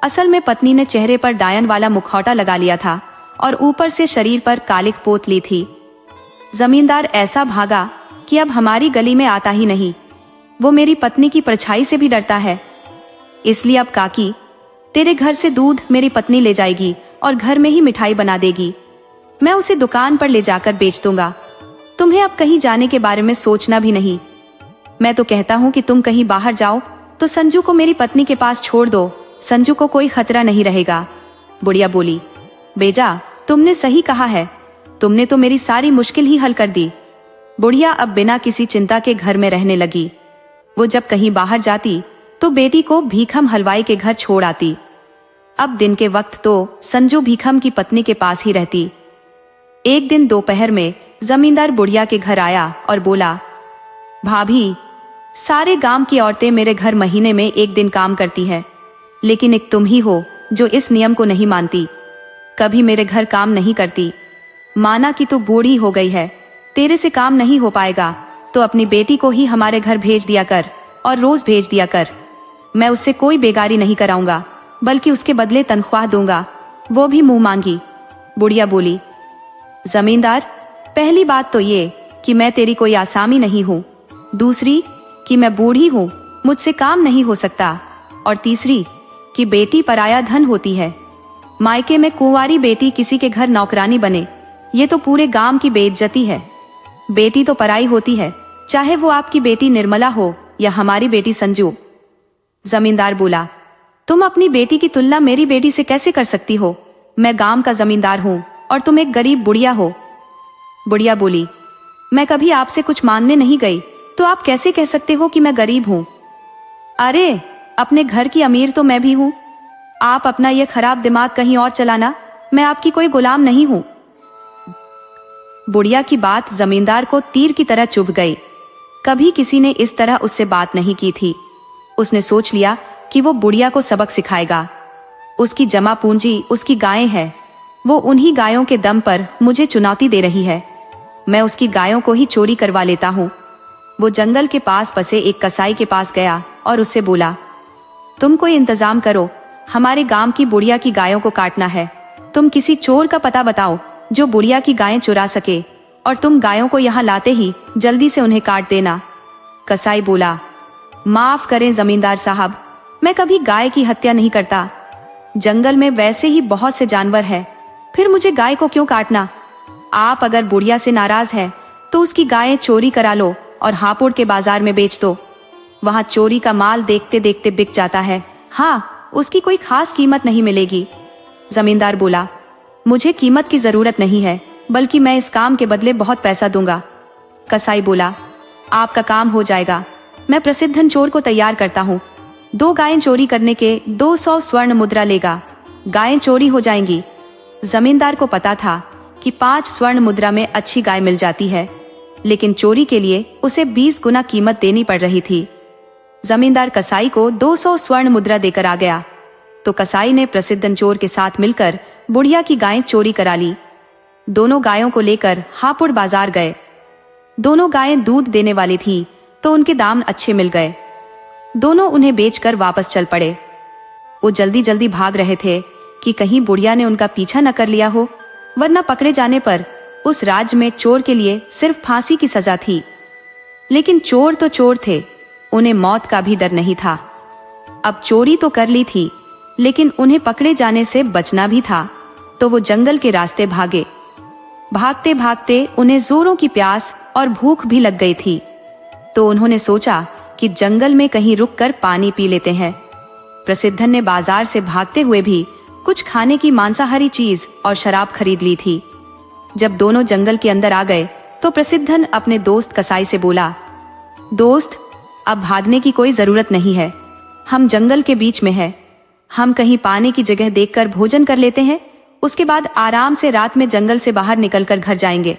असल में पत्नी ने चेहरे पर डायन वाला मुखौटा लगा लिया था और ऊपर से शरीर पर कालिख पोत ली थी। जमींदार ऐसा भागा कि अब हमारी गली में आता ही नहीं। वो मेरी पत्नी की परछाई से भी डरता है। इसलिए अब काकी, तेरे घर से दूध मेरी पत्नी ले जाएगी और घर में ही मिठाई बना देगी। मैं उसे दुकान पर ले जाकर बेच दूंगा। तुम्हें अब कहीं जाने के बारे में सोचना भी नहीं। मैं तो कहता हूँ कि तुम कहीं बाहर जाओ तो संजू को मेरी पत्नी के पास छोड़ दो, संजू को कोई खतरा नहीं रहेगा। बुढ़िया बोली, बेजा, तुमने सही कहा है, तुमने तो मेरी सारी मुश्किल ही हल कर दी। बुढ़िया अब बिना किसी चिंता के घर में रहने लगी। वो जब कहीं बाहर जाती तो बेटी को भीखम हलवाई के घर छोड़ आती। अब दिन के वक्त तो संजू भीखम की पत्नी के पास ही रहती। एक दिन दोपहर में जमींदार बुढ़िया के घर आया और बोला, भाभी, सारे गांव की औरतें मेरे घर महीने में एक दिन काम करती है, लेकिन एक तुम ही हो जो इस नियम को नहीं मानती। कभी मेरे घर काम नहीं करती। माना कि तू बूढ़ी हो गई है, तेरे से काम नहीं हो पाएगा, तो अपनी बेटी को ही हमारे घर भेज दिया कर और रोज भेज दिया कर। मैं उससे कोई बेगारी नहीं कराऊंगा, बल्कि उसके बदले तनख्वाह दूंगा, वो भी मुंह मांगी। बुढ़िया बोली, जमींदार, पहली बात तो ये कि मैं तेरी कोई आसामी नहीं हूँ, दूसरी कि मैं बूढ़ी हूँ, मुझसे काम नहीं हो सकता, और तीसरी कि बेटी पराया धन होती है। मायके में कुंवारी बेटी किसी के घर नौकरानी बने, ये तो पूरे गांव की बेइज्जती है। बेटी तो पराई होती है, चाहे वो आपकी बेटी निर्मला हो या हमारी बेटी संजू। जमींदार बोला, तुम अपनी बेटी की तुलना मेरी बेटी से कैसे कर सकती हो? मैं गांव का जमींदार हूँ और तुम एक गरीब बुढ़िया हो। बुढ़िया बोली, मैं कभी आपसे कुछ मांगने नहीं गई, तो आप कैसे कह सकते हो कि मैं गरीब हूँ? अरे, अपने घर की अमीर तो मैं भी हूँ। आप अपना ये खराब दिमाग कहीं और चलाना, मैं आपकी कोई गुलाम नहीं हूँ। बुढ़िया की बात जमींदार को तीर की तरह चुभ गई। कभी किसी ने इस तरह उससे बात नहीं की थी। उसने सोच लिया कि वो बुढ़िया को सबक सिखाएगा। उसकी जमा पूंजी उसकी गायें हैं, वो उन्हीं गायों के दम पर मुझे चुनौती दे रही है। मैं उसकी गायों को ही चोरी करवा लेता हूँ। वो जंगल के पास बसे एक कसाई के पास गया और उससे बोला, तुम कोई इंतजाम करो, हमारे गांव की बुढ़िया की गायों को काटना है। तुम किसी चोर का पता बताओ जो बुढ़िया की गायें चुरा सके, और तुम गायों को यहाँ लाते ही जल्दी से उन्हें काट देना। कसाई बोला, माफ करें जमींदार साहब, मैं कभी गाय की हत्या नहीं करता। जंगल में वैसे ही बहुत से जानवर हैं, फिर मुझे गाय को क्यों काटना? आप अगर बुढ़िया से नाराज है तो उसकी गायें चोरी करा लो और हापुड़ के बाजार में बेच दो। वहां चोरी का माल देखते देखते बिक जाता है। हाँ, उसकी कोई खास कीमत नहीं मिलेगी। जमींदार बोला, मुझे कीमत की जरूरत नहीं है, बल्कि मैं इस काम के बदले बहुत पैसा दूंगा। कसाई बोला, आपका काम हो जाएगा, मैं प्रसिद्धन चोर को तैयार करता हूँ। 2 गायें चोरी करने के 200 स्वर्ण मुद्रा लेगा। गायें चोरी हो जाएंगी। जमींदार को पता था कि 5 स्वर्ण मुद्रा में अच्छी गाय मिल जाती है, लेकिन चोरी के लिए उसे 20 गुना कीमत देनी पड़ रही थी। जमींदार कसाई को 200 स्वर्ण मुद्रा देकर आ गया, तो कसाई ने प्रसिद्धन चोर के साथ मिलकर बुढ़िया की गायें चोरी करा ली। दोनों गायों को लेकर हापुड़ बाजार गए। दोनों गायें दूध देने वाली थीं, तो उनके दाम अच्छे मिल गए। दोनों उन्हें बेचकर वापस चल पड़े। वो जल्दी जल्दी भाग रहे थे कि कहीं बुढ़िया ने उनका पीछा न कर लिया हो, वरना पकड़े जाने पर उस राज्य में चोर के लिए सिर्फ फांसी की सजा थी। लेकिन चोर तो चोर थे, उन्हें मौत का भी डर नहीं था। अब चोरी तो कर ली थी, लेकिन उन्हें पकड़े जाने से बचना भी था, तो वो जंगल के रास्ते भागे। भागते भागते उन्हें जोरों की प्यास और भूख भी लग गई थी, तो उन्होंने सोचा कि जंगल में कहीं रुककर पानी पी लेते हैं। प्रसिद्धन ने बाजार से भागते हुए भी कुछ खाने की मांसाहारी चीज और शराब खरीद ली थी। जब दोनों जंगल के अंदर आ गए, तो प्रसिद्धन अपने दोस्त कसाई से बोला, दोस्त, अब भागने की कोई जरूरत नहीं है, हम जंगल के बीच में हैं। हम कहीं पानी की जगह देखकर भोजन कर लेते हैं, उसके बाद आराम से रात में जंगल से बाहर निकलकर घर जाएंगे।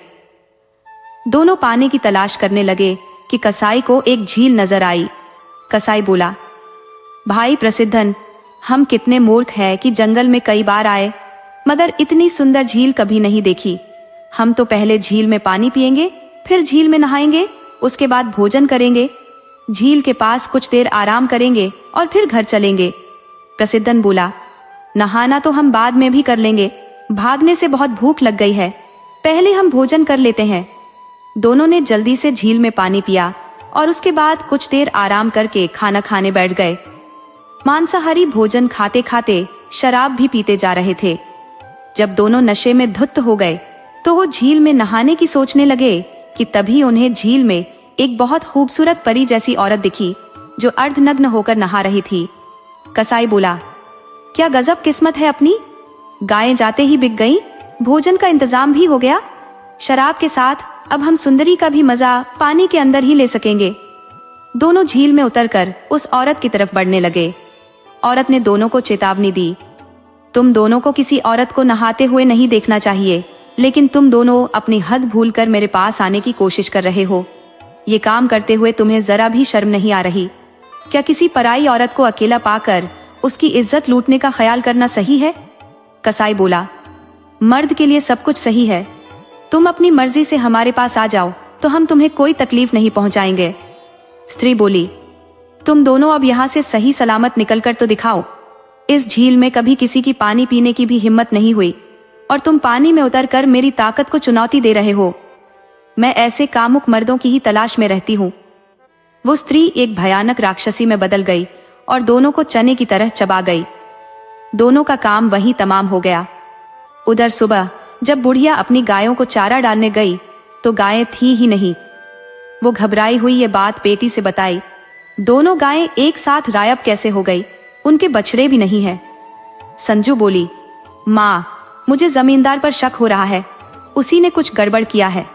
दोनों पानी की तलाश करने लगे कि कसाई को एक झील नजर आई। कसाई बोला, भाई प्रसिद्धन, हम कितने मूर्ख हैं कि जंगल में कई बार आए, मगर इतनी सुंदर झील कभी नहीं देखी। हम तो पहले झील में पानी पिएंगे, फिर झील में नहाएंगे, उसके बाद भोजन करेंगे, झील के पास कुछ देर आराम करेंगे और फिर घर चलेंगे। प्रसिद्धन बोला, नहाना तो हम बाद में भी कर लेंगे, भागने से बहुत भूख लग गई है, पहले हम भोजन कर लेते हैं। दोनों ने जल्दी से झील में पानी पिया और उसके बाद कुछ देर आराम करके खाना खाने बैठ गए। मांसाहारी भोजन खाते खाते शराब भी पीते जा रहे थे। जब दोनों नशे में धुत हो गए, तो वो झील में नहाने की सोचने लगे कि तभी उन्हें झील में एक बहुत खूबसूरत परी जैसी औरत दिखी, जो अर्धनग्न होकर नहा रही थी। कसाई बोला, क्या गजब किस्मत है अपनी, गायें जाते ही बिक गईं, भोजन का इंतजाम भी हो गया, शराब के साथ अब हम सुंदरी का भी मजा पानी के अंदर ही ले सकेंगे। दोनों झील में उतरकर उस औरत की तरफ बढ़ने लगे। औरत ने दोनों को चेतावनी दी, तुम दोनों को किसी औरत को नहाते हुए नहीं देखना चाहिए, लेकिन तुम दोनों अपनी हद भूलकर मेरे पास आने की कोशिश कर रहे हो। ये काम करते हुए तुम्हें जरा भी शर्म नहीं आ रही? क्या किसी पराई औरत को अकेला पाकर उसकी इज्जत लूटने का ख्याल करना सही है? कसाई बोला, मर्द के लिए सब कुछ सही है, तुम अपनी मर्जी से हमारे पास आ जाओ तो हम तुम्हें कोई तकलीफ नहीं पहुंचाएंगे। स्त्री बोली, तुम दोनों अब यहाँ से सही सलामत निकलकर तो दिखाओ। इस झील में कभी किसी की पानी पीने की भी हिम्मत नहीं हुई, और तुम पानी में उतरकर मेरी ताकत को चुनौती दे रहे हो। मैं ऐसे कामुक मर्दों की ही तलाश में रहती हूँ। वो स्त्री एक भयानक राक्षसी में बदल गई और दोनों को चने की तरह चबा गई। दोनों का काम वहीं तमाम हो गया। उधर सुबह जब बुढ़िया अपनी गायों को चारा डालने गई, तो गायें थी ही नहीं। वो घबराई हुई ये बात बेटी से बताई। दोनों गायें एक साथ गायब कैसे हो गई, उनके बछड़े भी नहीं है। संजू बोली, माँ, मुझे जमींदार पर शक हो रहा है, उसी ने कुछ गड़बड़ किया है।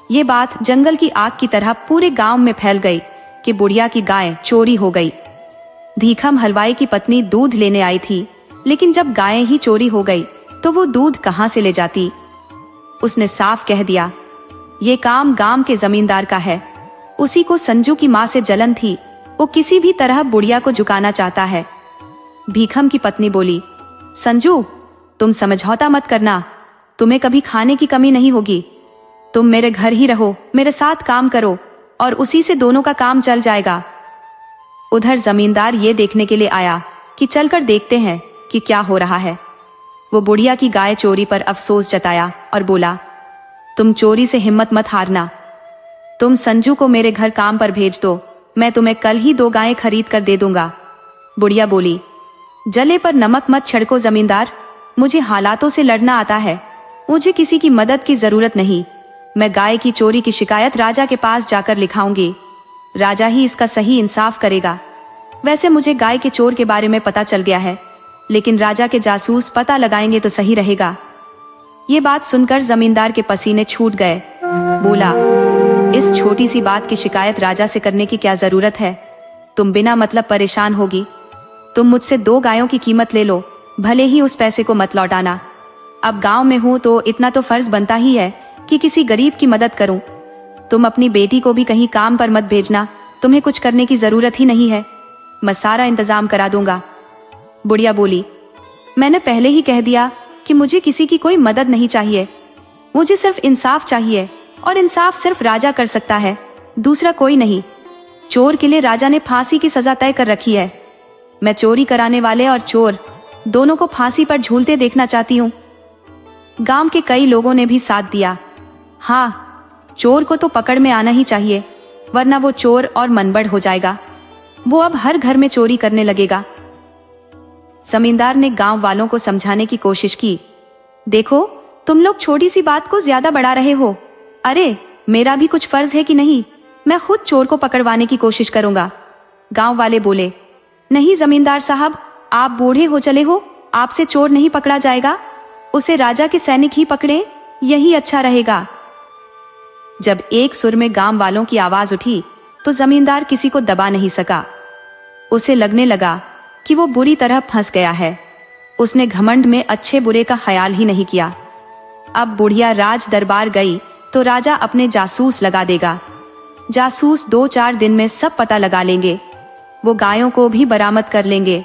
ये बात जंगल की आग की तरह पूरे गांव में फैल गई कि बुढ़िया की गाय चोरी हो गई। धीखम हलवाई की पत्नी दूध लेने आई थी, लेकिन जब गायें ही चोरी हो गई तो वो दूध कहां से ले जाती। उसने साफ कह दिया, ये काम गांव के जमींदार का है। उसी को संजू की मां से जलन थी, वो किसी भी तरह बुढ़िया को झुकाना चाहता है। भीखम की पत्नी बोली, संजू, तुम समझौता मत करना, तुम्हें कभी खाने की कमी नहीं होगी। तुम मेरे घर ही रहो, मेरे साथ काम करो, और उसी से दोनों का काम चल जाएगा। उधर जमींदार ये देखने के लिए आया कि चलकर देखते हैं कि क्या हो रहा है। वो बुढ़िया की गाय चोरी पर अफसोस जताया और बोला, तुम चोरी से हिम्मत मत हारना, तुम संजू को मेरे घर काम पर भेज दो, मैं तुम्हें कल ही 2 गायें खरीद कर दे दूंगा। बुढ़िया बोली, जले पर नमक मत छिड़को जमींदार, मुझे हालातों से लड़ना आता है, मुझे किसी की मदद की जरूरत नहीं। मैं गाय की चोरी की शिकायत राजा के पास जाकर लिखाऊंगी, राजा ही इसका सही इंसाफ करेगा। वैसे मुझे गाय के चोर के बारे में पता चल गया है, लेकिन राजा के जासूस पता लगाएंगे तो सही रहेगा। ये बात सुनकर जमींदार के पसीने छूट गए। बोला, इस छोटी सी बात की शिकायत राजा से करने की क्या जरूरत है? तुम बिना मतलब परेशान होगी। तुम मुझसे 2 गायों की कीमत ले लो, भले ही उस पैसे को मत लौटाना। अब गांव में हूं तो इतना तो फर्ज बनता ही है कि किसी गरीब की मदद करूं। तुम अपनी बेटी को भी कहीं काम पर मत भेजना, तुम्हें कुछ करने की जरूरत ही नहीं है, मैं सारा इंतजाम करा दूंगा। बुढ़िया बोली, मैंने पहले ही कह दिया कि मुझे किसी की कोई मदद नहीं चाहिए, मुझे सिर्फ इंसाफ चाहिए, और इंसाफ सिर्फ राजा कर सकता है, दूसरा कोई नहीं। चोर के लिए राजा ने फांसी की सजा तय कर रखी है। मैं चोरी कराने वाले और चोर दोनों को फांसी पर झूलते देखना चाहती हूँ। गांव के कई लोगों ने भी साथ दिया। हाँ, चोर को तो पकड़ में आना ही चाहिए, वरना वो चोर और मनबड़ हो जाएगा। वो अब हर घर में चोरी करने लगेगा। जमींदार ने गांव वालों को समझाने की कोशिश की। देखो, तुम लोग छोटी सी बात को ज्यादा बढ़ा रहे हो। अरे, मेरा भी कुछ फर्ज है कि नहीं? मैं खुद चोर को पकड़वाने की कोशिश करूंगा। गांव वाले बोले, नहीं जमींदार साहब, आप बूढ़े हो चले हो, आपसे चोर नहीं पकड़ा जाएगा, उसे राजा के सैनिक ही पकड़े, यही अच्छा रहेगा। जब एक सुर में गांव वालों की आवाज उठी तो जमींदार किसी को दबा नहीं सका। उसे लगने लगा कि वो बुरी तरह फंस गया है। उसने घमंड में अच्छे बुरे का ख्याल ही नहीं किया। अब बुढ़िया राज दरबार गई तो राजा अपने जासूस लगा देगा। जासूस 2-4 दिन में सब पता लगा लेंगे। वो गायों को भी बरामद कर लेंगे।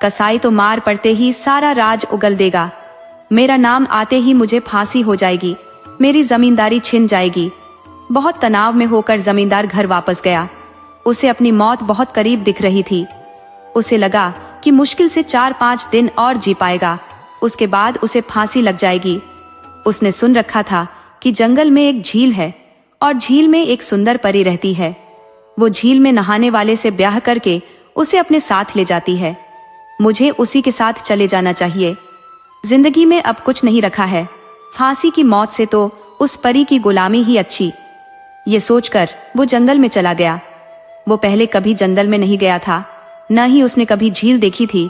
कसाई तो मार पड़ते ही सारा राज उगल देगा। मेरा नाम आते ही मुझे फांसी हो जाएगी, मेरी जमींदारी छिन जाएगी। बहुत तनाव में होकर जमींदार घर वापस गया। उसे अपनी मौत बहुत करीब दिख रही थी। उसे लगा कि मुश्किल से 4-5 दिन और जी पाएगा, उसके बाद उसे फांसी लग जाएगी। उसने सुन रखा था कि जंगल में एक झील है और झील में एक सुंदर परी रहती है। वो झील में नहाने वाले से ब्याह करके उसे अपने साथ ले जाती है। मुझे उसी के साथ चले जाना चाहिए। जिंदगी में अब कुछ नहीं रखा है, फांसी की मौत से तो उस परी की गुलामी ही अच्छी। ये सोचकर वो जंगल में चला गया। वो पहले कभी जंगल में नहीं गया था, न ही उसने कभी झील देखी थी,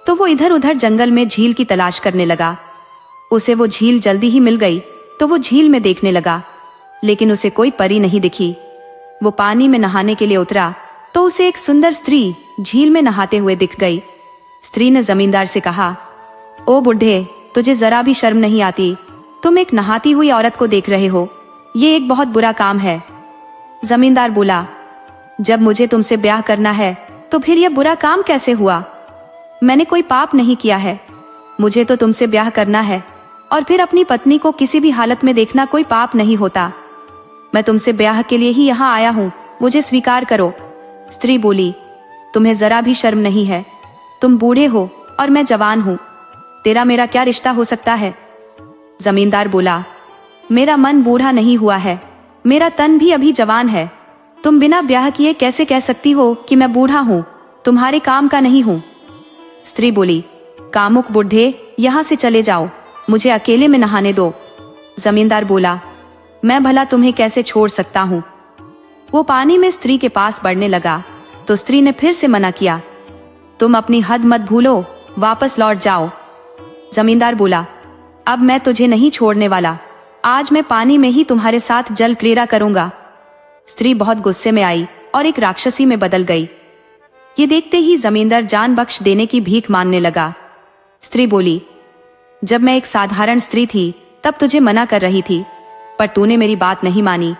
तो वो इधर उधर जंगल में झील की तलाश करने लगा। उसे वो झील जल्दी ही मिल गई तो वो झील में देखने लगा, लेकिन उसे कोई परी नहीं दिखी। वो पानी में नहाने के लिए उतरा तो उसे एक सुंदर स्त्री झील में नहाते हुए दिख गई। स्त्री ने जमींदार से कहा, ओ बुढ़े, तुझे जरा भी शर्म नहीं आती? तुम एक नहाती हुई औरत को देख रहे हो, ये एक बहुत बुरा काम है। जमींदार बोला, जब मुझे तुमसे ब्याह करना है तो फिर यह बुरा काम कैसे हुआ? मैंने कोई पाप नहीं किया है, मुझे तो तुमसे ब्याह करना है, और फिर अपनी पत्नी को किसी भी हालत में देखना कोई पाप नहीं होता। मैं तुमसे ब्याह के लिए ही यहाँ आया हूँ, मुझे स्वीकार करो। स्त्री बोली, तुम्हें जरा भी शर्म नहीं है? तुम बूढ़े हो और मैं जवान हूँ, तेरा मेरा क्या रिश्ता हो सकता है? जमींदार बोला, मेरा मन बूढ़ा नहीं हुआ है, मेरा तन भी अभी जवान है। तुम बिना ब्याह किए कैसे कह सकती हो कि मैं बूढ़ा हूँ, तुम्हारे काम का नहीं हूँ? स्त्री बोली, कामुक बुढ़े, यहाँ से चले जाओ, मुझे अकेले में नहाने दो। जमींदार बोला, मैं भला तुम्हें कैसे छोड़ सकता हूँ? वो पानी में स्त्री के पास बढ़ने लगा तो स्त्री ने फिर से मना किया, तुम अपनी हद मत भूलो, वापस लौट जाओ। जमींदार बोला, अब मैं तुझे नहीं छोड़ने वाला, आज मैं पानी में ही तुम्हारे साथ जल क्रीड़ा करूंगा। स्त्री बहुत गुस्से में आई और एक राक्षसी में बदल गई। ये देखते ही जमींदार जान बख्श देने की भीख मांगने लगा। स्त्री बोली, जब मैं एक साधारण स्त्री थी तब तुझे मना कर रही थी, पर तूने मेरी बात नहीं मानी,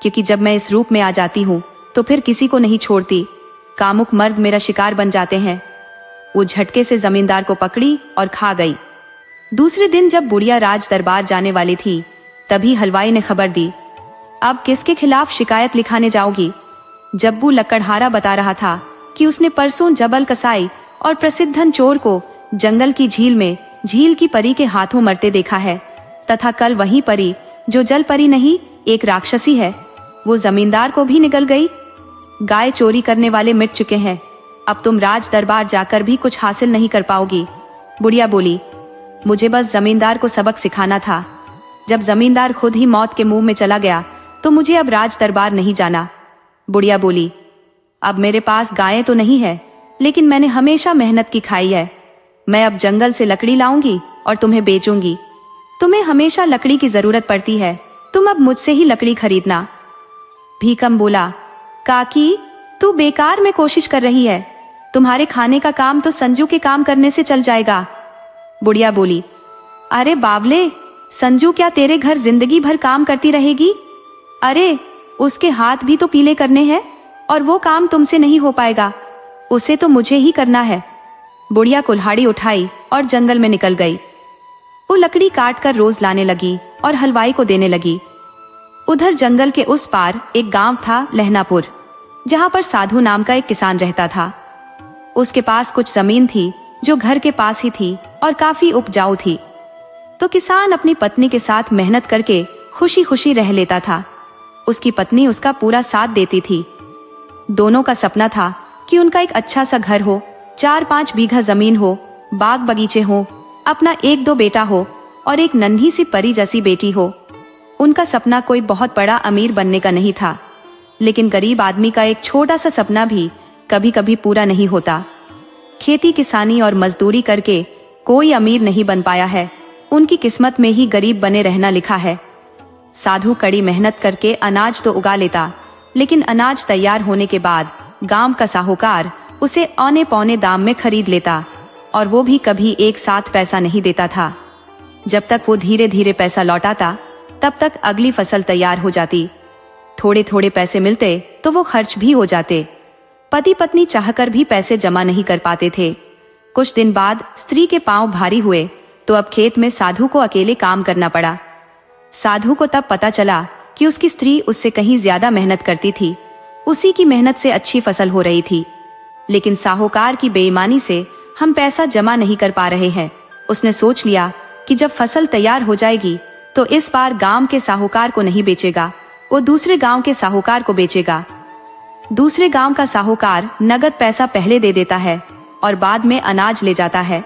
क्योंकि जब मैं इस रूप में आ जाती हूँ तो फिर किसी को नहीं छोड़ती। कामुक मर्द मेरा शिकार बन जाते हैं। वो झटके से जमींदार को पकड़ी और खा गई। दूसरे दिन जब बुढ़िया राज दरबार जाने वाली थी तभी हलवाई ने खबर दी, अब किसके खिलाफ शिकायत लिखाने जाओगी? जब्बू लकड़हारा बता रहा था कि उसने परसों जबल कसाई और प्रसिद्धन चोर को जंगल की झील में झील की परी के हाथों मरते देखा है, तथा कल वही परी जो जल परी नहीं एक राक्षसी है, वो जमींदार को भी निगल गई। गाय चोरी करने वाले मिट चुके हैं, अब तुम राज दरबार जाकर भी कुछ हासिल नहीं कर पाओगी। बुढ़िया बोली, मुझे बस जमींदार को सबक सिखाना था। जब जमींदार खुद ही मौत के मुंह में चला गया तो मुझे अब राज दरबार नहीं जाना। बुढ़िया बोली, अब मेरे पास गायें तो नहीं है, लेकिन मैंने हमेशा मेहनत की खाई है। मैं अब जंगल से लकड़ी लाऊंगी और तुम्हें बेचूंगी। तुम्हें हमेशा लकड़ी की जरूरत पड़ती है, तुम अब मुझसे ही लकड़ी खरीदना। भीकम बोला, काकी तू बेकार में कोशिश कर रही है, तुम्हारे खाने का काम तो संजू के काम करने से चल जाएगा। बुढ़िया बोली, अरे बावले, संजू क्या तेरे घर जिंदगी भर काम करती रहेगी? अरे उसके हाथ भी तो पीले करने हैं और वो काम तुमसे नहीं हो पाएगा, उसे तो मुझे ही करना है। बुढ़िया कुल्हाड़ी उठाई और जंगल में निकल गई। वो लकड़ी काट कर रोज लाने लगी और हलवाई को देने लगी। उधर जंगल के उस पार एक गांव था, लहनापुर, जहां पर साधु नाम का एक किसान रहता था। उसके पास कुछ जमीन थी जो घर के पास ही थी और काफी उपजाऊ थी। तो किसान अपनी पत्नी के साथ मेहनत करके खुशी खुशी रह लेता था। उसकी पत्नी उसका पूरा साथ देती थी। दोनों का सपना था कि उनका एक अच्छा सा घर हो, 4-5 बीघा जमीन हो, बाग बगीचे हो, अपना 1-2 बेटा हो और एक नन्ही सी परी जैसी बेटी हो। उनका सपना कोई बहुत बड़ा अमीर बनने का नहीं था, लेकिन गरीब आदमी का एक छोटा सा सपना भी कभी कभी पूरा नहीं होता। खेती किसानी और मजदूरी करके कोई अमीर नहीं बन पाया है, उनकी किस्मत में ही गरीब बने रहना लिखा है। साधु कड़ी मेहनत करके अनाज तो उगा लेता, लेकिन अनाज तैयार होने के बाद गांव का साहूकार उसे औने पौने दाम में खरीद लेता और वो भी कभी एक साथ पैसा नहीं देता था। जब तक वो धीरे धीरे पैसा लौटाता तब तक अगली फसल तैयार हो जाती। थोड़े थोड़े पैसे मिलते तो वो खर्च भी हो जाते। पति पत्नी चाहकर भी पैसे जमा नहीं कर पाते थे। कुछ दिन बाद स्त्री के पांव भारी हुए तो अब खेत में साधु को अकेले काम करना पड़ा। साधु को तब पता चला कि उसकी स्त्री उससे कहीं ज्यादा मेहनत करती थी, उसी की मेहनत से अच्छी फसल हो रही थी, लेकिन साहूकार की बेईमानी से हम पैसा जमा नहीं कर पा रहे हैं। उसने सोच लिया कि जब फसल तैयार हो जाएगी तो इस बार गांव के साहूकार को नहीं बेचेगा, वो दूसरे गांव के साहूकार को बेचेगा। दूसरे गांव का साहूकार नगद पैसा पहले दे देता है और बाद में अनाज ले जाता है।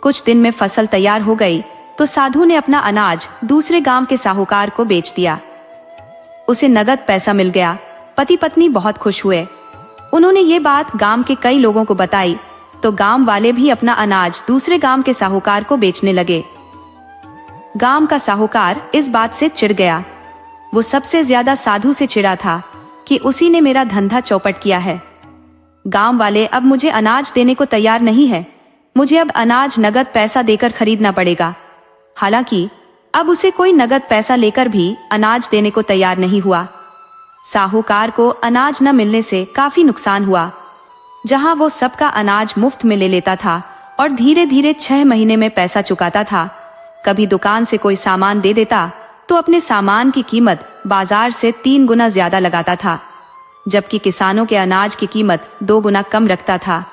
कुछ दिन में फसल तैयार हो गई तो साधु ने अपना अनाज दूसरे गांव के साहूकार को बेच दिया। उसे नगद पैसा मिल गया। पति पत्नी बहुत खुश हुए। उन्होंने ये बात गांव के कई लोगों को बताई तो गांव वाले भी अपना अनाज दूसरे गांव के साहूकार को बेचने लगे। गांव का साहूकार इस बात से चिढ़ गया। वो सबसे ज्यादा साधु से चिढ़ा था कि उसी ने मेरा धंधा चौपट किया है। गांव वाले अब मुझे अनाज देने को तैयार नहीं है, मुझे अब अनाज नगद पैसा देकर खरीदना पड़ेगा। हालांकि अब उसे कोई नगद पैसा लेकर भी अनाज देने को तैयार नहीं हुआ। साहूकार को अनाज न मिलने से काफी नुकसान हुआ। जहां वो सबका अनाज मुफ्त में ले लेता था और धीरे धीरे 6 महीने में पैसा चुकाता था, कभी दुकान से कोई सामान दे देता तो अपने सामान की कीमत बाजार से 3 गुना ज्यादा लगाता था, जबकि किसानों के अनाज की कीमत 2 गुना कम रखता था।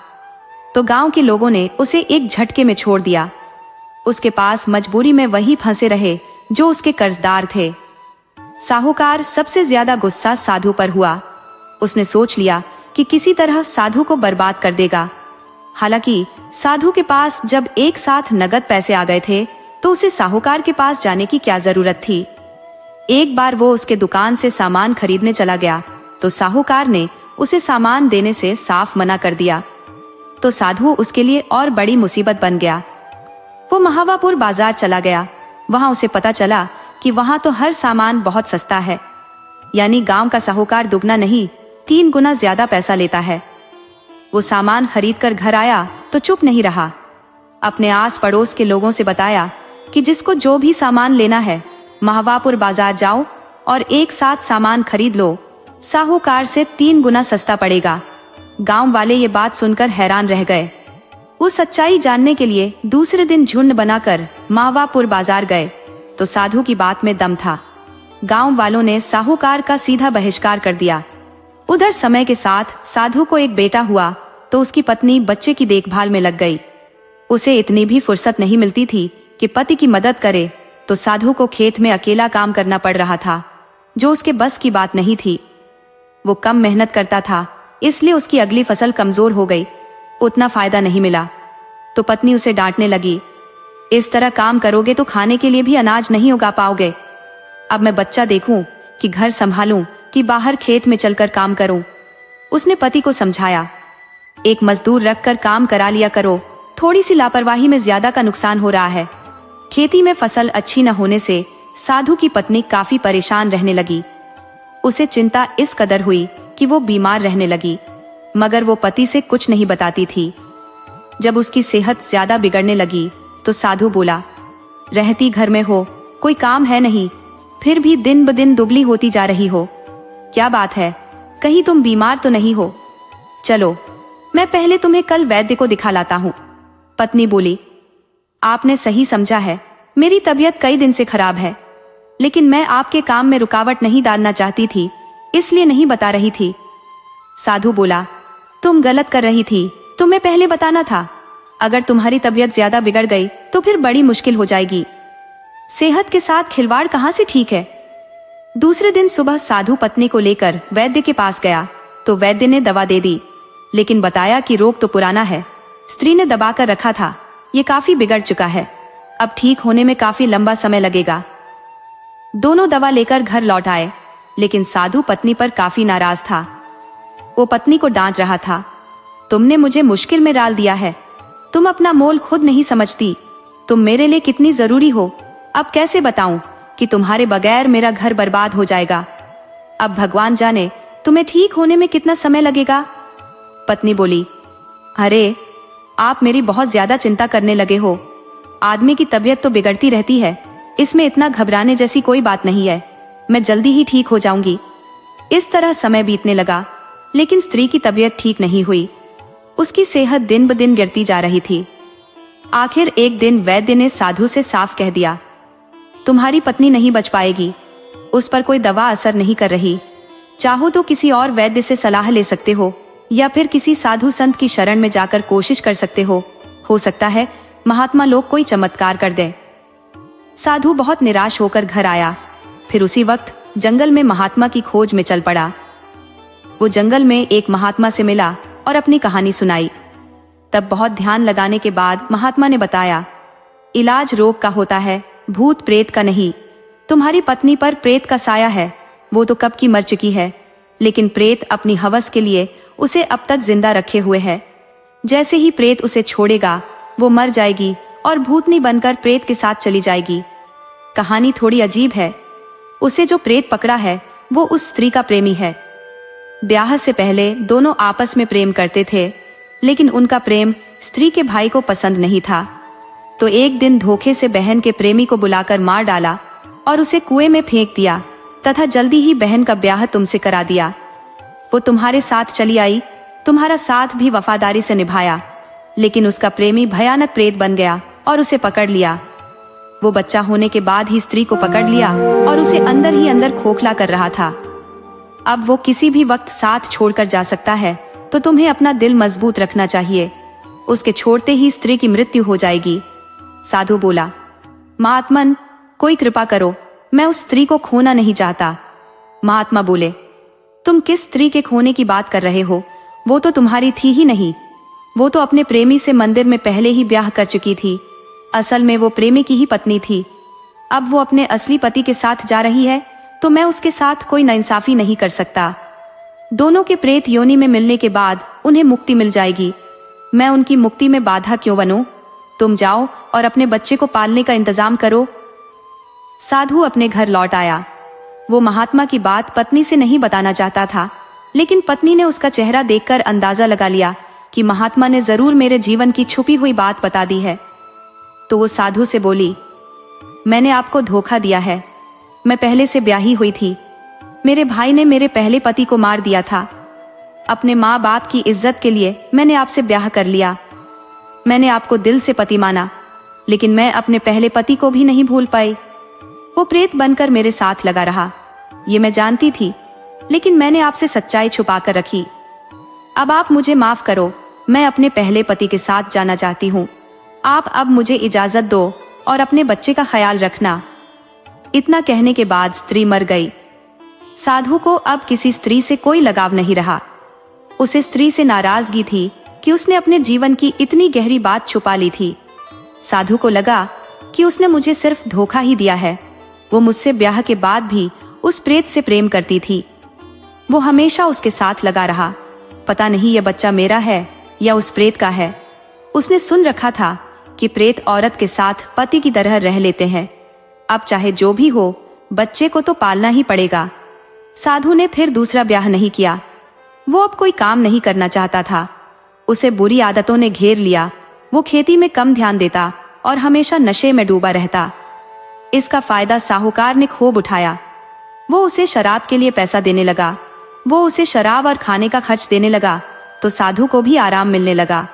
तो गांव के लोगों ने उसे एक झटके में छोड़ दिया। उसके पास मजबूरी में वही फंसे रहे जो उसके कर्जदार थे। साहूकार सबसे ज्यादा गुस्सा साधु पर हुआ। उसने सोच लिया कि किसी तरह साधु को बर्बाद कर देगा। हालांकि साधु के पास जब एक साथ नगद पैसे आ गए थे तो उसे साहूकार के पास जाने की क्या जरूरत थी। एक बार वो उसके दुकान से सामान खरीदने चला गया तो साहूकार ने उसे सामान देने से साफ मना कर दिया। तो साधु उसके लिए और बड़ी मुसीबत बन गया। वो महावापुर बाजार चला गया। वहां उसे पता चला कि वहां तो हर सामान बहुत सस्ता है, यानी गांव का साहूकार दुगना नहीं 3 गुना ज्यादा पैसा लेता है। वो सामान खरीद कर घर आया तो चुप नहीं रहा। अपने आस पड़ोस के लोगों से बताया कि जिसको जो भी सामान लेना है महावापुर बाजार जाओ और एक साथ सामान खरीद लो, साहूकार से 3 गुना सस्ता पड़ेगा। गांव वाले ये बात सुनकर हैरान रह गए। वो सच्चाई जानने के लिए दूसरे दिन झुंड बनाकर महावापुर बाजार गए तो साधु की बात में दम था। गांव वालों ने साहूकार का सीधा बहिष्कार कर दिया। उधर समय के साथ साधु को एक बेटा हुआ तो उसकी पत्नी बच्चे की देखभाल में लग गई। उसे इतनी भी फुर्सत नहीं मिलती थी कि पति की मदद करे, तो साधु को खेत में अकेला काम करना पड़ रहा था, जो उसके बस की बात नहीं थी। वो कम मेहनत करता था, इसलिए उसकी अगली फसल कमजोर हो गई, उतना फायदा नहीं मिला। तो पत्नी उसे डांटने लगी, इस तरह काम करोगे तो खाने के लिए भी अनाज नहीं उगा पाओगे। अब मैं बच्चा देखूं कि घर संभालूं कि बाहर खेत में चलकर काम करूं। उसने पति को समझाया, एक मजदूर रखकर काम करा लिया करो, थोड़ी सी लापरवाही में ज्यादा का नुकसान हो रहा है। खेती में फसल अच्छी न होने से साधु की पत्नी काफी परेशान रहने लगी। उसे चिंता इस कदर हुई कि वो बीमार रहने लगी, मगर वो पति से कुछ नहीं बताती थी। जब उसकी सेहत ज्यादा बिगड़ने लगी तो साधु बोला, रहती घर में हो, कोई काम है नहीं, फिर भी दिन ब दिन दुबली होती जा रही हो, क्या बात है? कहीं तुम बीमार तो नहीं हो? चलो, मैं पहले तुम्हें कल वैद्य को दिखा लाता हूँ। पत्नी बोली, आपने सही समझा है, मेरी तबीयत कई दिन से खराब है, लेकिन मैं आपके काम में रुकावट नहीं डालना चाहती थी, इसलिए नहीं बता रही थी। साधु बोला, तुम गलत कर रही थी, तुम्हें पहले बताना था। अगर तुम्हारी तबीयत ज्यादा बिगड़ गई तो फिर बड़ी मुश्किल हो जाएगी। सेहत के साथ खिलवाड़ कहाँ से ठीक है। दूसरे दिन सुबह साधु पत्नी को लेकर वैद्य के पास गया तो वैद्य ने दवा दे दी, लेकिन बताया कि रोग तो पुराना है, स्त्री ने दबाकर रखा था, ये काफी बिगड़ चुका है, अब ठीक होने में काफी लंबा समय लगेगा। दोनों दवा लेकर घर लौट आए, लेकिन साधु पत्नी पर काफी नाराज था। वो पत्नी को डांट रहा था, तुमने मुझे मुश्किल में डाल दिया है, तुम अपना मोल खुद नहीं समझती, तुम मेरे लिए कितनी जरूरी हो, अब कैसे बताऊं कि तुम्हारे बगैर मेरा घर बर्बाद हो जाएगा। अब भगवान जाने तुम्हें ठीक होने में कितना समय लगेगा। पत्नी बोली, अरे आप मेरी बहुत ज्यादा चिंता करने लगे हो, आदमी की तबीयत तो बिगड़ती रहती है, इसमें इतना घबराने जैसी कोई बात नहीं है, मैं जल्दी ही ठीक हो जाऊंगी। इस तरह समय बीतने लगा, लेकिन स्त्री की तबीयत ठीक नहीं हुई, उसकी सेहत दिन ब दिन गिरती जा रही थी। आखिर एक दिन वैद्य ने साधु से साफ कह दिया, तुम्हारी पत्नी नहीं बच पाएगी, उस पर कोई दवा असर नहीं कर रही, चाहो तो किसी और वैद्य से सलाह ले सकते हो या फिर किसी साधु संत की शरण में जाकर कोशिश कर सकते हो सकता है महात्मा लोग कोई चमत्कार कर दे। साधु बहुत निराश होकर घर आया, फिर उसी वक्त जंगल में महात्मा की खोज में चल पड़ा। वो जंगल में एक महात्मा से मिला और अपनी कहानी सुनाई। तब बहुत ध्यान लगाने के बाद महात्मा ने बताया, इलाज रोग का होता है, भूत प्रेत का नहीं। तुम्हारी पत्नी पर प्रेत का साया है, वो तो कब की मर चुकी है, लेकिन प्रेत अपनी हवस के लिए उसे अब तक जिंदा रखे हुए है। जैसे ही प्रेत उसे छोड़ेगा वो मर जाएगी और भूतनी बनकर प्रेत के साथ चली जाएगी। कहानी थोड़ी अजीब है, उसे जो प्रेत पकड़ा है वो उस स्त्री का प्रेमी है। ब्याह से पहले दोनों आपस में प्रेम करते थे, लेकिन उनका प्रेम स्त्री के भाई को पसंद नहीं था, तो एक दिन धोखे से बहन के प्रेमी को बुलाकर मार डाला और उसे कुएं में फेंक दिया तथा जल्दी ही बहन का ब्याह तुमसे करा दिया। वो तुम्हारे साथ चली आई, तुम्हारा साथ भी वफादारी से निभाया, लेकिन उसका प्रेमी भयानक प्रेत बन गया और उसे पकड़ लिया। वो बच्चा होने के बाद ही स्त्री को पकड़ लिया और उसे अंदर ही अंदर खोखला कर रहा था। अब वो किसी भी वक्त साथ छोड़कर जा सकता है, तो तुम्हें अपना दिल मजबूत रखना चाहिए, उसके छोड़ते ही स्त्री की मृत्यु हो जाएगी। साधु बोला, महात्मन कोई कृपा करो, मैं उस स्त्री को खोना नहीं चाहता। महात्मा बोले, तुम किस स्त्री के खोने की बात कर रहे हो, वो तो तुम्हारी थी ही नहीं, वो तो अपने प्रेमी से मंदिर में पहले ही ब्याह कर चुकी थी। असल में वो प्रेमी की ही पत्नी थी। अब वो अपने असली पति के साथ जा रही है, तो मैं उसके साथ कोई नाइंसाफी नहीं कर सकता। दोनों के प्रेत योनि में मिलने के बाद उन्हें मुक्ति मिल जाएगी, मैं उनकी मुक्ति में बाधा क्यों बनूं? तुम जाओ और अपने बच्चे को पालने का इंतजाम करो। साधु अपने घर लौट आया। वो महात्मा की बात पत्नी से नहीं बताना चाहता था, लेकिन पत्नी ने उसका चेहरा देखकर अंदाजा लगा लिया कि महात्मा ने जरूर मेरे जीवन की छुपी हुई बात बता दी है। तो वो साधु से बोली, मैंने आपको धोखा दिया है, मैं पहले से ब्याही हुई थी, मेरे भाई ने मेरे पहले पति को मार दिया था, अपने माँ बाप की इज्जत के लिए मैंने आपसे ब्याह कर लिया। मैंने आपको दिल से पति माना, लेकिन मैं अपने पहले पति को भी नहीं भूल पाई। वो प्रेत बनकर मेरे साथ लगा रहा, ये मैं जानती थी, लेकिन मैंने आपसे सच्चाई छुपा कर रखी। अब आप मुझे माफ करो, मैं अपने पहले पति के साथ जाना चाहती हूँ। आप अब मुझे इजाजत दो और अपने बच्चे का ख्याल रखना। इतना कहने के बाद स्त्री मर गई। साधु को अब किसी स्त्री से कोई लगाव नहीं रहा। उसे स्त्री से नाराजगी थी कि उसने अपने जीवन की इतनी गहरी बात छुपा ली थी। साधु को लगा कि उसने मुझे सिर्फ धोखा ही दिया है। वो मुझसे ब्याह के बाद भी उस प्रेत से प्रेम करती थी, वो हमेशा उसके साथ लगा रहा। पता नहीं यह बच्चा मेरा है या उस प्रेत का है। उसने सुन रखा था कि प्रेत औरत के साथ पति की तरह रह लेते हैं। अब चाहे जो भी हो, बच्चे को तो पालना ही पड़ेगा। साधु ने फिर दूसरा ब्याह नहीं किया। वो अब कोई काम नहीं करना चाहता था। उसे बुरी आदतों ने घेर लिया। वो खेती में कम ध्यान देता और हमेशा नशे में डूबा रहता। इसका फायदा साहूकार ने खूब उठाया। वो उसे शराब के लिए पैसा देने लगा। वो उसे शराब और खाने का खर्च देने लगा तो साधु को भी आराम मिलने लगा।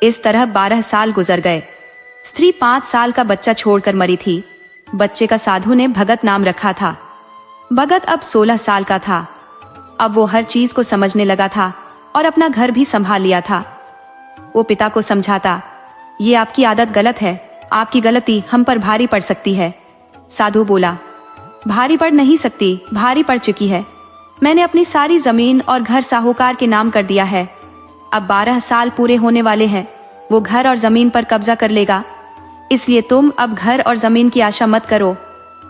इस तरह 12 साल गुजर गए। स्त्री 5 साल का बच्चा छोड़कर मरी थी। बच्चे का साधु ने भगत नाम रखा था। भगत अब 16 साल का था। अब वो हर चीज को समझने लगा था और अपना घर भी संभाल लिया था। वो पिता को समझाता, ये आपकी आदत गलत है, आपकी गलती हम पर भारी पड़ सकती है। साधु बोला, भारी पड़ नहीं सकती, भारी पड़ चुकी है। मैंने अपनी सारी जमीन और घर साहूकार के नाम कर दिया है। अब 12 साल पूरे होने वाले हैं। वो घर और जमीन पर कब्जा कर लेगा। इसलिए तुम अब घर और जमीन की आशा मत करो।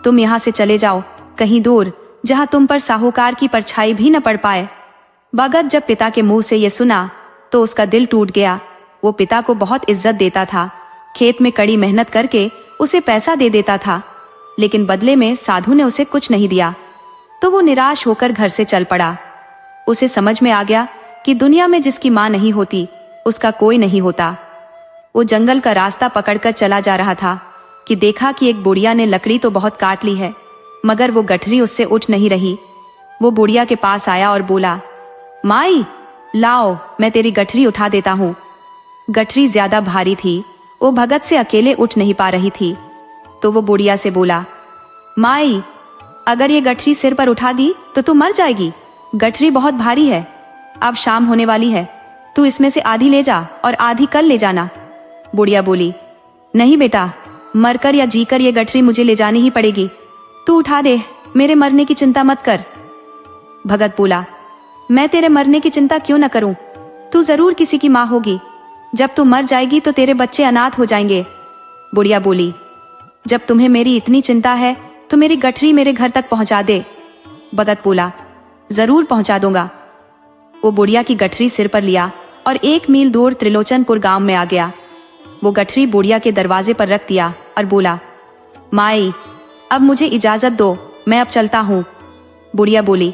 तुम यहाँ से चले जाओ, कहीं दूर, जहाँ तुम पर साहूकार की परछाई भी न पड़ पाए। भगत जब पिता के मुंह से ये सुना तो उसका दिल टूट गया। वो पिता को बहुत इज्जत देता था। खेत में कड़ी मेहनत करके उसे पैसा दे देता था, लेकिन बदले में साधु ने उसे कुछ नहीं दिया। तो वो निराश होकर घर से चल पड़ा। उसे समझ में आ गया कि दुनिया में जिसकी माँ नहीं होती उसका कोई नहीं होता। वो जंगल का रास्ता पकड़कर चला जा रहा था कि देखा कि एक बुढ़िया ने लकड़ी तो बहुत काट ली है, मगर वो गठरी उससे उठ नहीं रही। वो बुढ़िया के पास आया और बोला, माई लाओ, मैं तेरी गठरी उठा देता हूँ। गठरी ज्यादा भारी थी। वो भगत से अकेले उठ नहीं पा रही थी। तो वो बुढ़िया से बोला, माई अगर ये गठरी सिर पर उठा दी तो तू मर जाएगी। गठरी बहुत भारी है। अब शाम होने वाली है, तू इसमें से आधी ले जा और आधी कल ले जाना। बुढ़िया बोली, नहीं बेटा, मरकर या जीकर ये गठरी मुझे ले जानी ही पड़ेगी। तू उठा दे, मेरे मरने की चिंता मत कर। भगत बोला, मैं तेरे मरने की चिंता क्यों न करूं? तू जरूर किसी की माँ होगी। जब तू मर जाएगी तो तेरे बच्चे अनाथ हो जाएंगे। बुढ़िया बोली, जब तुम्हें मेरी इतनी चिंता है तो मेरी गठरी मेरे घर तक पहुंचा दे। भगत बोला, जरूर पहुंचा दूंगा। वो बुढ़िया की गठरी सिर पर लिया और 1 मील दूर त्रिलोचनपुर गांव में आ गया। वो गठरी बुढ़िया के दरवाजे पर रख दिया और बोला, माई अब मुझे इजाजत दो, मैं अब चलता हूँ। बुढ़िया बोली,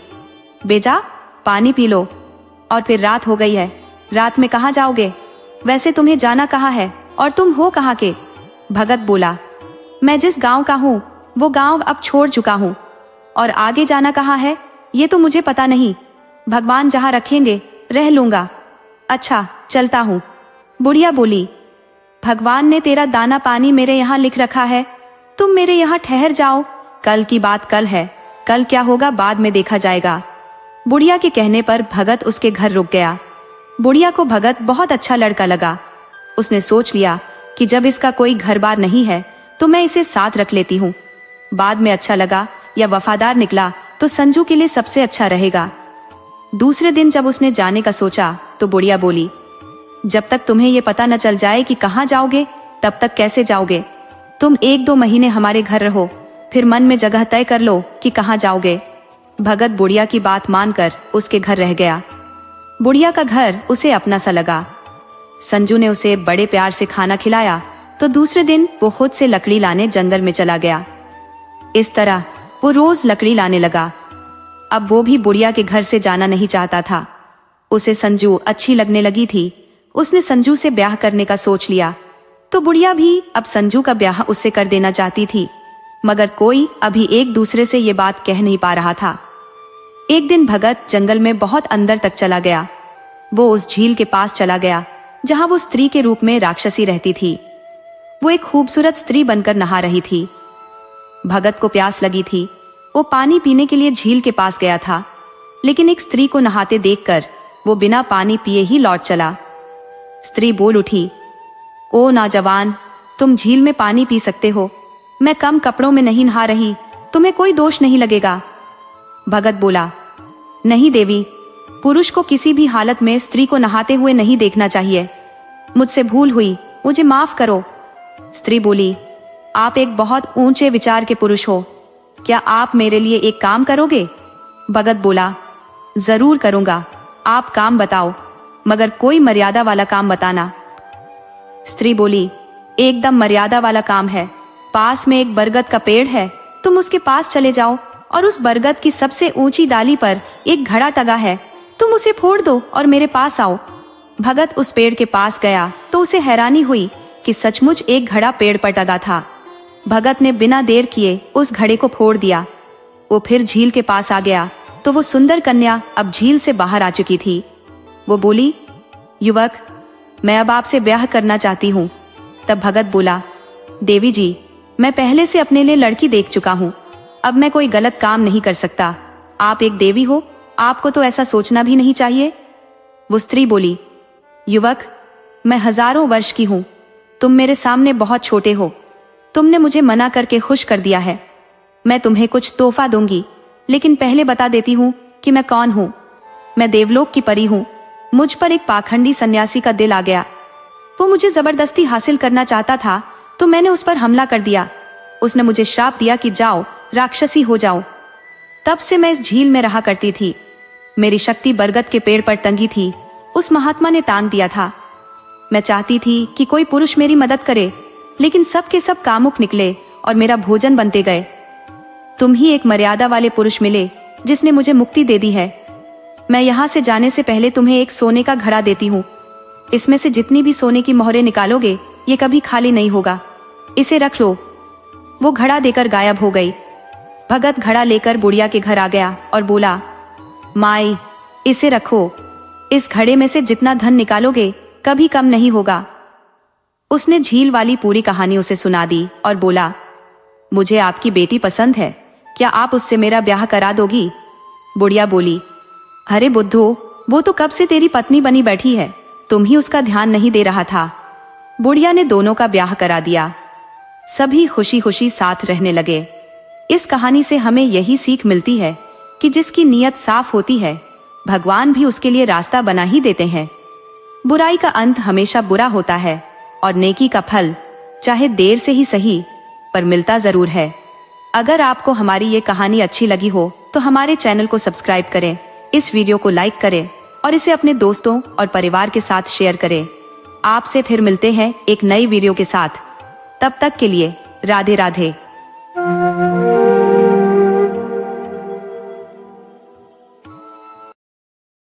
बेटा पानी पी लो। और फिर रात हो गई है, रात में कहाँ जाओगे? वैसे तुम्हें जाना कहाँ है और तुम हो कहाँ के? भगत बोला, मैं जिस गांव का हूँ वो गांव अब छोड़ चुका हूँ, और आगे जाना कहाँ है ये तो मुझे पता नहीं। भगवान जहाँ रखेंगे रह लूंगा। अच्छा चलता हूँ। बुढ़िया बोली, भगवान ने तेरा दाना पानी मेरे यहाँ लिख रखा है, तुम मेरे यहाँ ठहर जाओ। कल की बात कल है, कल क्या होगा बाद में देखा जाएगा। बुढ़िया के कहने पर भगत उसके घर रुक गया। बुढ़िया को भगत बहुत अच्छा लड़का लगा। उसने सोच लिया कि जब इसका कोई घर बार नहीं है तो मैं इसे साथ रख लेती हूँ। बाद में अच्छा लगा या वफादार निकला तो संजू के लिए सबसे अच्छा रहेगा। दूसरे दिन जब उसने जाने का सोचा तो बुढ़िया बोली, जब तक तुम्हें ये पता न चल जाए कि कहाँ जाओगे तब तक कैसे जाओगे? तुम 1-2 महीने हमारे घर रहो, फिर मन में जगह तय कर लो कि कहाँ जाओगे। भगत बुढ़िया की बात मानकर उसके घर रह गया। बुढ़िया का घर उसे अपना सा लगा। संजू ने उसे बड़े प्यार से खाना खिलाया तो दूसरे दिन वो खुद से लकड़ी लाने जंगल में चला गया। इस तरह वो रोज लकड़ी लाने लगा। अब वो भी बुढ़िया के घर से जाना नहीं चाहता था। उसे संजू अच्छी लगने लगी थी। उसने संजू से ब्याह करने का सोच लिया। तो बुढ़िया भी अब संजू का ब्याह उससे कर देना चाहती थी, मगर कोई अभी एक दूसरे से ये बात कह नहीं पा रहा था। एक दिन भगत जंगल में बहुत अंदर तक चला गया। वो उस झील के पास चला गया जहां वो स्त्री के रूप में राक्षसी रहती थी। वो एक खूबसूरत स्त्री बनकर नहा रही थी। भगत को प्यास लगी थी। वो पानी पीने के लिए झील के पास गया था, लेकिन एक स्त्री को नहाते देखकर वो बिना पानी पिए ही लौट चला। स्त्री बोल उठी, ओ नौजवान, तुम झील में पानी पी सकते हो, मैं कम कपड़ों में नहीं नहा रही, तुम्हें कोई दोष नहीं लगेगा। भगत बोला, नहीं देवी, पुरुष को किसी भी हालत में स्त्री को नहाते हुए नहीं देखना चाहिए। मुझसे भूल हुई, मुझे माफ करो। स्त्री बोली, आप एक बहुत ऊंचे विचार के पुरुष हो, क्या आप मेरे लिए एक काम करोगे? भगत बोला, जरूर करूंगा, आप काम बताओ, मगर कोई मर्यादा वाला काम बताना। स्त्री बोली, एकदम मर्यादा वाला काम है। पास में एक बरगद का पेड़ है, तुम उसके पास चले जाओ और उस बरगद की सबसे ऊंची डाली पर एक घड़ा टंगा है, तुम उसे फोड़ दो और मेरे पास आओ। भगत उस पेड़ के पास गया तो उसे हैरानी हुई कि सचमुच एक घड़ा पेड़ पर टंगा था। भगत ने बिना देर किए उस घड़े को फोड़ दिया। वो फिर झील के पास आ गया तो वो सुंदर कन्या अब झील से बाहर आ चुकी थी। वो बोली, युवक, मैं अब आपसे ब्याह करना चाहती हूँ। तब भगत बोला, देवी जी, मैं पहले से अपने लिए लड़की देख चुका हूँ, अब मैं कोई गलत काम नहीं कर सकता। आप एक देवी हो, आपको तो ऐसा सोचना भी नहीं चाहिए। वो स्त्री बोली, युवक, मैं हजारों वर्ष की हूँ, तुम मेरे सामने बहुत छोटे हो, तुमने मुझे मना करके खुश कर दिया है। मैं तुम्हें कुछ तोहफा दूंगी, लेकिन पहले बता देती हूँ कि मैं कौन हूँ। मैं देवलोक की परी हूँ। मुझ पर एक पाखंडी सन्यासी का दिल आ गया। वो मुझे जबरदस्ती हासिल करना चाहता था तो मैंने उस पर हमला कर दिया। उसने मुझे श्राप दिया कि जाओ, राक्षसी हो जाओ। तब से मैं इस झील में रहा करती थी। मेरी शक्ति बरगद के पेड़ पर टंगी थी, उस महात्मा ने टांग दिया था। मैं चाहती थी कि कोई पुरुष मेरी मदद करे, लेकिन सब के सब कामुक निकले और मेरा भोजन बनते गए। तुम ही एक मर्यादा वाले पुरुष मिले जिसने मुझे मुक्ति दे दी है। मैं यहाँ से जाने से पहले तुम्हें एक सोने का घड़ा देती हूँ। इसमें से जितनी भी सोने की मोहरें निकालोगे ये कभी खाली नहीं होगा। इसे रख लो। वो घड़ा देकर गायब हो गई। भगत घड़ा लेकर बुढ़िया के घर आ गया और बोला, माई, इसे रखो। इस घड़े में से जितना धन निकालोगे कभी कम नहीं होगा। उसने झील वाली पूरी कहानी उसे सुना दी और बोला, मुझे आपकी बेटी पसंद है, क्या आप उससे मेरा ब्याह करा दोगी? बुढ़िया बोली, अरे बुद्धू, वो तो कब से तेरी पत्नी बनी बैठी है, तुम ही उसका ध्यान नहीं दे रहा था। बुढ़िया ने दोनों का ब्याह करा दिया। सभी खुशी खुशी साथ रहने लगे। इस कहानी से हमें यही सीख मिलती है कि जिसकी नीयत साफ होती है भगवान भी उसके लिए रास्ता बना ही देते हैं। बुराई का अंत हमेशा बुरा होता है और नेकी का फल चाहे देर से ही सही पर मिलता जरूर है। अगर आपको हमारी ये कहानी अच्छी लगी हो तो हमारे चैनल को सब्सक्राइब करें, इस वीडियो को लाइक करें और इसे अपने दोस्तों और परिवार के साथ शेयर करें। आपसे फिर मिलते हैं एक नई वीडियो के साथ। तब तक के लिए राधे राधे।